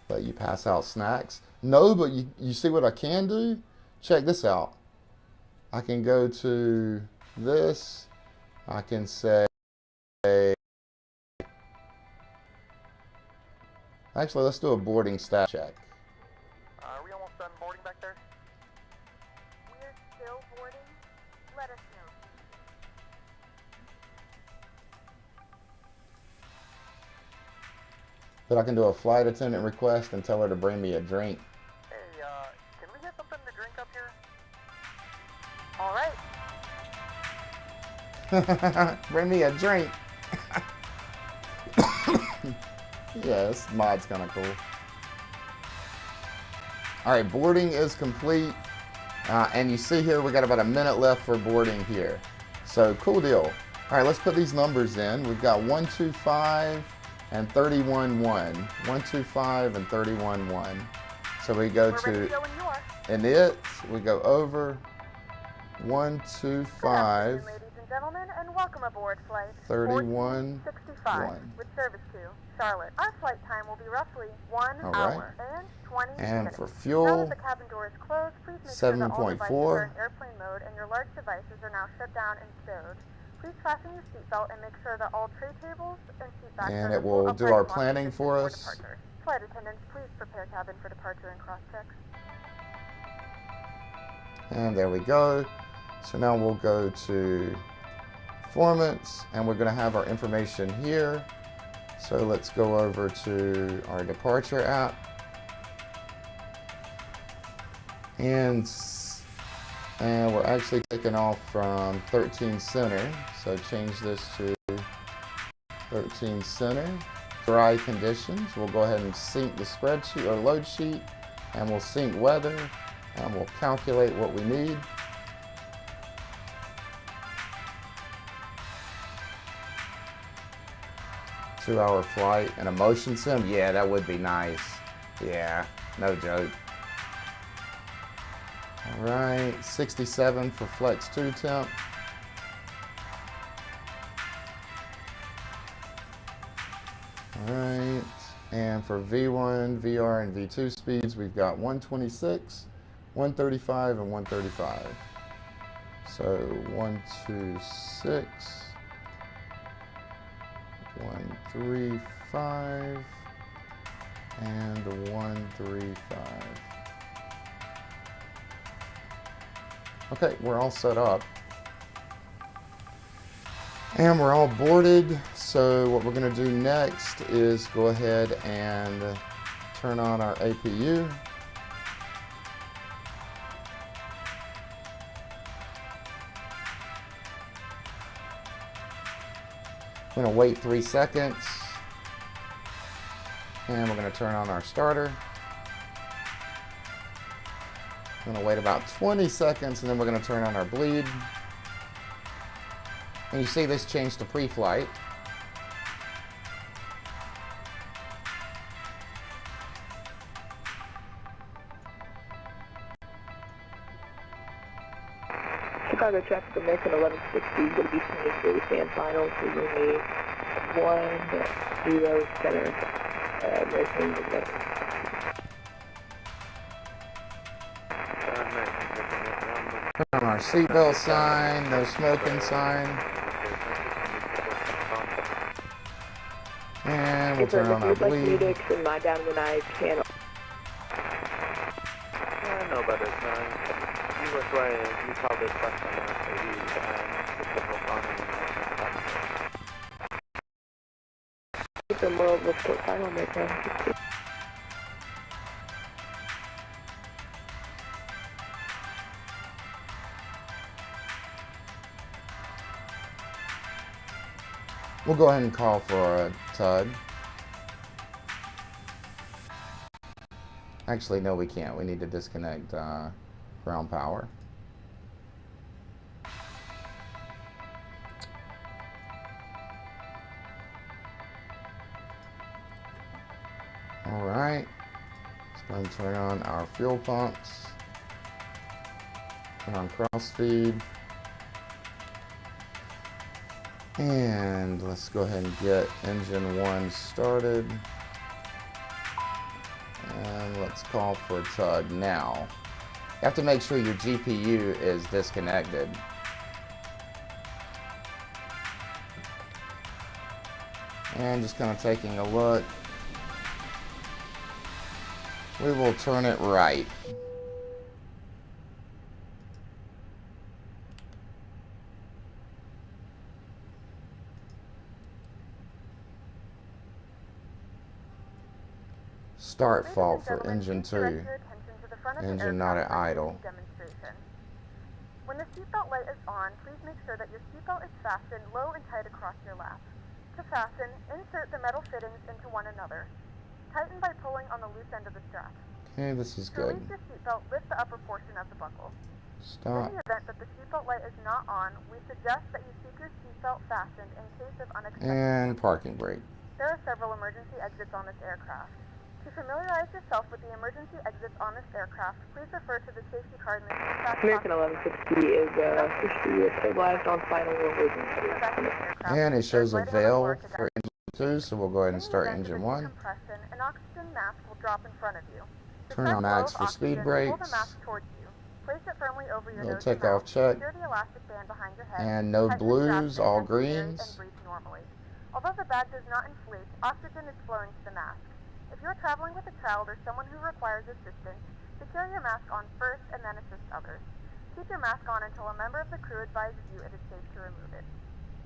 But you pass out snacks. No, but you see what I can do? Check this out. I can go to this. I can say, actually, let's do a boarding stat check. Are we almost done boarding back there? We're still boarding. Let us know. But I can do a flight attendant request and tell her to bring me a drink. Hey, can we get something to drink up here? All right. Bring me a drink. Yeah, this mod's kind of cool. All right, boarding is complete. And you see here, we got about a minute left for boarding here. So cool deal. All right, let's put these numbers in. We've got 125, and 31.1. 125 and 31.1. So we go to init, we go over 125. Ladies and gentlemen, and welcome aboard flight 31.1 with service to Charlotte. Our flight time will be roughly 1 All hour and 20 And minutes. for Now fuel, that the cabin door is closed, please make sure that all devices 7.4. are in airplane mode and your large devices are now shut down and stowed. Please fasten your seatbelt and make sure that all tray tables and seat backs And are it will visible do upright our and locked planning position for us. departure. Flight attendants, please prepare cabin for departure and cross-check. And there we go. So now we'll go to performance, and we're going to have our information here. So let's go over to our departure app. And we're actually taking off from 13 center. So change this to 13 center. Dry conditions. We'll go ahead and sync the spreadsheet or load sheet, and we'll sync weather, and we'll calculate what we need. Two-hour flight and a motion sim. Yeah, that would be nice. Yeah, no joke. All right, 67 for flex 2 temp. All right, and for V1, VR, and V2 speeds, we've got 126, 135, and 135. So 126, 135, and 135. Okay, we're all set up. And we're all boarded. So what we're going to do next is go ahead and turn on our APU. I'm going to wait 3 seconds. And we're going to turn on our starter. I'm going to wait about 20 seconds, and then we're going to turn on our bleed. And you see this changed to pre-flight. Chicago traffic, American 1160 will be swinging through the stand final to runway 10 center, American 11. Turn on our seatbelt sign, no smoking sign. And we'll turn on our If you'd like me bleed. to extend my downwind eye channel. No, but it's you was why you called this question after you The world report final, American 1160. We'll go ahead and call for a TUD. Actually, no, we can't. We need to disconnect ground power. All right. Let's go ahead and turn on our fuel pumps. Turn on cross feed. And let's go ahead and get engine 1 started. And let's call for TUD now. You have to make sure your GPU is disconnected. And just kind of taking a look. We will turn it right. Start fault for engine 2. Engine not at idle. When the seatbelt light is on, please make sure that your seatbelt is fastened low and tight across your lap. To fasten, insert the metal fittings into one another. Tighten by pulling on the loose end of the strap. Okay, this is To good. release your seatbelt, lift the upper portion of the buckle. Stop. In the event that the seatbelt light is not on, we suggest that you keep your seatbelt fastened in case of unexpected. And parking brake. There are several emergency exits on this aircraft. To familiarize yourself with the emergency exits on this aircraft, please refer to the safety card in the seatback American 1160 is officially stabilized on final origin. And it shows a veil for engine 2, so we'll go ahead and start engine 1. Compression, an oxygen mask will drop in front of you. Turn on max for speed brakes. Pull the mask towards you. Place it firmly over your Little nose and takeoff mouth. check. Secure the elastic band behind your head. And no Tighten the blues, straps in all necessary greens. And breathe normally. Although the bag does not inflate, oxygen is flowing to the mask. If you are traveling with a child or someone who requires assistance, secure your mask on first and then assist others. Keep your mask on until a member of the crew advises you it is safe to remove it.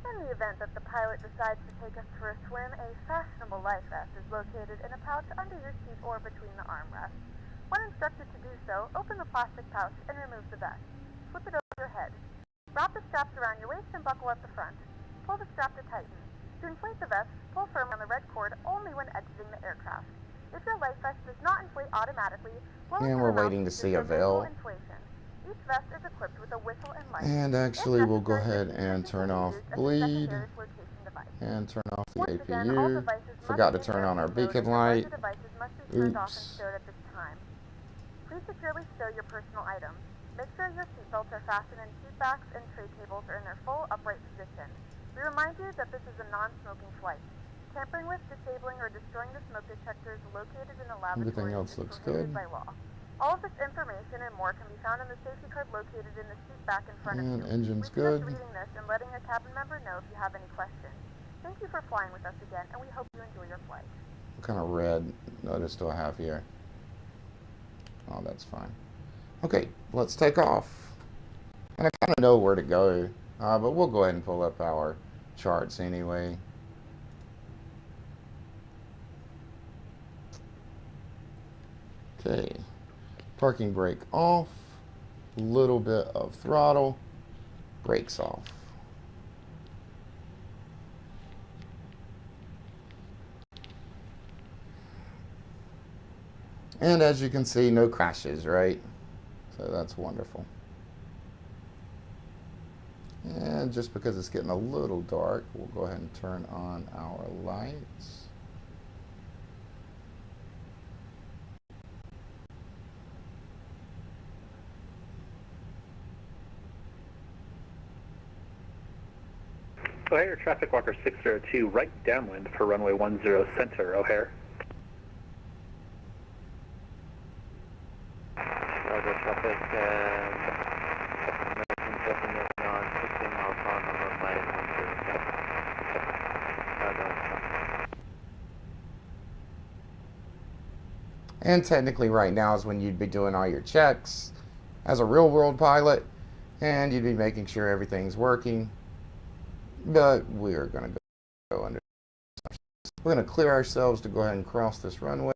In the event that the pilot decides to take us for a swim, a fashionable life vest is located in a pouch under your seat or between the armrests. When instructed to do so, open the plastic pouch and remove the vest. Slip it over your head. Wrap the straps around your waist and buckle at the front. Pull the strap to tighten. To inflate the vest, pull firmly on the red cord only when exiting the aircraft. If your life vest does not inflate automatically, and we're waiting to see a veil. Each vest is equipped with a whistle and light. And actually, we'll go ahead and turn off bleed and turn off the APU. Forgot to turn on our beacon light. Oops. Please securely stow your personal items. Make sure your seatbelts are fastened in seat backs and tray tables are in their full upright position. We remind you that this is a non-smoking flight. Tampering with, disabling, or destroying the smoke detectors located in a laboratory Everything else looks is prohibited good. by law. All of this information and more can be found in the safety card located in the seat back in front of you. Engine's We suggest good. reading this and letting a cabin member know if you have any questions. Thank you for flying with us again, and we hope you enjoy your flight. What kind of red notice do I have here? Oh, that's fine. Okay, let's take off. And I kind of know where to go, but we'll go ahead and pull up our charts anyway. Okay, parking brake off, a little bit of throttle, brakes off. And as you can see, no crashes, right? So that's wonderful. And just because it's getting a little dark, we'll go ahead and turn on our lights. O'Hare, traffic walker 602, right downwind for runway 10 center, O'Hare. Roger, traffic, American taking us on 16 miles on runway 10 center. And technically right now is when you'd be doing all your checks as a real world pilot, and you'd be making sure everything's working. But we're going to go under. We're going to clear ourselves to go ahead and cross this runway.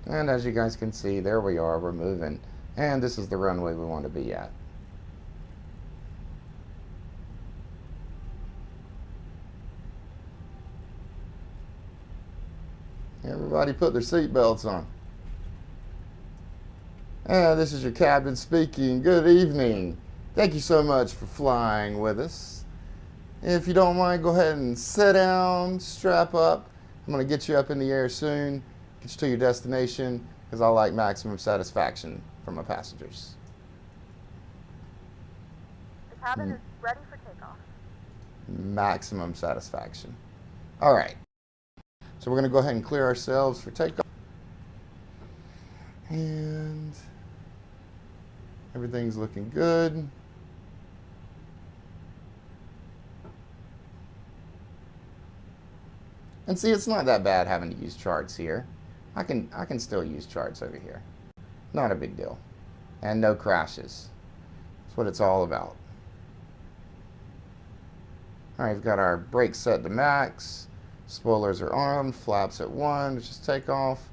And as you guys can see, there we are, we're moving. And this is the runway we want to be at. Everybody put their seatbelts on. And this is your captain speaking. Good evening. Thank you so much for flying with us. If you don't mind, go ahead and sit down, strap up. I'm going to get you up in the air soon, get you to your destination, because I like maximum satisfaction from my passengers. The cabin is ready for takeoff. Maximum satisfaction. All right. So we're going to go ahead and clear ourselves for takeoff. And everything's looking good. And see, it's not that bad having to use charts here. I can still use charts over here. Not a big deal. And no crashes. That's what it's all about. All right, we've got our brakes set to max. Spoilers are on, flaps at 1, which is takeoff.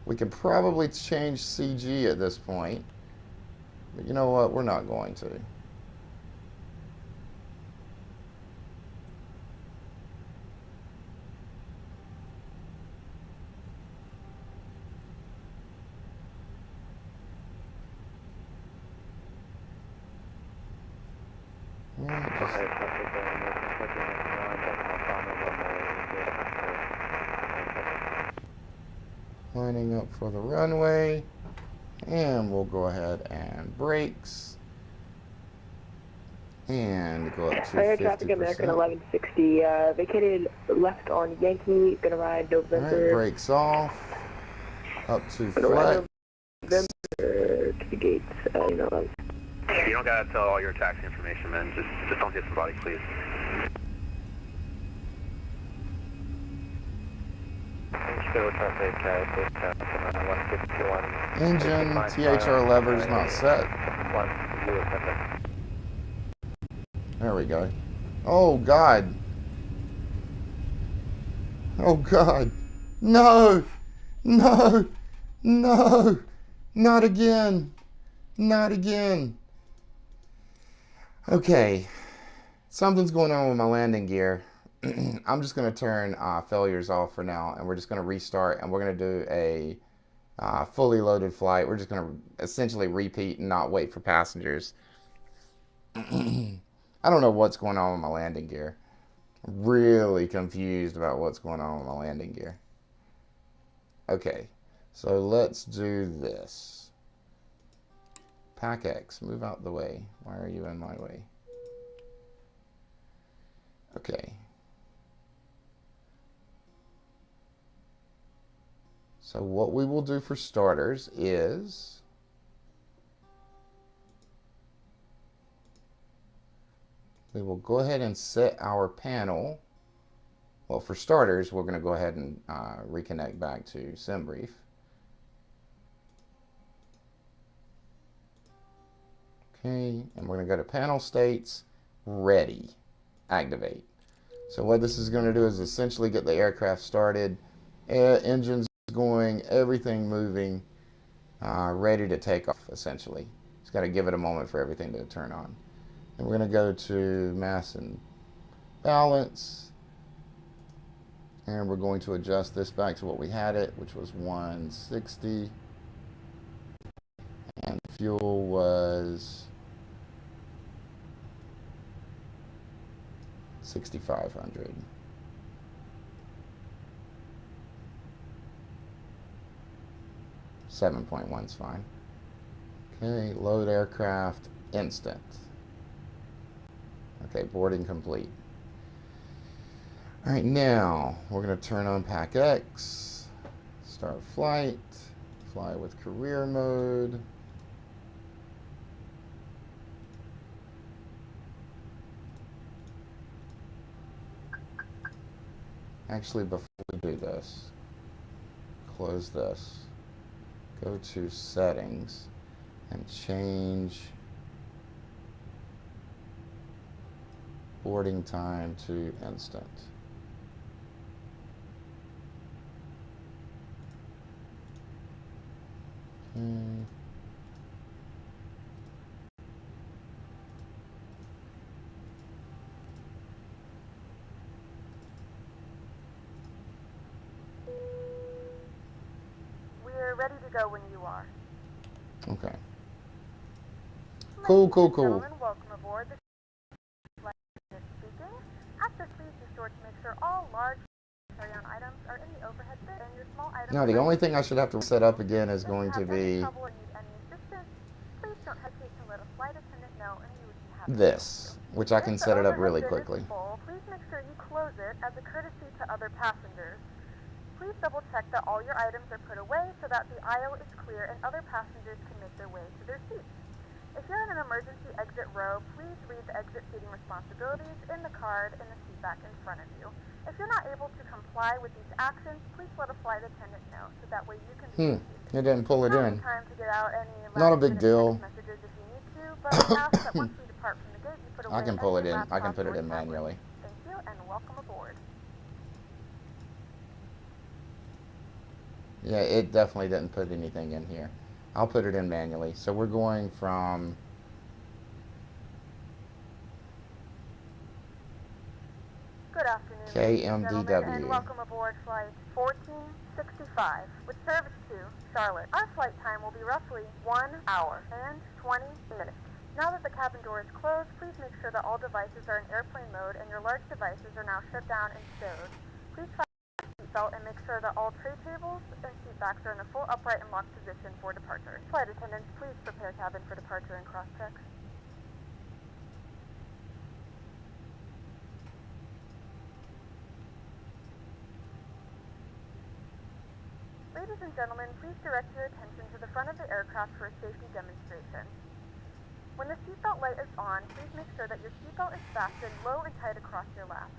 We could probably change CG at this point, but you know what, we're not going to. Lining up for the runway, and we'll go ahead and brakes and go up to 50%. Air traffic American 1160, vacated left on Yankee, gonna ride November. All right, brakes off, up to flex. November to the gates, You don't gotta tell all your taxi information, man. Just don't hit somebody, please. Engine THR levers not set. There we go. Oh God. Oh God. No. No. No. Not again. Not again. Okay. Something's going on with my landing gear. I'm just going to turn failures off for now, and we're just going to restart, and we're going to do a fully loaded flight. We're just going to essentially repeat and not wait for passengers. I don't know what's going on with my landing gear. I'm really confused about what's going on with my landing gear. Okay, so let's do this. PACX, move out the way. Why are you in my way? Okay. So what we will do for starters is we will go ahead and set our panel. Well, for starters, we're going to go ahead and reconnect back to SimBrief. Okay, and we're going to go to panel states, ready, activate. So what this is going to do is essentially get the aircraft started, engines going, everything moving, ready to take off, essentially. Just got to give it a moment for everything to turn on. And we're going to go to mass and balance, and we're going to adjust this back to what we had it, which was 160, and fuel was 6,500. .1's fine. Okay, load aircraft instant. Okay, boarding complete. All right, now we're going to turn on PACX, start flight, fly with career mode. Actually, before we do this, close this. Go to settings and change boarding time to instant. Okay. Ready to go when you are. Okay. Cool, cool, cool. Gentlemen, welcome aboard. This is speaking. After, please be sure to make sure all large carry-on items are in the overhead bin and your small items. Now, the only thing I should have to set up again is going to be this, which I can set it up really quickly. Please make sure you close it as a courtesy to other passengers. Please double check that all your items are put away so that the aisle is clear and other passengers can make their way to their seats. If you're in an emergency exit row, please read the exit seating responsibilities in the card in the seat back in front of you. If you're not able to comply with these actions, please let a flight attendant know so that way you can be It didn't pull it in. time to get out any Not a big deal. messages if you need to, but we ask that once we depart from the gate, you put away I can pull it any in. I can laptops put it or in tablets. manually. Thank you and welcome aboard. Yeah, it definitely didn't put anything in here. I'll put it in manually. So we're going from Good afternoon, ladies and gentlemen, KMDW. and welcome aboard flight 1465 with service to Charlotte. Our flight time will be roughly 1 hour and 20 minutes. Now that the cabin door is closed, please make sure that all devices are in airplane mode and your large devices are now shut down and stowed. Please fasten your seatbelt and make sure that all tray tables and seat backs are in a full upright and locked position for departure. Flight attendants, please prepare cabin for departure and cross-check. Ladies and gentlemen, please direct your attention to the front of the aircraft for a safety demonstration. When the seatbelt light is on, please make sure that your seatbelt is fastened low and tight across your lap.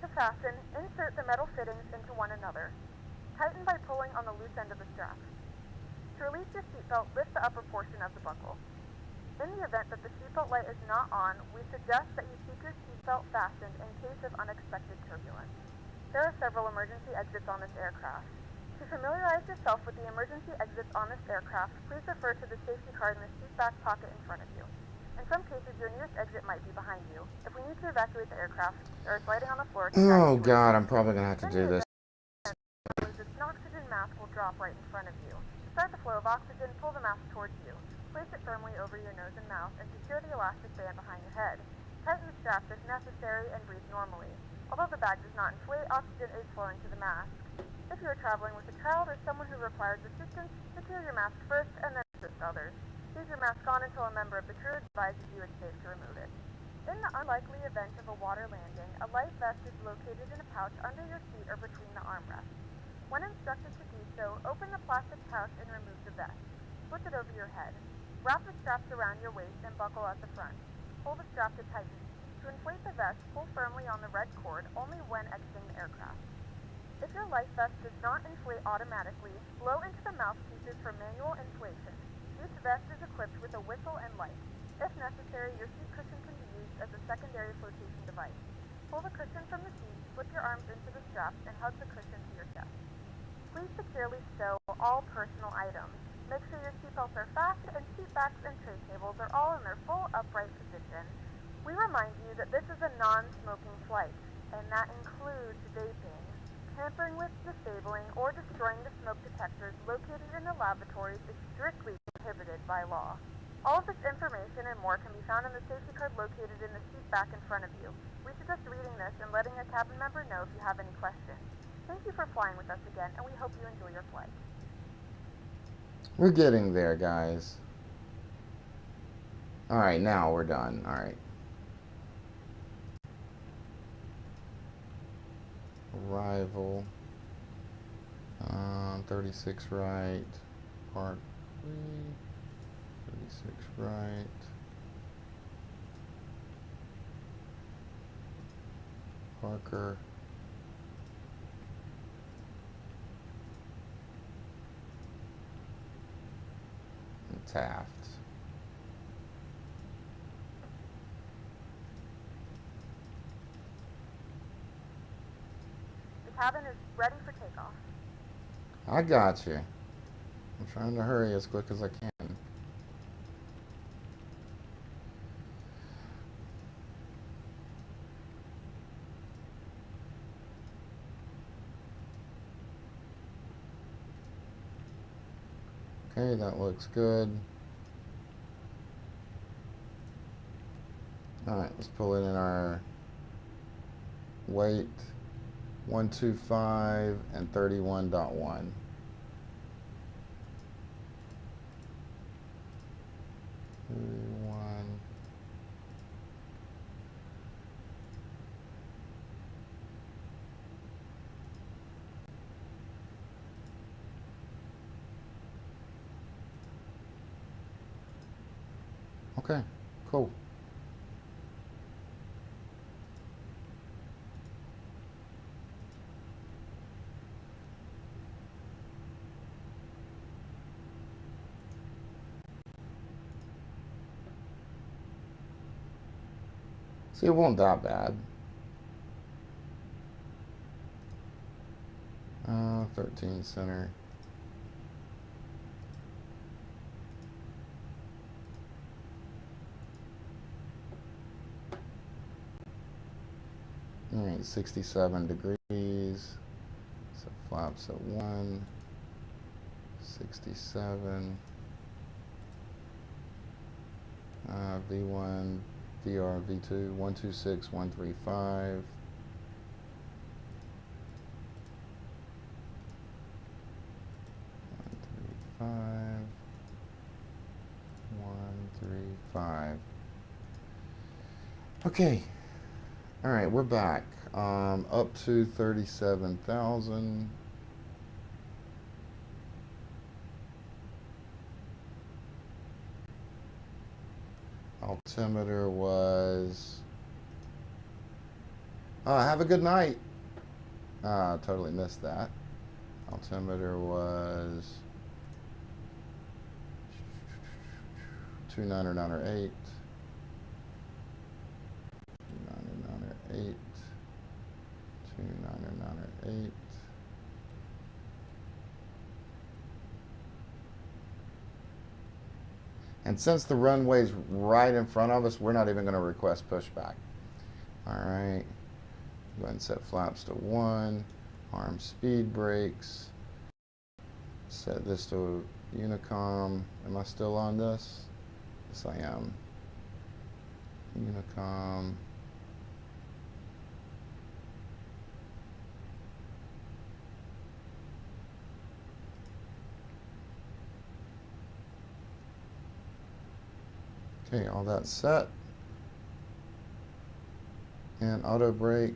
To fasten, insert the metal fittings into one another. Tighten by pulling on the loose end of the strap. To release your seatbelt, lift the upper portion of the buckle. In the event that the seatbelt light is not on, we suggest that you keep your seatbelt fastened in case of unexpected turbulence. There are several emergency exits on this aircraft. To familiarize yourself with the emergency exits on this aircraft, please refer to the safety card in the seat back pocket in front of you. In some cases, your nearest exit might be behind you. If we need to evacuate the aircraft, there is lighting on the floor to guide Oh you. God, I'm probably gonna have to do this. An oxygen mask will drop right in front of you. To start the flow of oxygen, pull the mask towards you. Place it firmly over your nose and mouth and secure the elastic band behind your head. Tighten the straps if necessary and breathe normally. Although the bag does not inflate, oxygen is flowing to the mask. If you are traveling with a child or someone who requires assistance, secure your mask first and then assist others. Leave your mask on until a member of the crew advises you it's safe to remove it. In the unlikely event of a water landing, a life vest is located in a pouch under your seat or between the armrests. When instructed to do so, open the plastic pouch and remove the vest. Slip it over your head. Wrap the straps around your waist and buckle at the front. Pull the strap to tighten. To inflate the vest, pull firmly on the red cord only when exiting the aircraft. If your life vest does not inflate automatically, blow into the mouthpieces for manual inflation. Each vest is equipped with a whistle and light. If necessary, your seat cushion can be used as a secondary flotation device. Pull the cushion from the seat, slip your arms into the straps, and hug the cushion to your chest. Please securely stow all personal items. Make sure your seatbelts are fastened and seat backs and tray tables are all in their full upright position. We remind you that this is a non-smoking flight, and that includes vaping. Tampering with, disabling, or destroying the smoke detectors located in the lavatories is strictly prohibited by law. All of this information and more can be found in the safety card located in the seat back in front of you. We suggest reading this and letting a cabin member know if you have any questions. Thank you for flying with us again, and we hope you enjoy your flight. We're getting there, guys. Alright, now we're done. Alright. Arrival. 36 right. Park 3. 36 right. Parker. And Taft. The cabin is ready for takeoff. I got you. I'm trying to hurry as quick as I can. Okay, that looks good. Alright, let's pull it in our weight 125 and 31.1. 31. Okay, cool. See, it won't that bad. 13 center. All right, 67 degrees. So flaps at 1. 67. V1, VR, V2, 126, 135. 135. Okay. All right, we're back. Up to 37,000. Altimeter was. Have a good night. Totally missed that. Altimeter was 2998. 2998. 2998. And since the runway's right in front of us, we're not even going to request pushback. All right. Go ahead and set flaps to 1. Arm speed brakes. Set this to Unicom. Am I still on this? Yes, I am. Unicom. Okay, all that's set. And auto brake.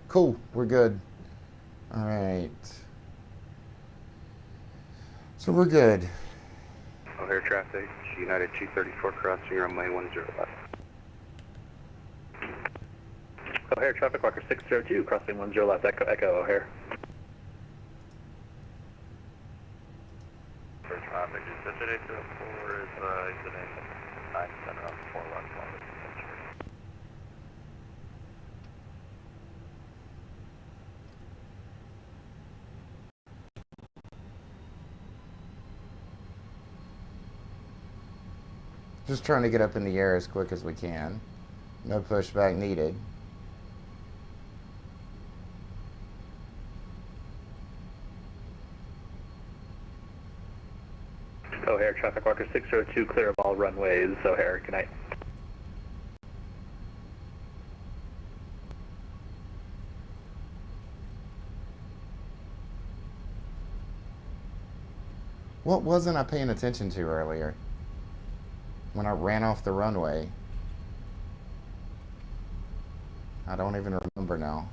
Cool, we're good. All right. So we're good. O'Hare traffic, United 234 crossing runway 10 left. O'Hare traffic, Walker 602 crossing 10 left, Echo O'Hare. For traffic, is today 204 is exiting 9 on 4 left. Just trying to get up in the air as quick as we can. No pushback needed. O'Hare traffic, Walker 602, clear of all runways. O'Hare, good night. What wasn't I paying attention to earlier when I ran off the runway? I don't even remember now.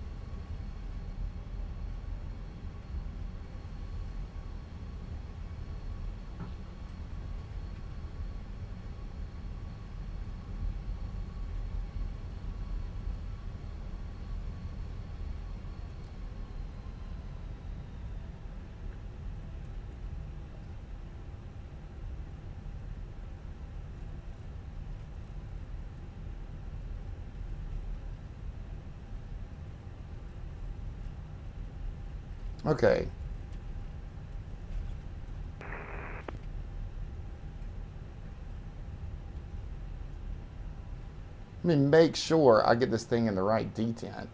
Okay. Let me make sure I get this thing in the right detent.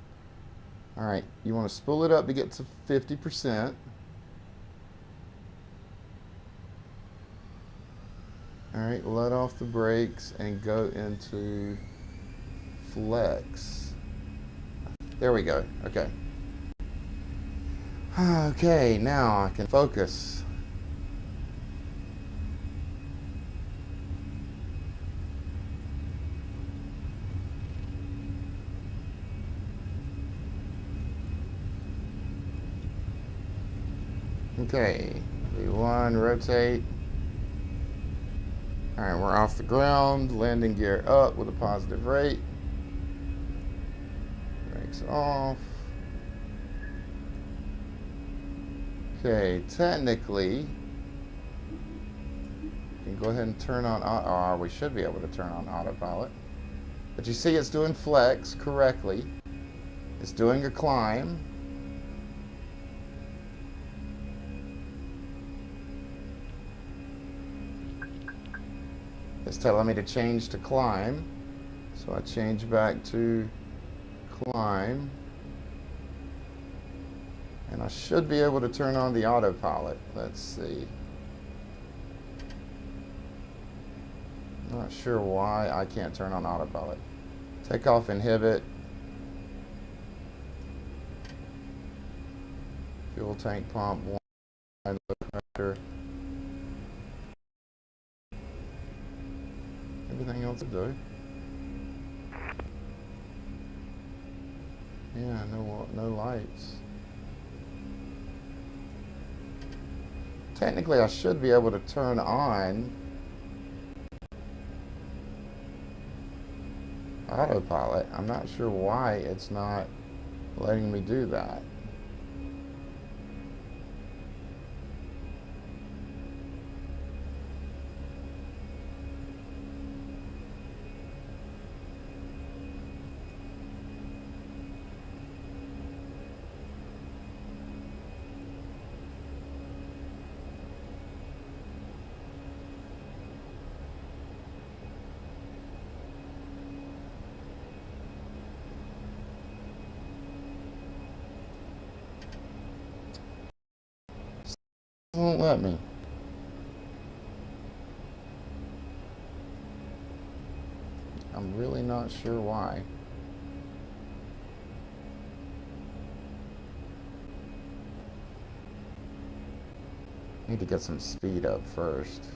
All right, you want to spool it up to get to 50%. All right, let off the brakes and go into flex. There we go. Okay. Okay, now I can focus. Okay, V1, rotate. All right, we're off the ground, landing gear up with a positive rate. Brakes off. Okay, technically, you can go ahead and turn on, we should be able to turn on autopilot. But you see it's doing flex correctly. It's doing a climb. It's telling me to change to climb. So I change back to climb. And I should be able to turn on the autopilot. Let's see. Not sure why I can't turn on autopilot. Takeoff inhibit. Fuel tank pump 1. Pressure. Everything else to do. Yeah, no lights. Technically, I should be able to turn on autopilot. I'm not sure why it's not letting me do that. Won't let me. I'm really not sure why. Need to get some speed up first.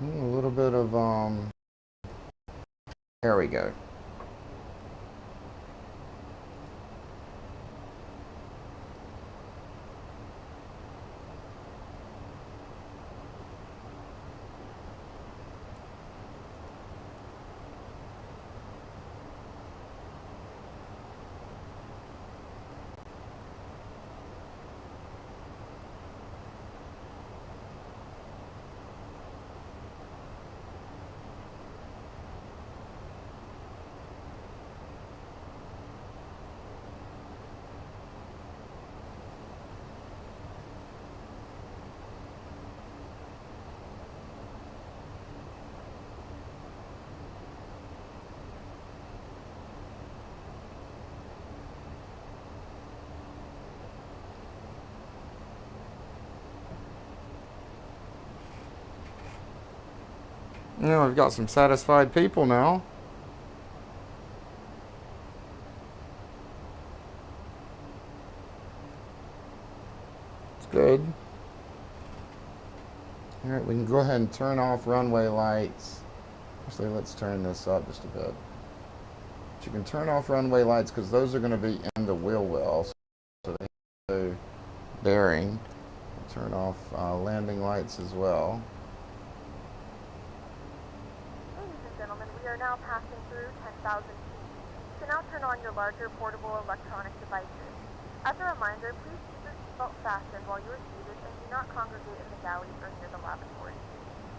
A little bit of, there we go. Yeah, we've got some satisfied people now. It's good. All right, we can go ahead and turn off runway lights. Actually, let's turn this up just a bit. But you can turn off runway lights because those are going to be in the wheel well. So they have to bearing. Turn off landing lights as well. We are now passing through 10,000 feet. You can now turn on your larger portable electronic devices. As a reminder, please keep your seatbelt fastened while you are seated and do not congregate in the galleys or near the lavatory.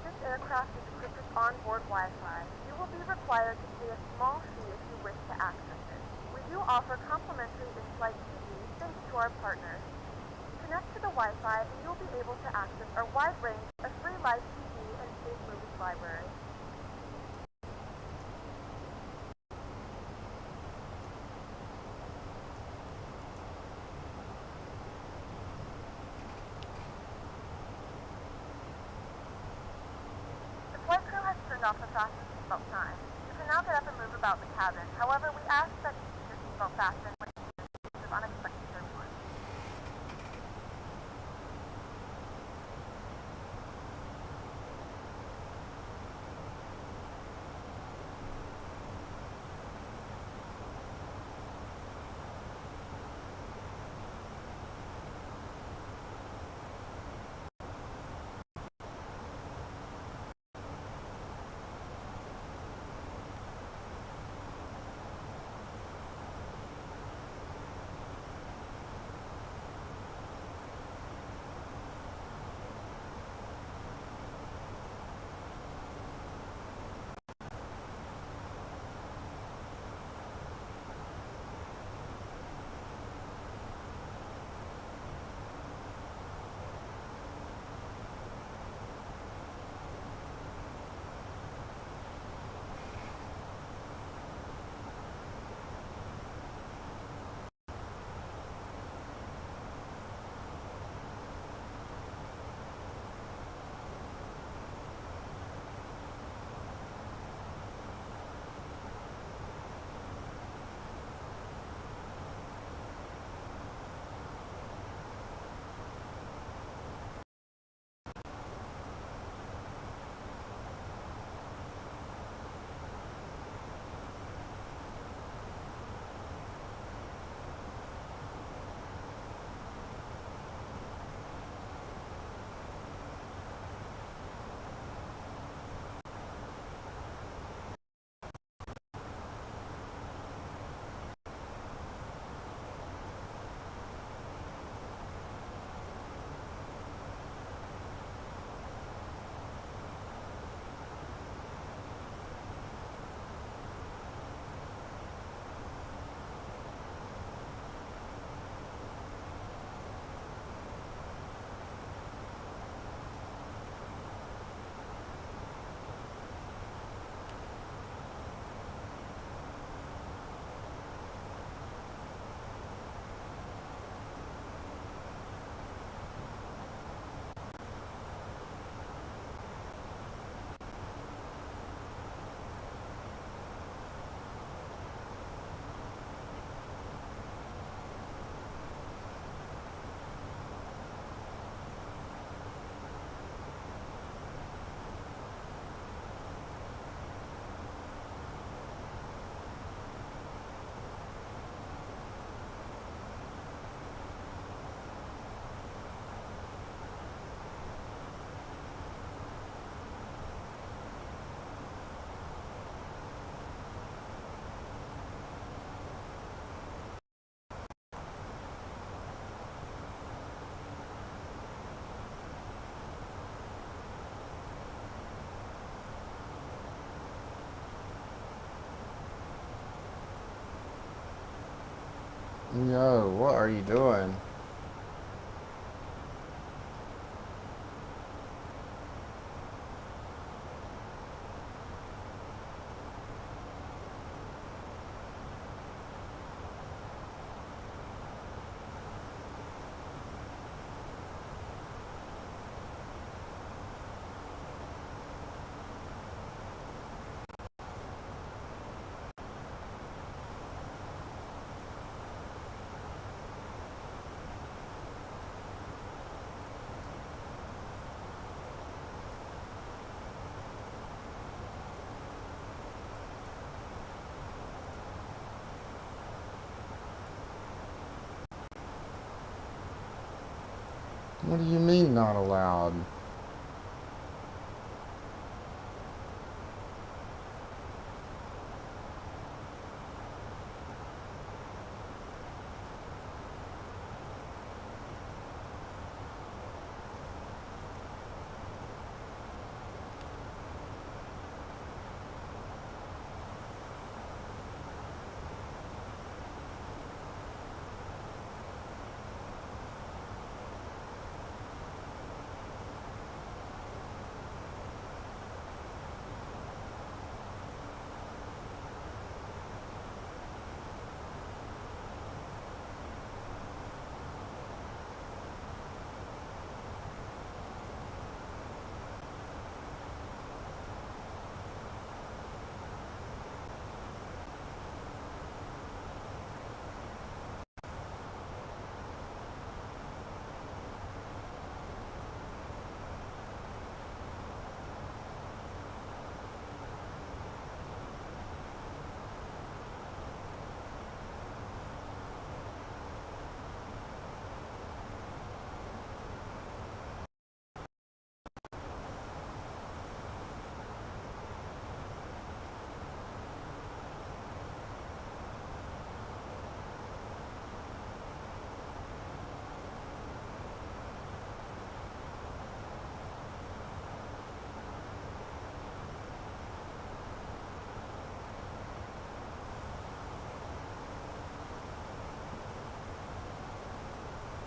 This aircraft is equipped with onboard Wi-Fi. You will be required to pay a small fee if you wish to access it. We do offer complimentary in-flight TV thanks to our partners. Connect to the Wi-Fi and you will be able to access our wide range of free live TV and safe movies library. Off the fasten seatbelt sign. You can now get up and move about the cabin. However, we ask that you keep your seatbelt fastened when you use unexpected turbulence. Yo, what are you doing? What do you mean not allowed?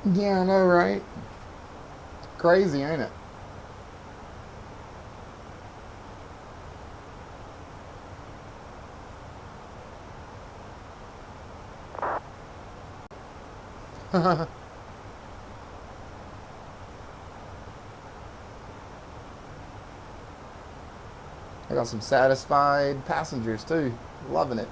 Yeah, I know, right? Crazy, ain't it? I got some satisfied passengers too. Loving it.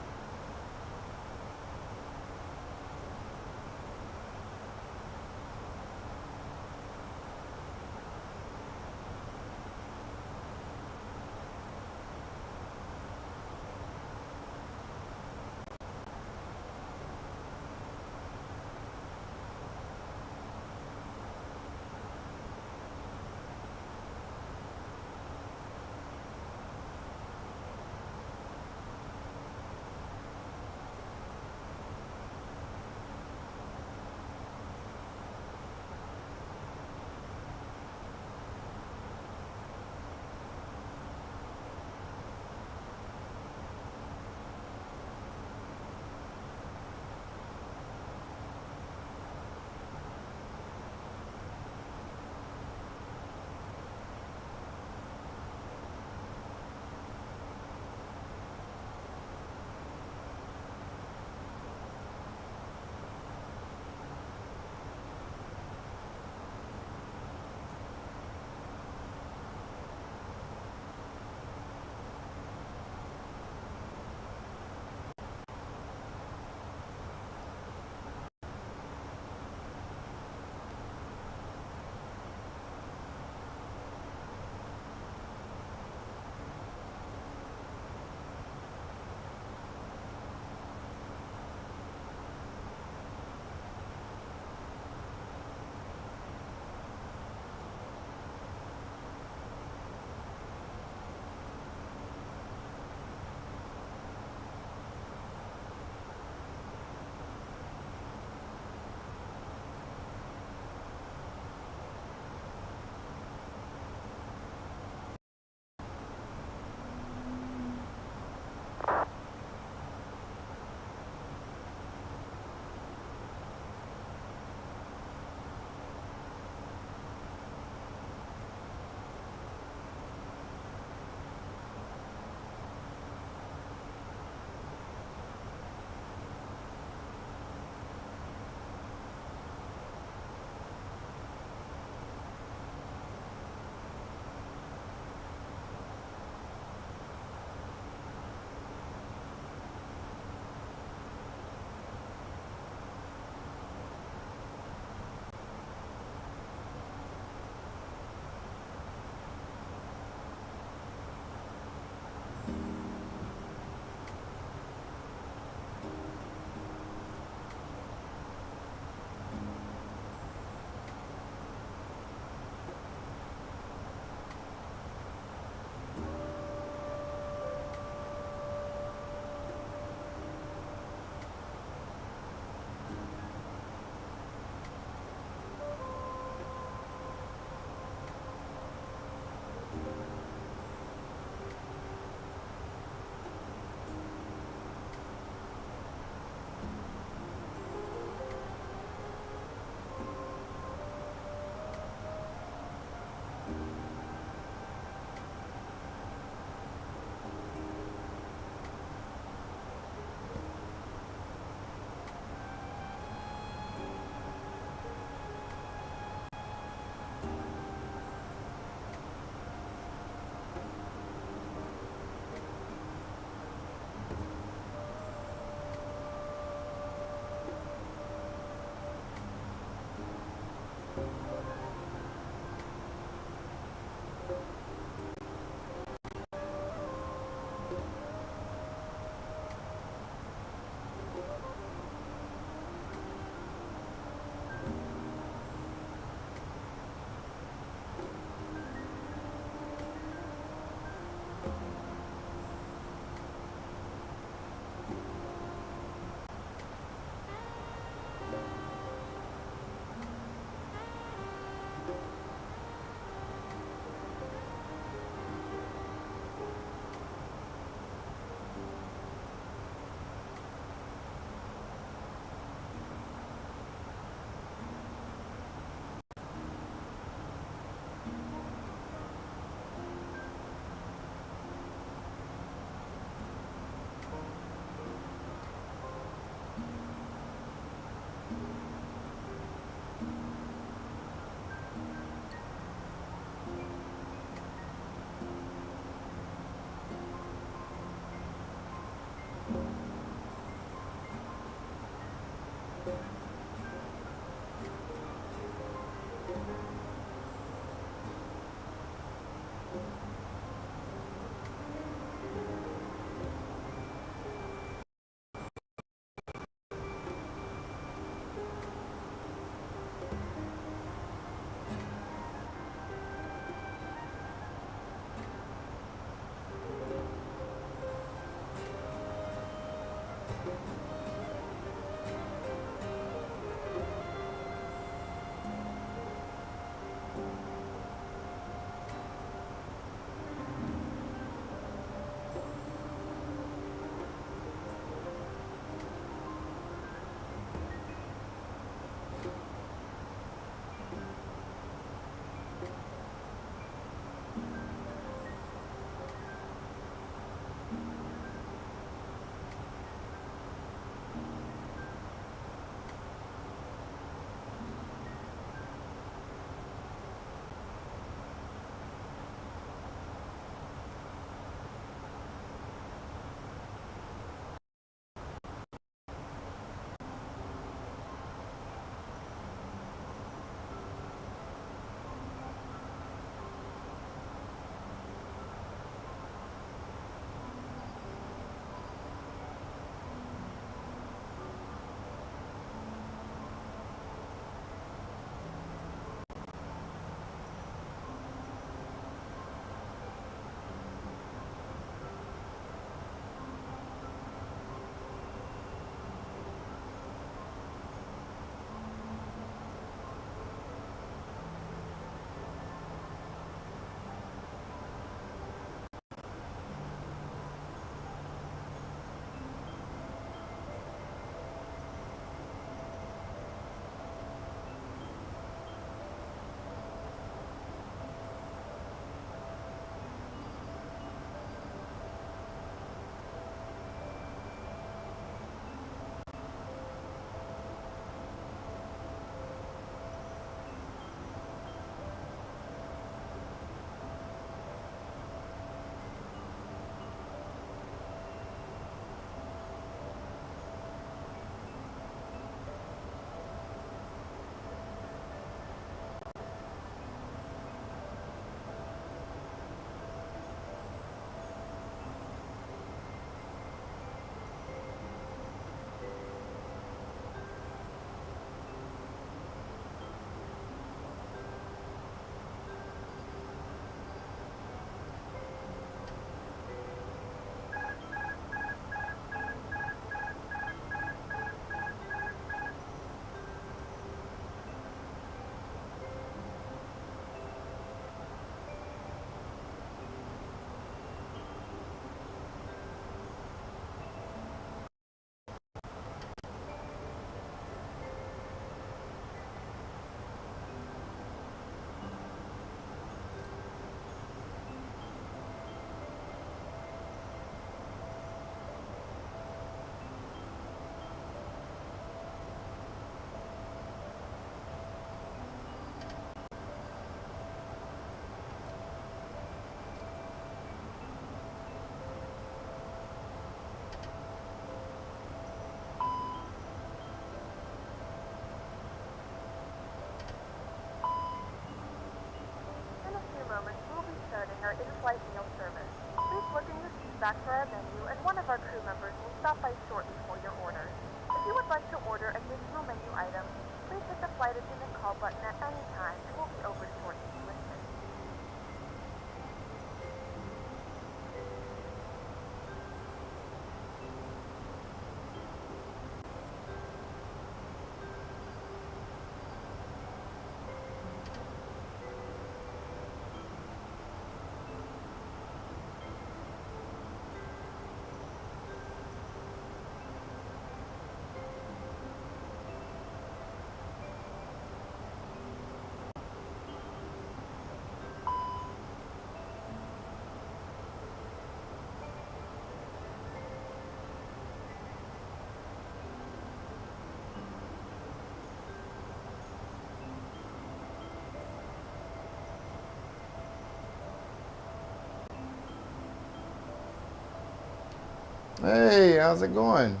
Hey, how's it going?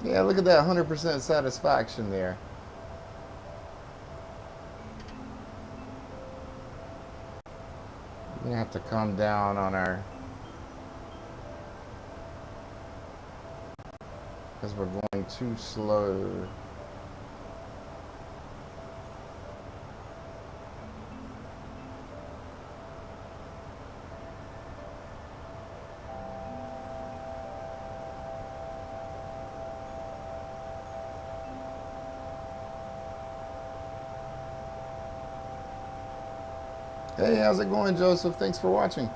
Yeah, look at that 100% satisfaction there. We're gonna have to come down on our, because we're going too slow. Hey, how's it going, Joseph? Thanks for watching.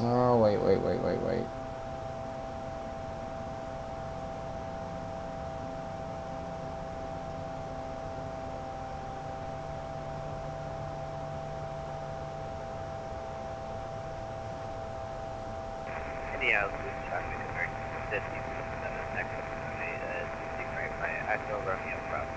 Oh, wait. Any altitude traffic is very consistent with the next I feel Romeo Bravo.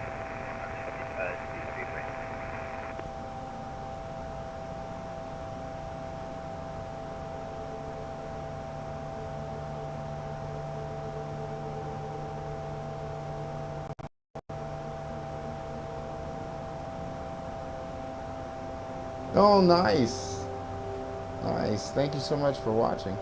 Oh, nice. Nice. Thank you so much for watching.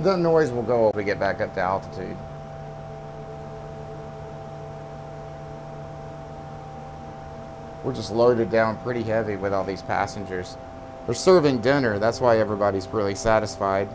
The noise will go when we get back up to altitude. We're just loaded down pretty heavy with all these passengers. They're serving dinner, that's why everybody's really satisfied.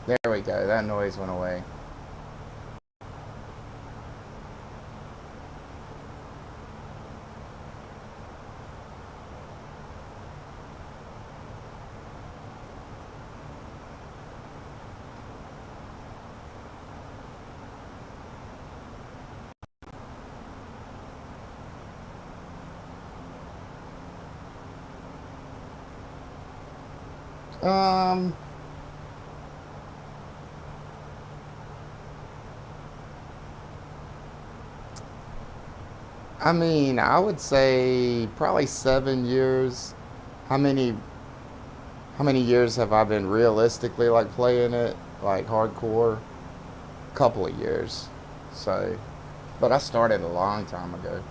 There we go, that noise went away. I mean, I would say probably 7 years. How many how many years have I been realistically like playing it like hardcore? Couple of years. So, but I started a long time ago.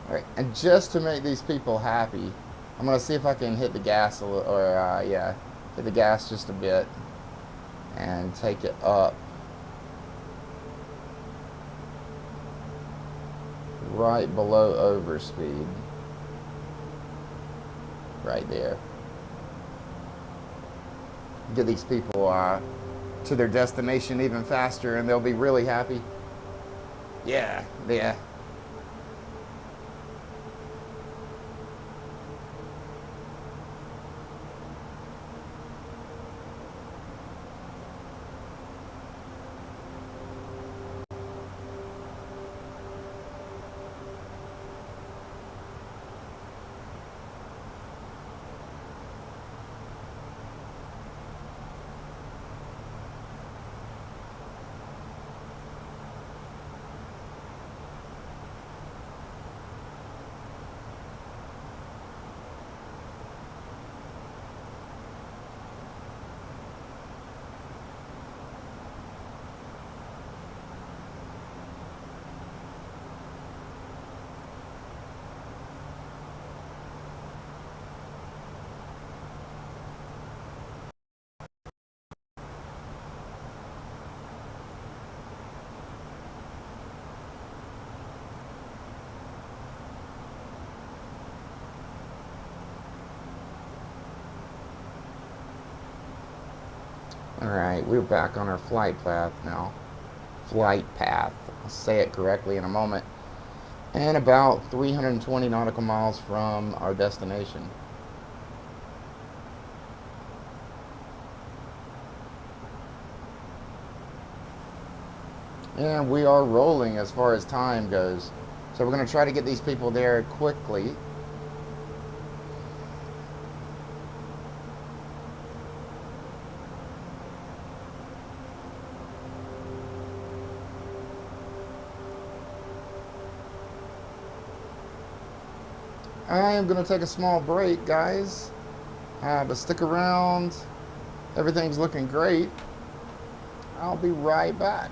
All right, and just to make these people happy, I'm gonna see if I can hit the gas a little, or yeah, hit the gas just a bit and take it up right below overspeed, right there. Get these people to their destination even faster, and they'll be really happy. Yeah, yeah. Alright, we're back on our flight path now. Flight path. I'll say it correctly in a moment. And about 320 nautical miles from our destination. And we are rolling as far as time goes. So we're going to try to get these people there quickly. I am going to take a small break, guys, but stick around. Everything's looking great. I'll be right back.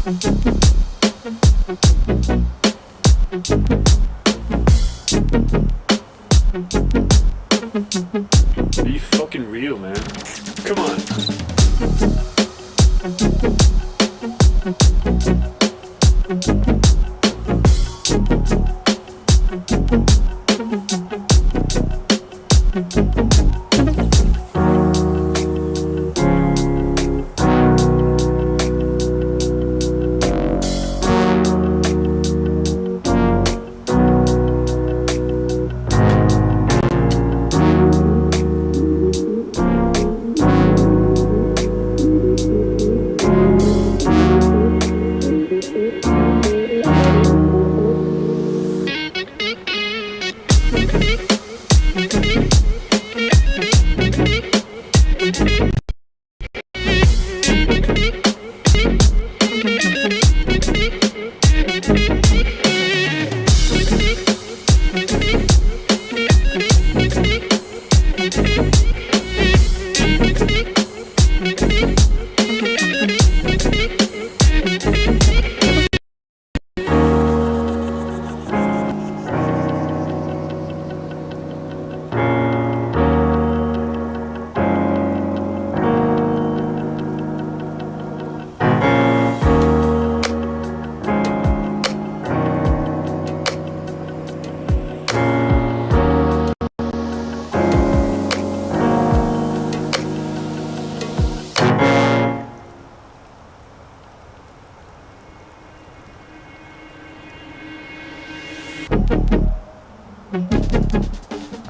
Be fucking real, man. Come on.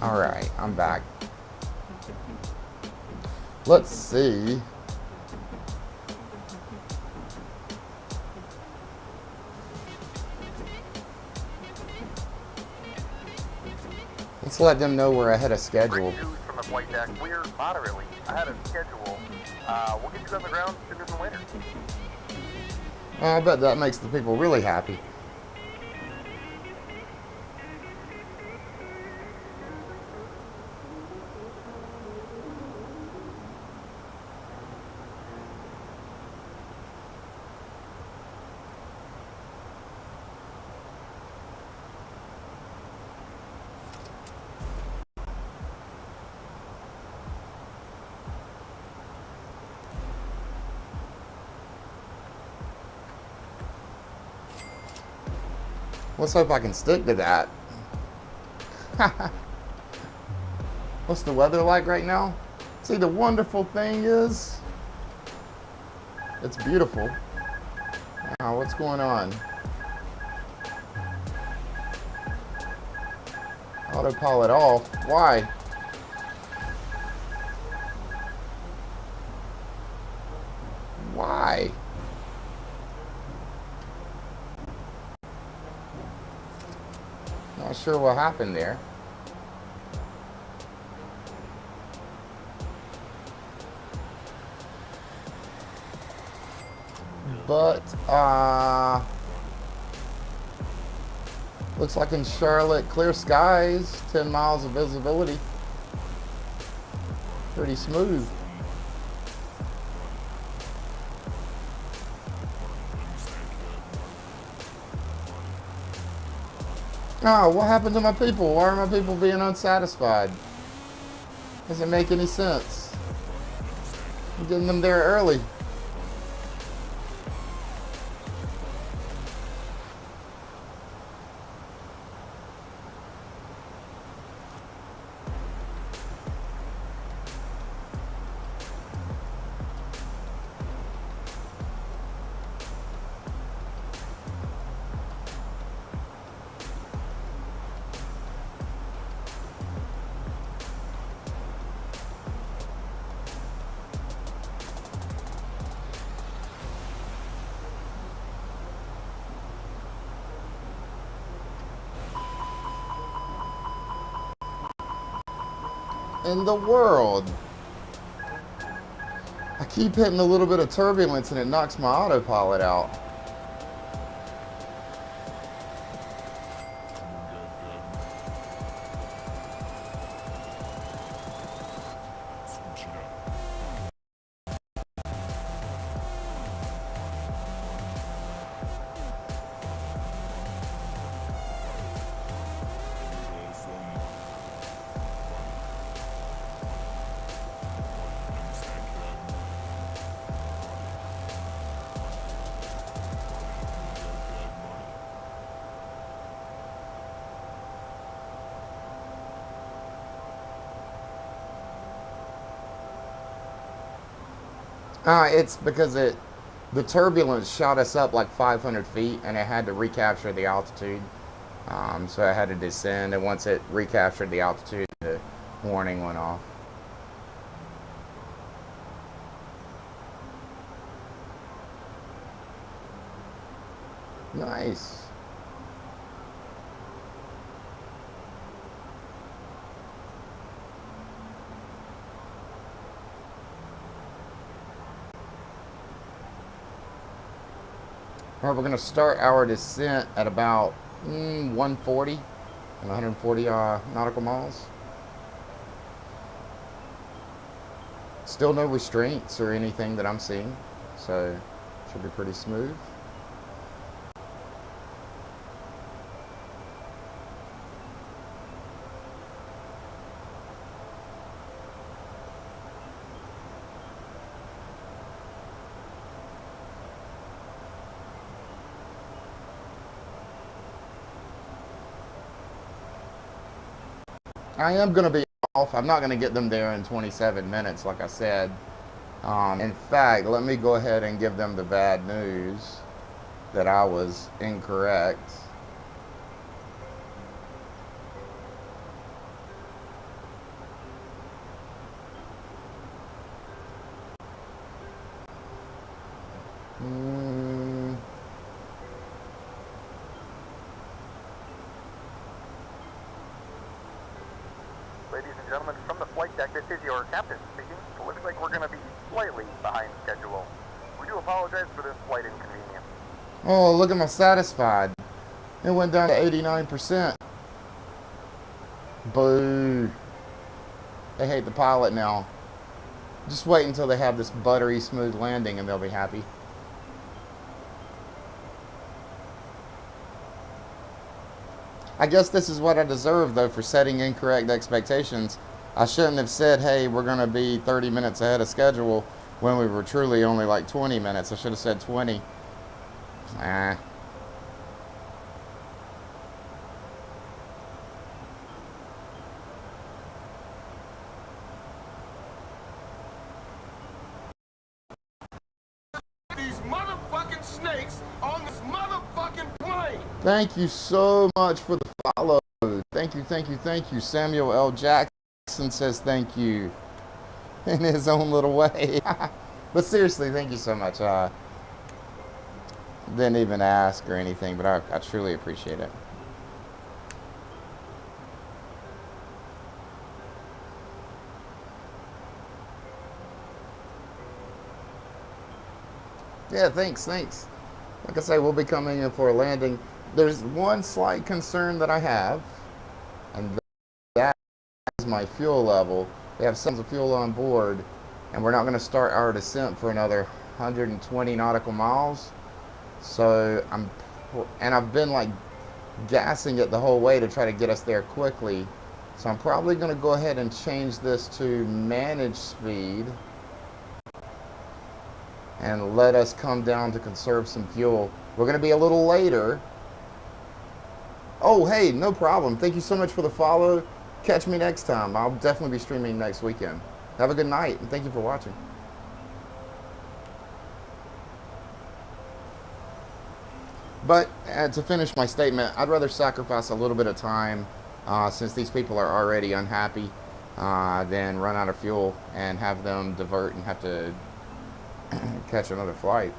All right, I'm back. Let's see. Let's let them know we're ahead of schedule. From the flight deck, we're moderately ahead of schedule. We'll get you on the ground sooner than later. I bet that makes the people really happy. Let's hope I can stick to that. What's the weather like right now? See, the wonderful thing is, it's beautiful. Wow, what's going on? Autopilot off. Why? Why? Not sure what happened there. But looks like in Charlotte, clear skies, 10 miles of visibility. Pretty smooth. Oh, what happened to my people? Why are my people being unsatisfied? Doesn't make any sense. I'm getting them there early. In the world. I keep hitting a little bit of turbulence and it knocks my autopilot out. It's because the turbulence shot us up like 500 feet, and it had to recapture the altitude. So it had to descend, and once it recaptured the altitude, the warning went off. Nice. All right, we're going to start our descent at about 140 and 140 nautical miles. Still no restraints or anything that I'm seeing, so should be pretty smooth. I am going to be off. I'm not going to get them there in 27 minutes, like I said. In fact, let me go ahead and give them the bad news that I was incorrect. Ladies and gentlemen, from the flight deck, this is your captain speaking. It looks like we're going to be slightly behind schedule. We do apologize for this flight inconvenience. Oh, look at my satisfied. It went down to 89%. Boo. They hate the pilot now. Just wait until they have this buttery smooth landing and they'll be happy. I guess this is what I deserve, though, for setting incorrect expectations. I shouldn't have said, hey, we're going to be 30 minutes ahead of schedule when we were truly only like 20 minutes. I should have said 20. These motherfucking snakes on this motherfucking plane. Thank you so much for the follow. Thank you, thank you, thank you. Samuel L. Jackson says thank you in his own little way. But seriously, thank you so much. Didn't even ask or anything, but I truly appreciate it. Yeah, thanks. Like I say, we'll be coming in for a landing. There's one slight concern that I have, and that is my fuel level. We have tons of fuel on board, and we're not going to start our descent for another 120 nautical miles. So I've been like gassing it the whole way to try to get us there quickly. So I'm probably going to go ahead and change this to manage speed and let us come down to conserve some fuel. We're going to be a little later. Oh, hey, no problem. Thank you so much for the follow. Catch me next time. I'll definitely be streaming next weekend. Have a good night, and thank you for watching. But to finish my statement, I'd rather sacrifice a little bit of time since these people are already unhappy than run out of fuel and have them divert and have to catch another flight.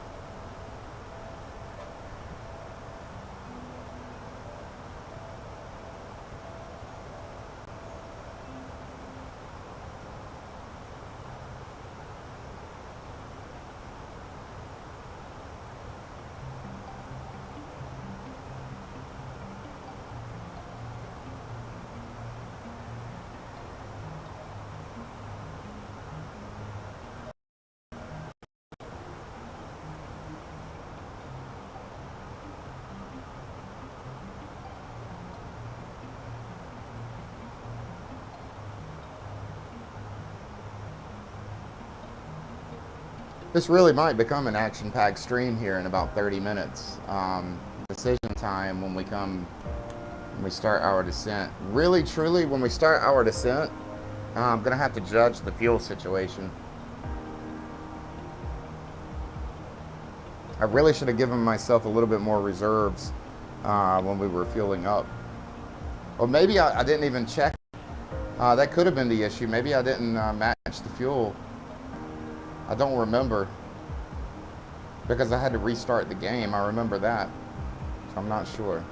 This really might become an action-packed stream here in about 30 minutes. Decision time when we start our descent. Really, truly, when we start our descent, I'm gonna have to judge the fuel situation. I really should have given myself a little bit more reserves when we were fueling up. Or maybe I didn't even check. That could have been the issue. Maybe I didn't match the fuel. I don't remember, because I had to restart the game. I remember that, so I'm not sure.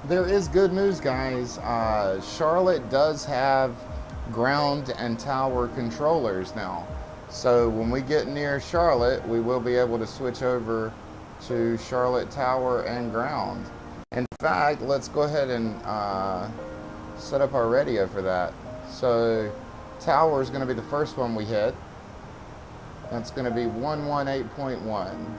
There is good news, guys. Charlotte does have ground and tower controllers now. So when we get near Charlotte, we will be able to switch over to Charlotte tower and ground. In fact, let's go ahead and set up our radio for that. So tower is going to be the first one we hit. That's going to be 118.1.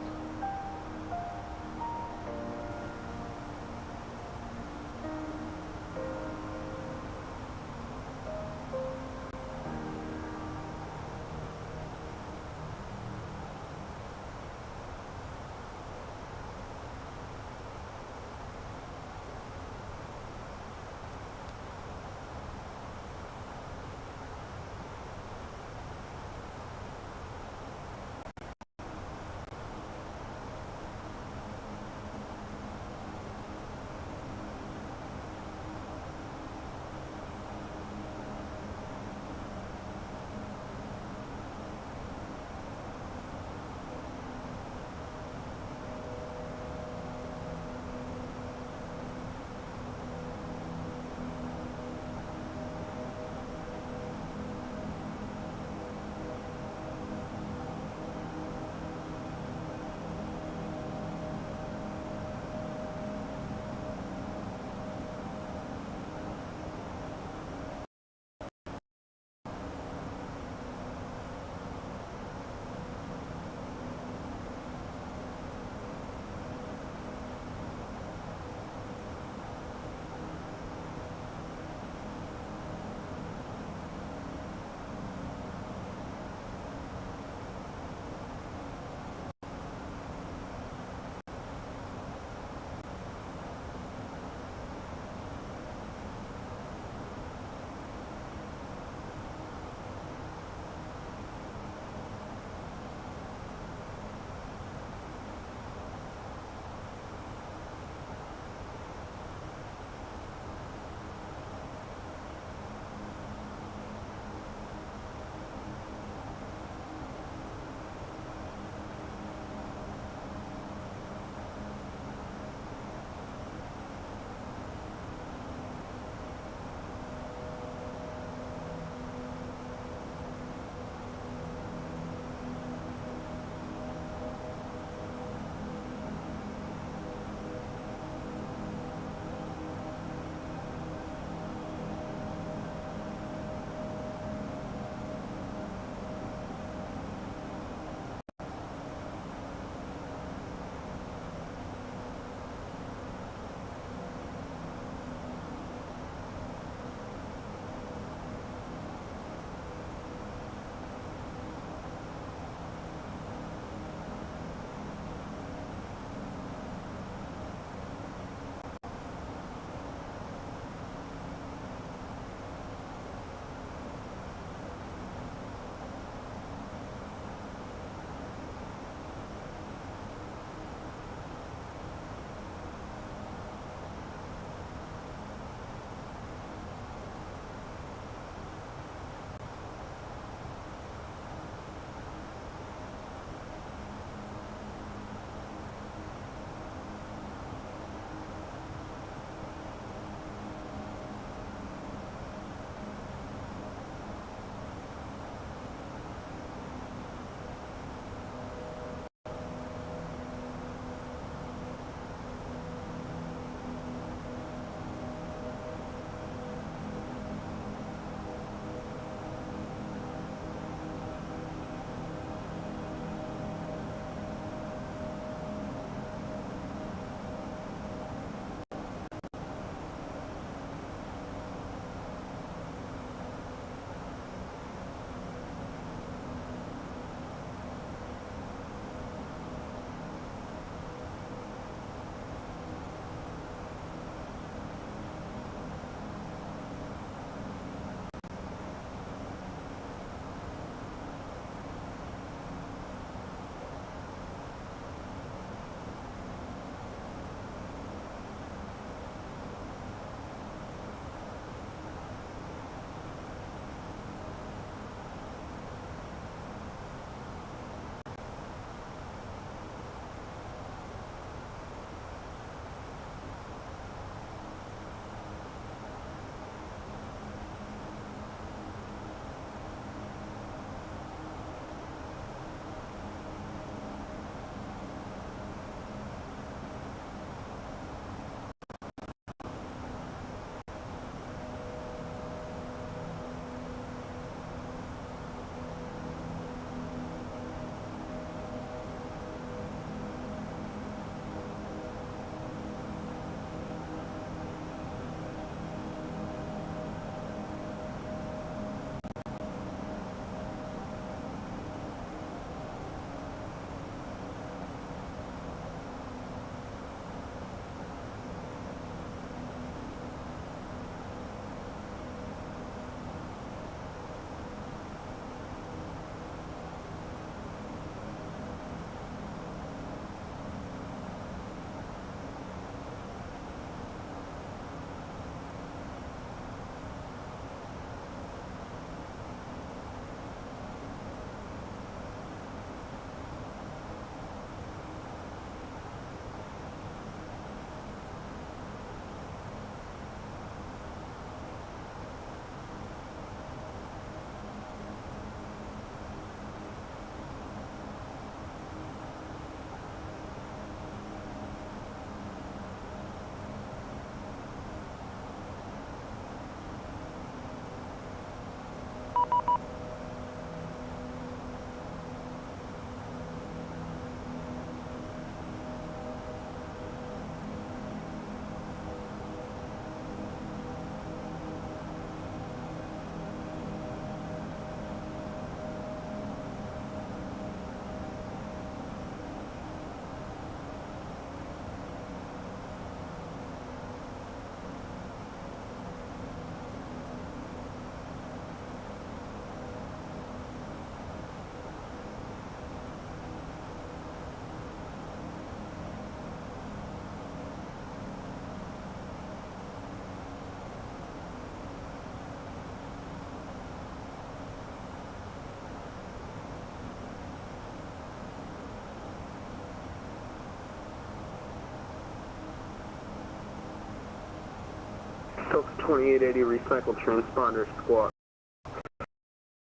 Delta 2880 recycled transponder squawk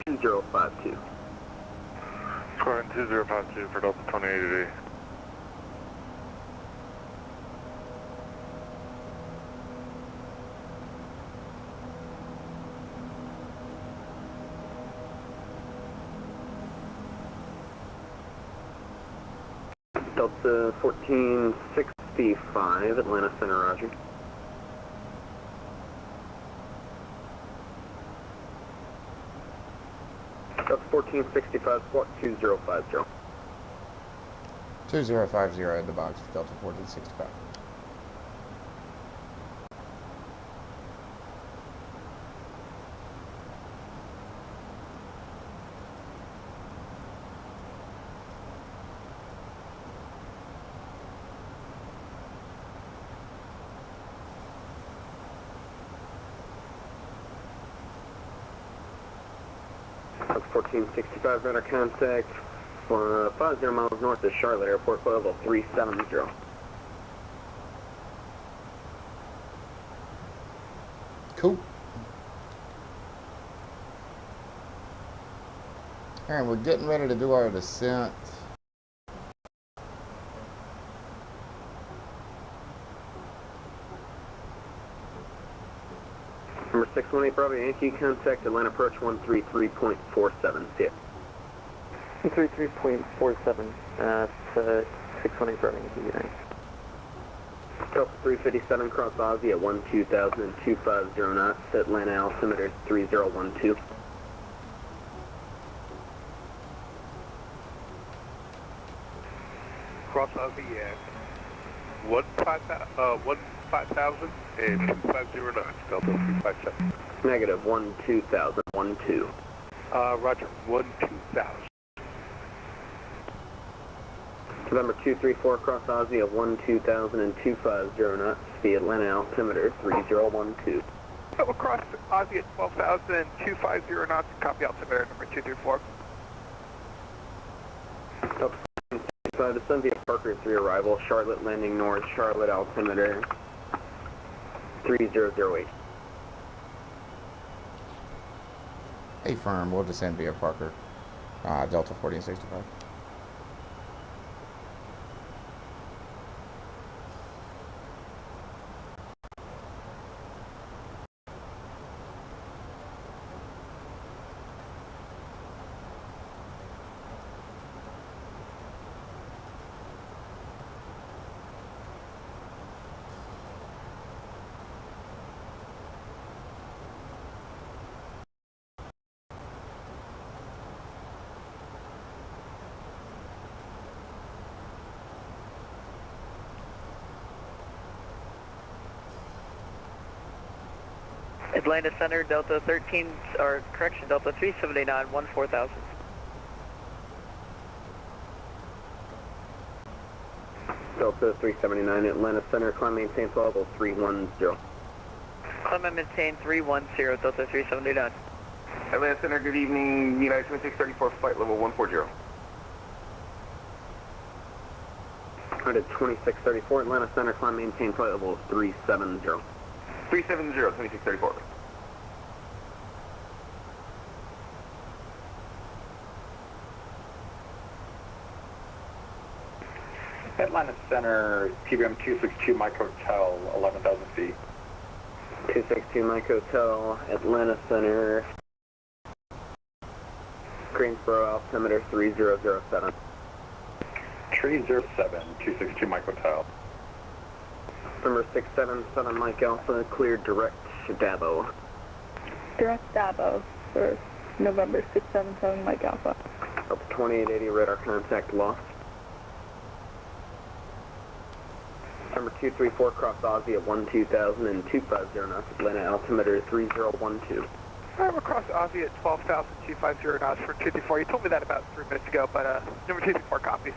2052. Squawk 2052 for Delta 2880. Delta 1465, Atlanta Center, roger. Delta 1465, squawk 2050. 2050 in the box for Delta 1465. Delta 1465, radar contact for 50 miles north of Charlotte Airport, flight level 370. Cool. Alright, we're getting ready to do our descent. Number 618, Bravo Yankee, contact Atlanta approach 133.47. See it. 133.47, 618 Bravo Yankee, United. Delta 357, cross Aussie at 12000 and 250 knots, Atlanta altimeter 3012. Cross Aussie at 15000 and 250 knots, Delta 357. Negative 12000, 12. Roger, 12000. November 234, cross Aussie at 12000 and 250 knots, the Atlanta altimeter 3012. So across Aussie at 12,000 and 250 knots, copy altimeter number 234. Delta 5 descend via Parker 3 arrival, Charlotte landing north, Charlotte altimeter 3008. Hey firm, we'll descend via Parker, Delta 1465. Atlanta Center, Delta 13, or correction, Delta 379, 14,000. Delta 379, Atlanta Center, climb maintain flight level 310. Climb and maintain 310, Delta 379. Atlanta Center, good evening, United 2634, flight level 140. United 2634, Atlanta Center, climb maintain flight level 370. 370, 2634. Atlanta Center, TBM 262, Mike Hotel, 11,000 feet. 262 Mike Hotel, Atlanta Center, Greensboro, altimeter 3007. 307, 262 Mike Hotel. Number 677 Mike Alpha, cleared direct to Dabo. Direct Dabo for November 677 Mike Alpha. Delta 2880, radar contact lost. Number 234, cross Aussie at 12000 and 250 knots, Atlanta altimeter 3012. I'm across Aussie at 12,000, 250 knots for 234. You told me that about 3 minutes ago, but number 234 copies.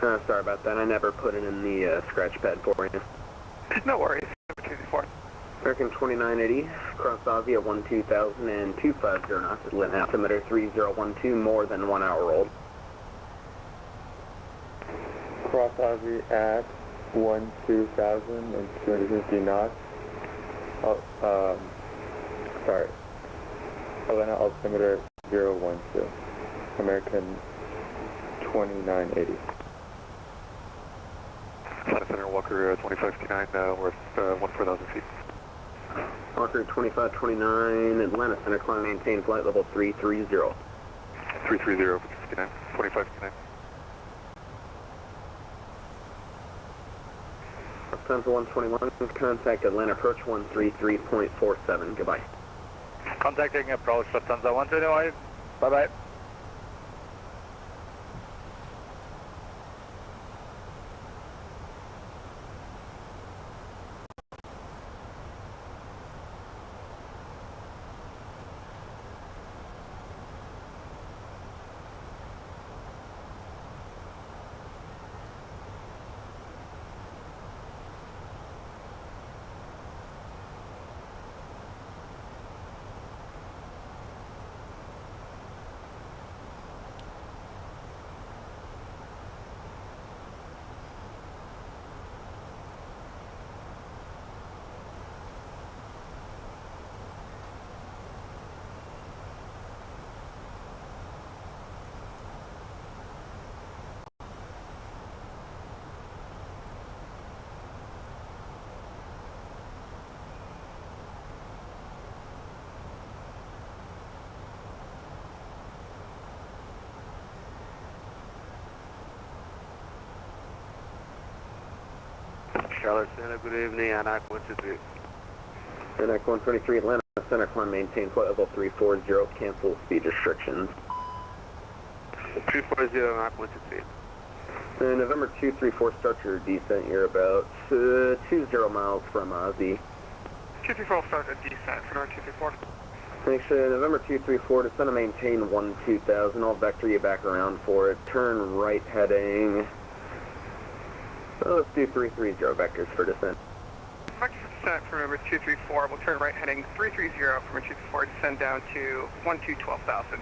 Sorry about that, I never put it in the scratch pad for you. No worries, number 234. American 2980, cross Aussie at 12000 and 250 knots, Atlanta altimeter 3012, more than 1 hour old. Cross Aussie at 12000 and 250 knots. Sorry. Atlanta altimeter 012. American 2980. Atlanta Center, Walker 2559, worth 14,000 feet. Walker 2529, Atlanta Center, climb maintain flight level 330. 330, 59, 2559. Lufthansa 121, contact Atlanta approach 133.47. Goodbye. Contacting approach Lufthansa 121. Bye-bye. Charlotte Center, good evening, ANAC 123. ANAC 123, Atlanta Center, climb maintain flight level 340, cancel speed restrictions. 340, ANAC 123. November 234, start your descent. You're about 20 miles from Ozzy. 234 start a descent for North 234. Thanks, November 234, descend and maintain 12,000. I'll vector you back around for it. Turn right heading. Let's do 330 vectors for descent. Vector for descent for November 234. We'll turn right heading 330 from 234, descend down to 12,000.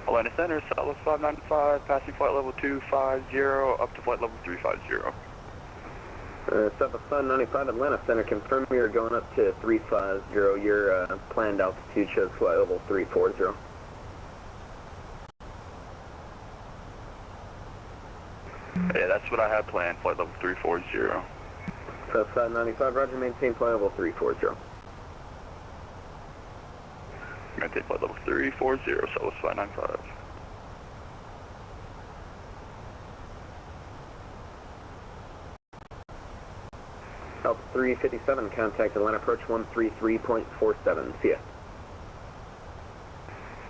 Atlanta Center, Southwest 595, passing flight level 250, up to flight level 350. Southwest 595, Atlanta Center, confirm you're going up to 350. Your planned altitude shows flight level 340. Yeah, that's what I had planned, flight level 340. Southwest 595, roger, maintain flight level 340. Maintain flight level 340, Southwest 595. Alpha 357, contact Atlanta approach 133.47. See ya.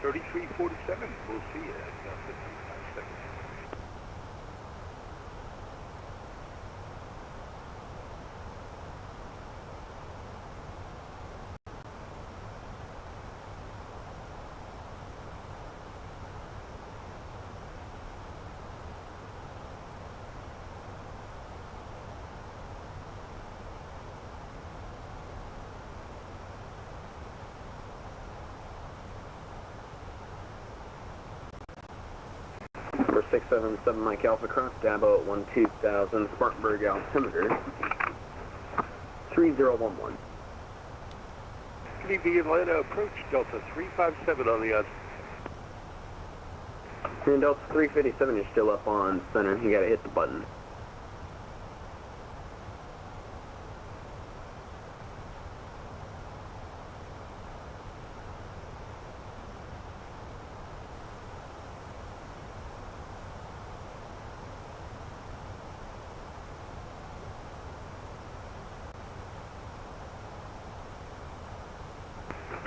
3347, we'll see you. Number 677 Mike Alpha, cross Dabo at 12,000, Spartanburg altimeter 3011. Good evening, Atlanta, approach Delta 357 on the odds. And Delta 357, you're still up on center, you gotta hit the button.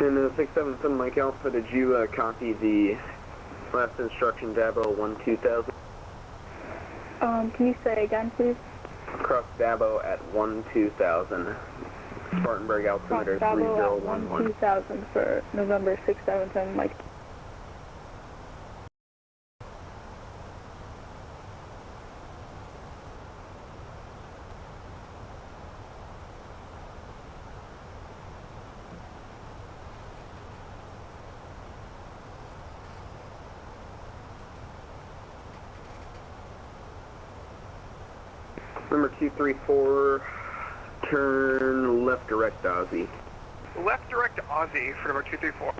And 677 Mike Alpha, did you copy the last instruction, Dabo 12,000? Can you say again, please? Cross Dabo at 12,000. Spartanburg altimeter 3011. 12,000 for November 677 Mike. Number 234, turn left direct Aussie. Left direct Aussie for number 234.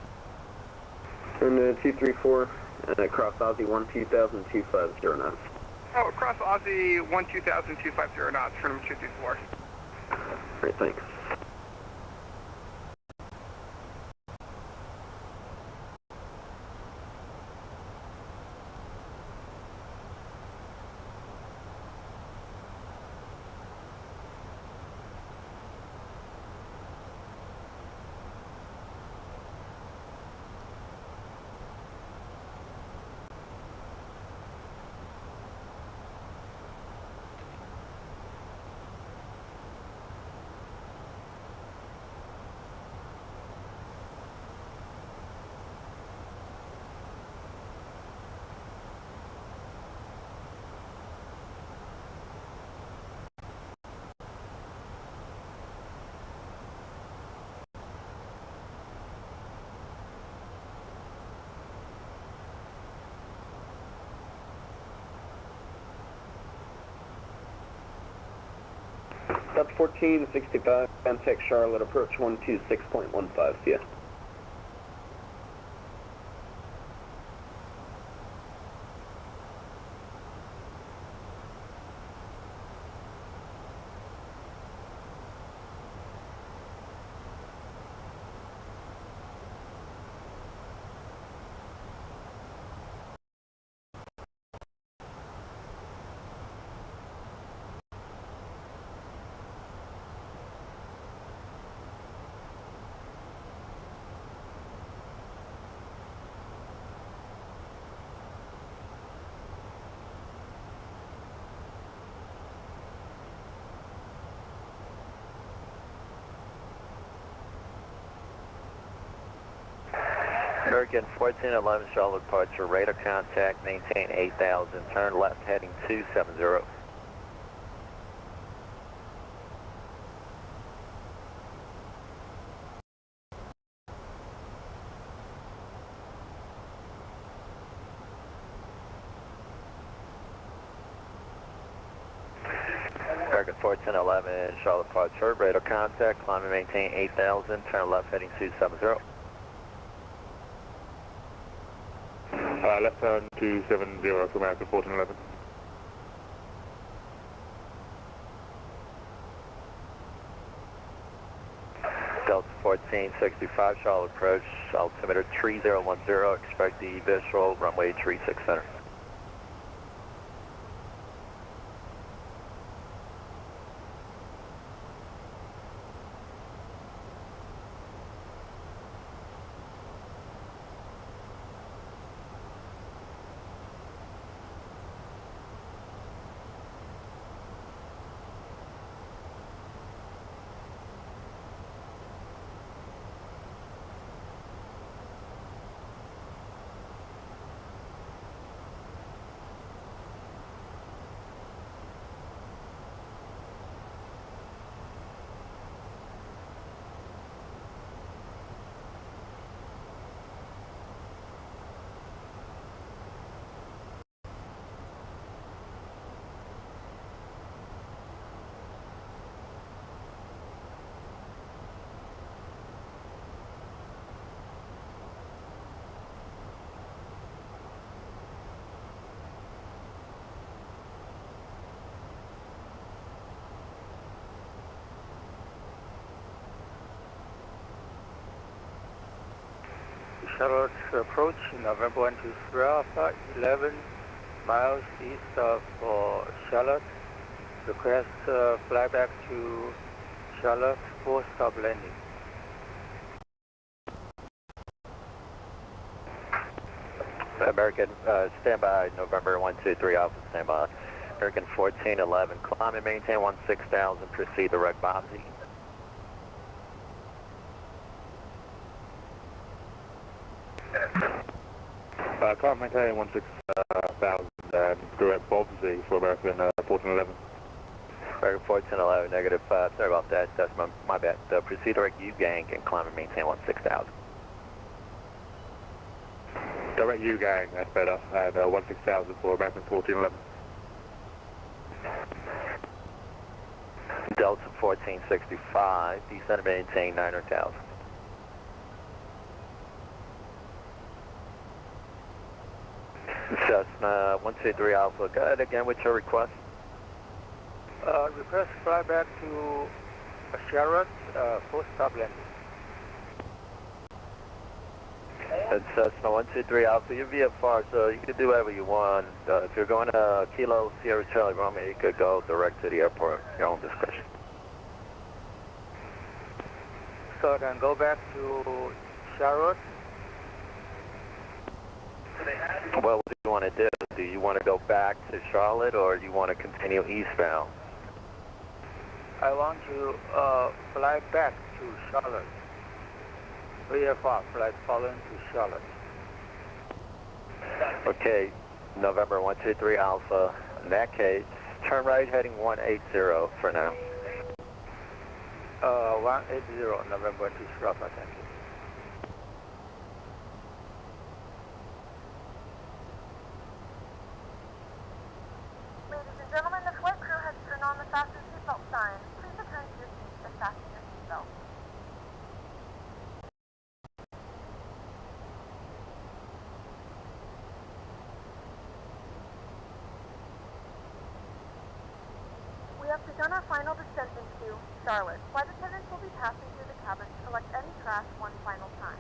And 234, cross Aussie 120,250 knots. Oh, across Aussie 120,250 knots for number 234. Great, thanks. That's 1465, contact Charlotte, approach 126.15, yeah. American 1411 Charlotte departure, radar contact, maintain 8,000, turn left heading 270. American 1411 Charlotte departure, radar contact, climb and maintain 8,000, turn left heading 270. Left turn 270 to American 1411. Delta 1465 Charlotte approach, altimeter 3010, expect the visual, runway 36 center. Charlotte approach, November 123 Alpha, 11 miles east of Charlotte. Request flyback to Charlotte for stop landing. American, standby, November 123 Alpha, standby. American 1411, climb and maintain 16,000, proceed direct Bobsy. Climb maintain 16,000 and direct Bobsy for American 1411. American 1411, negative 5, sorry about that, that's my bad. Proceed direct U-gang and climb and maintain 16,000. Direct U-gang, that's better, and 16,000 for American 1411. Delta 1465, descend and maintain 900,000. Cessna 123 Alpha, go ahead again with your request. Request fly back to Charlotte, full stop landing. It's Cessna 123 Alpha, you're VFR, so you can do whatever you want. If you're going to Kilo Sierra Charlie Romeo, you could go direct to the airport, your own discretion. So then go back to Charlotte. Well, what do you want to do? Do you want to go back to Charlotte or you want to continue eastbound? I want to fly back to Charlotte. VFR flight following to Charlotte. Okay, November 123 Alpha. In that case, turn right heading 180 for now. 180 November 123 Alpha, thank you. Ladies and gentlemen, the flight crew has turned on the fasten seatbelt sign. Please return to your seats and fasten your seatbelt. We have begun our final descent into Charlotte. Flight attendants will be passing through the cabin to collect any trash one final time.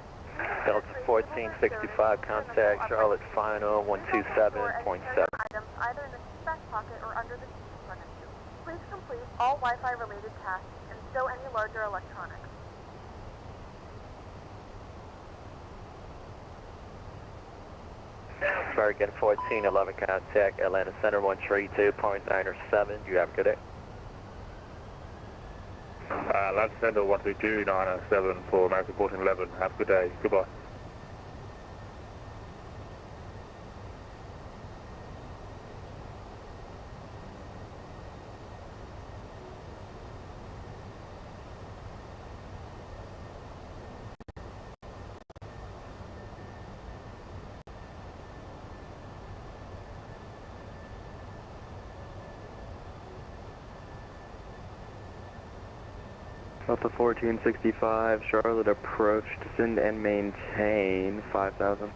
Delta 1465, contact Charlotte final 127.7. Items either in the seat back pocket or under the seat in front of you. Please complete all Wi-Fi related tasks and stow any larger electronics. American 1411, contact Atlanta Center 132.907. You have a good day. Atlanta Center 132.907 for American 1411. Have a good day. Goodbye. Delta 1465, Charlotte approach, descend and maintain 5,000.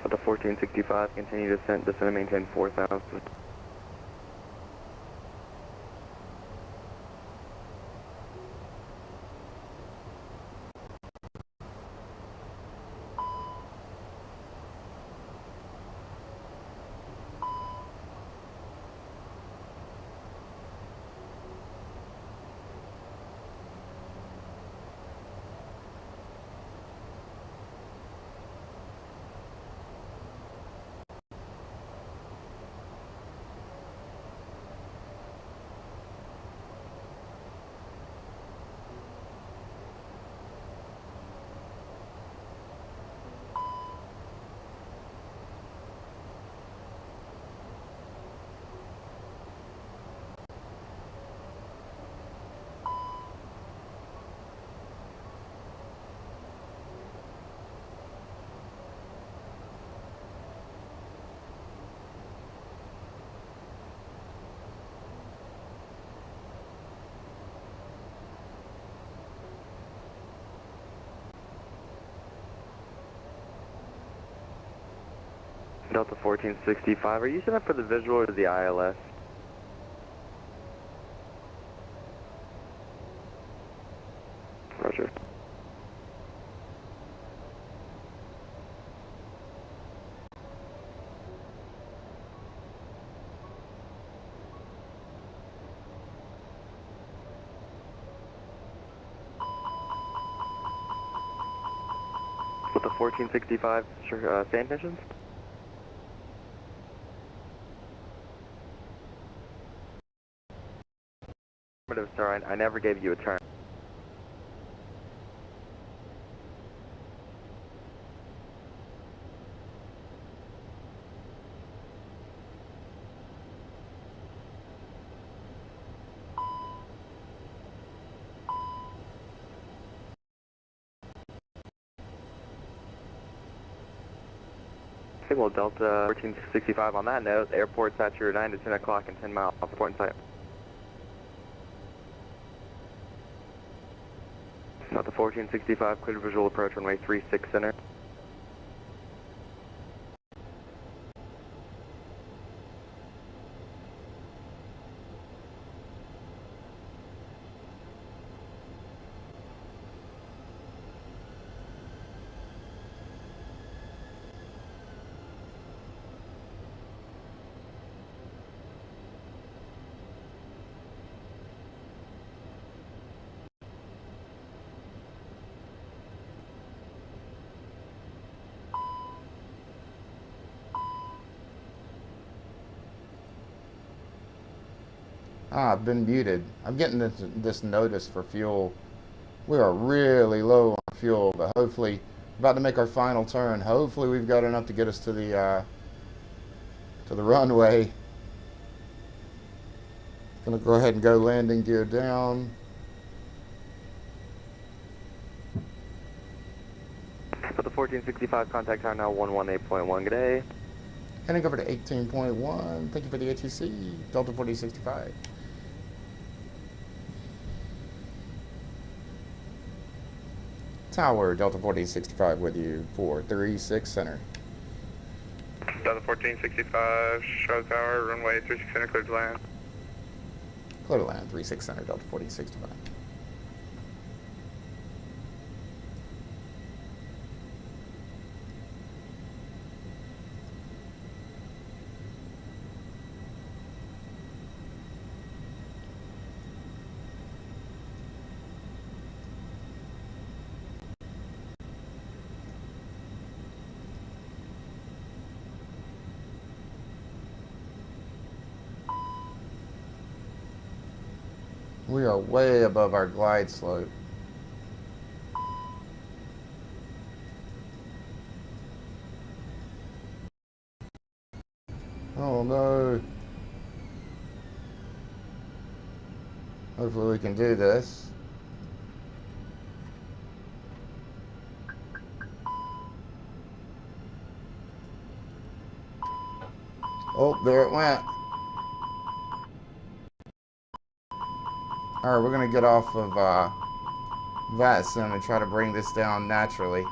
Delta 1465, continue descent and maintain 4,000. Delta 1465, are you set up for the visual or the ILS? Roger. With the 1465 stand missions? Sir, I never gave you a turn. Well, Delta 1465 on that note, airport's at your 9 to 10 o'clock and 10 miles off the port in sight. Delta 1465, clear visual approach runway 36 center. Ah, I've been muted. I'm getting this notice for fuel. We are really low on fuel, but hopefully, about to make our final turn. Hopefully we've got enough to get us to the runway. Gonna go ahead and go landing gear down. For the 1465, contact tower now 118.1, good day. Heading over to 18.1. Thank you for the ATC, Delta 1465. Tower, Delta 1465 with you for 36 center. Delta 1465, show tower, runway 36 center, clear to land. Clear to land, 36 center, Delta 1465. We are way above our glide slope. Oh no. Hopefully we can do this. Oh, there it went. Alright, we're going to get off of VATSIM and try to bring this down naturally.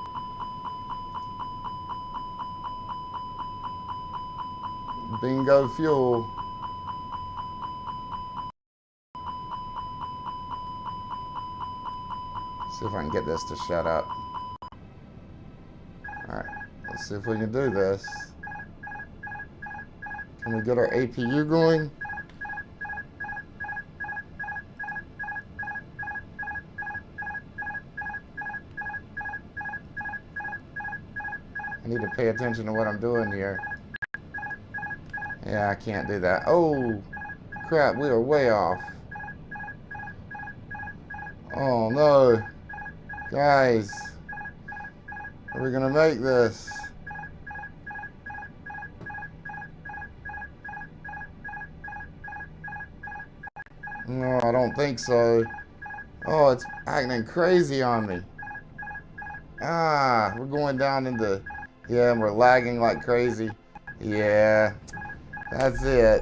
Bingo fuel. See if I can get this to shut up. Alright, let's see if we can do this. Can we get our APU going? I need to pay attention to what I'm doing here. Yeah, I can't do that. Oh, crap, we are way off. Oh, no. Guys, are we going to make this? No, I don't think so. Oh, it's acting crazy on me. Ah, we're going down into... Yeah, and we're lagging like crazy. Yeah, that's it.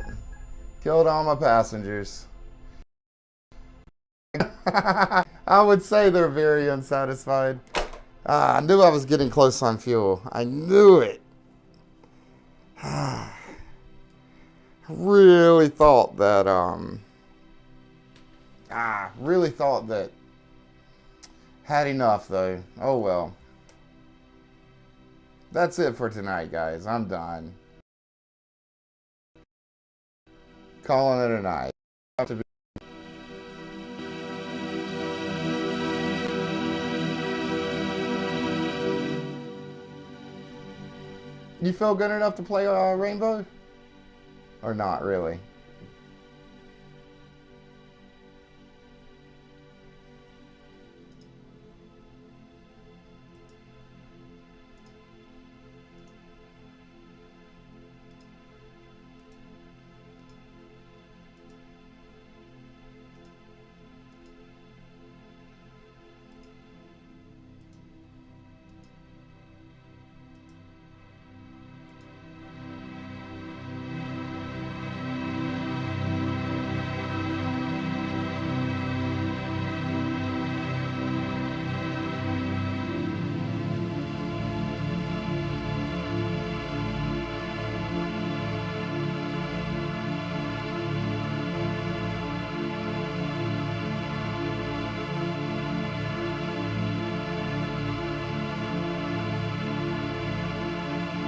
Killed all my passengers. I would say they're very unsatisfied. I knew I was getting close on fuel. I knew it. I really thought that, really thought that had enough though. Oh well. That's it for tonight, guys. I'm done. Calling it a night. You feel good enough to play Rainbow? Or not really?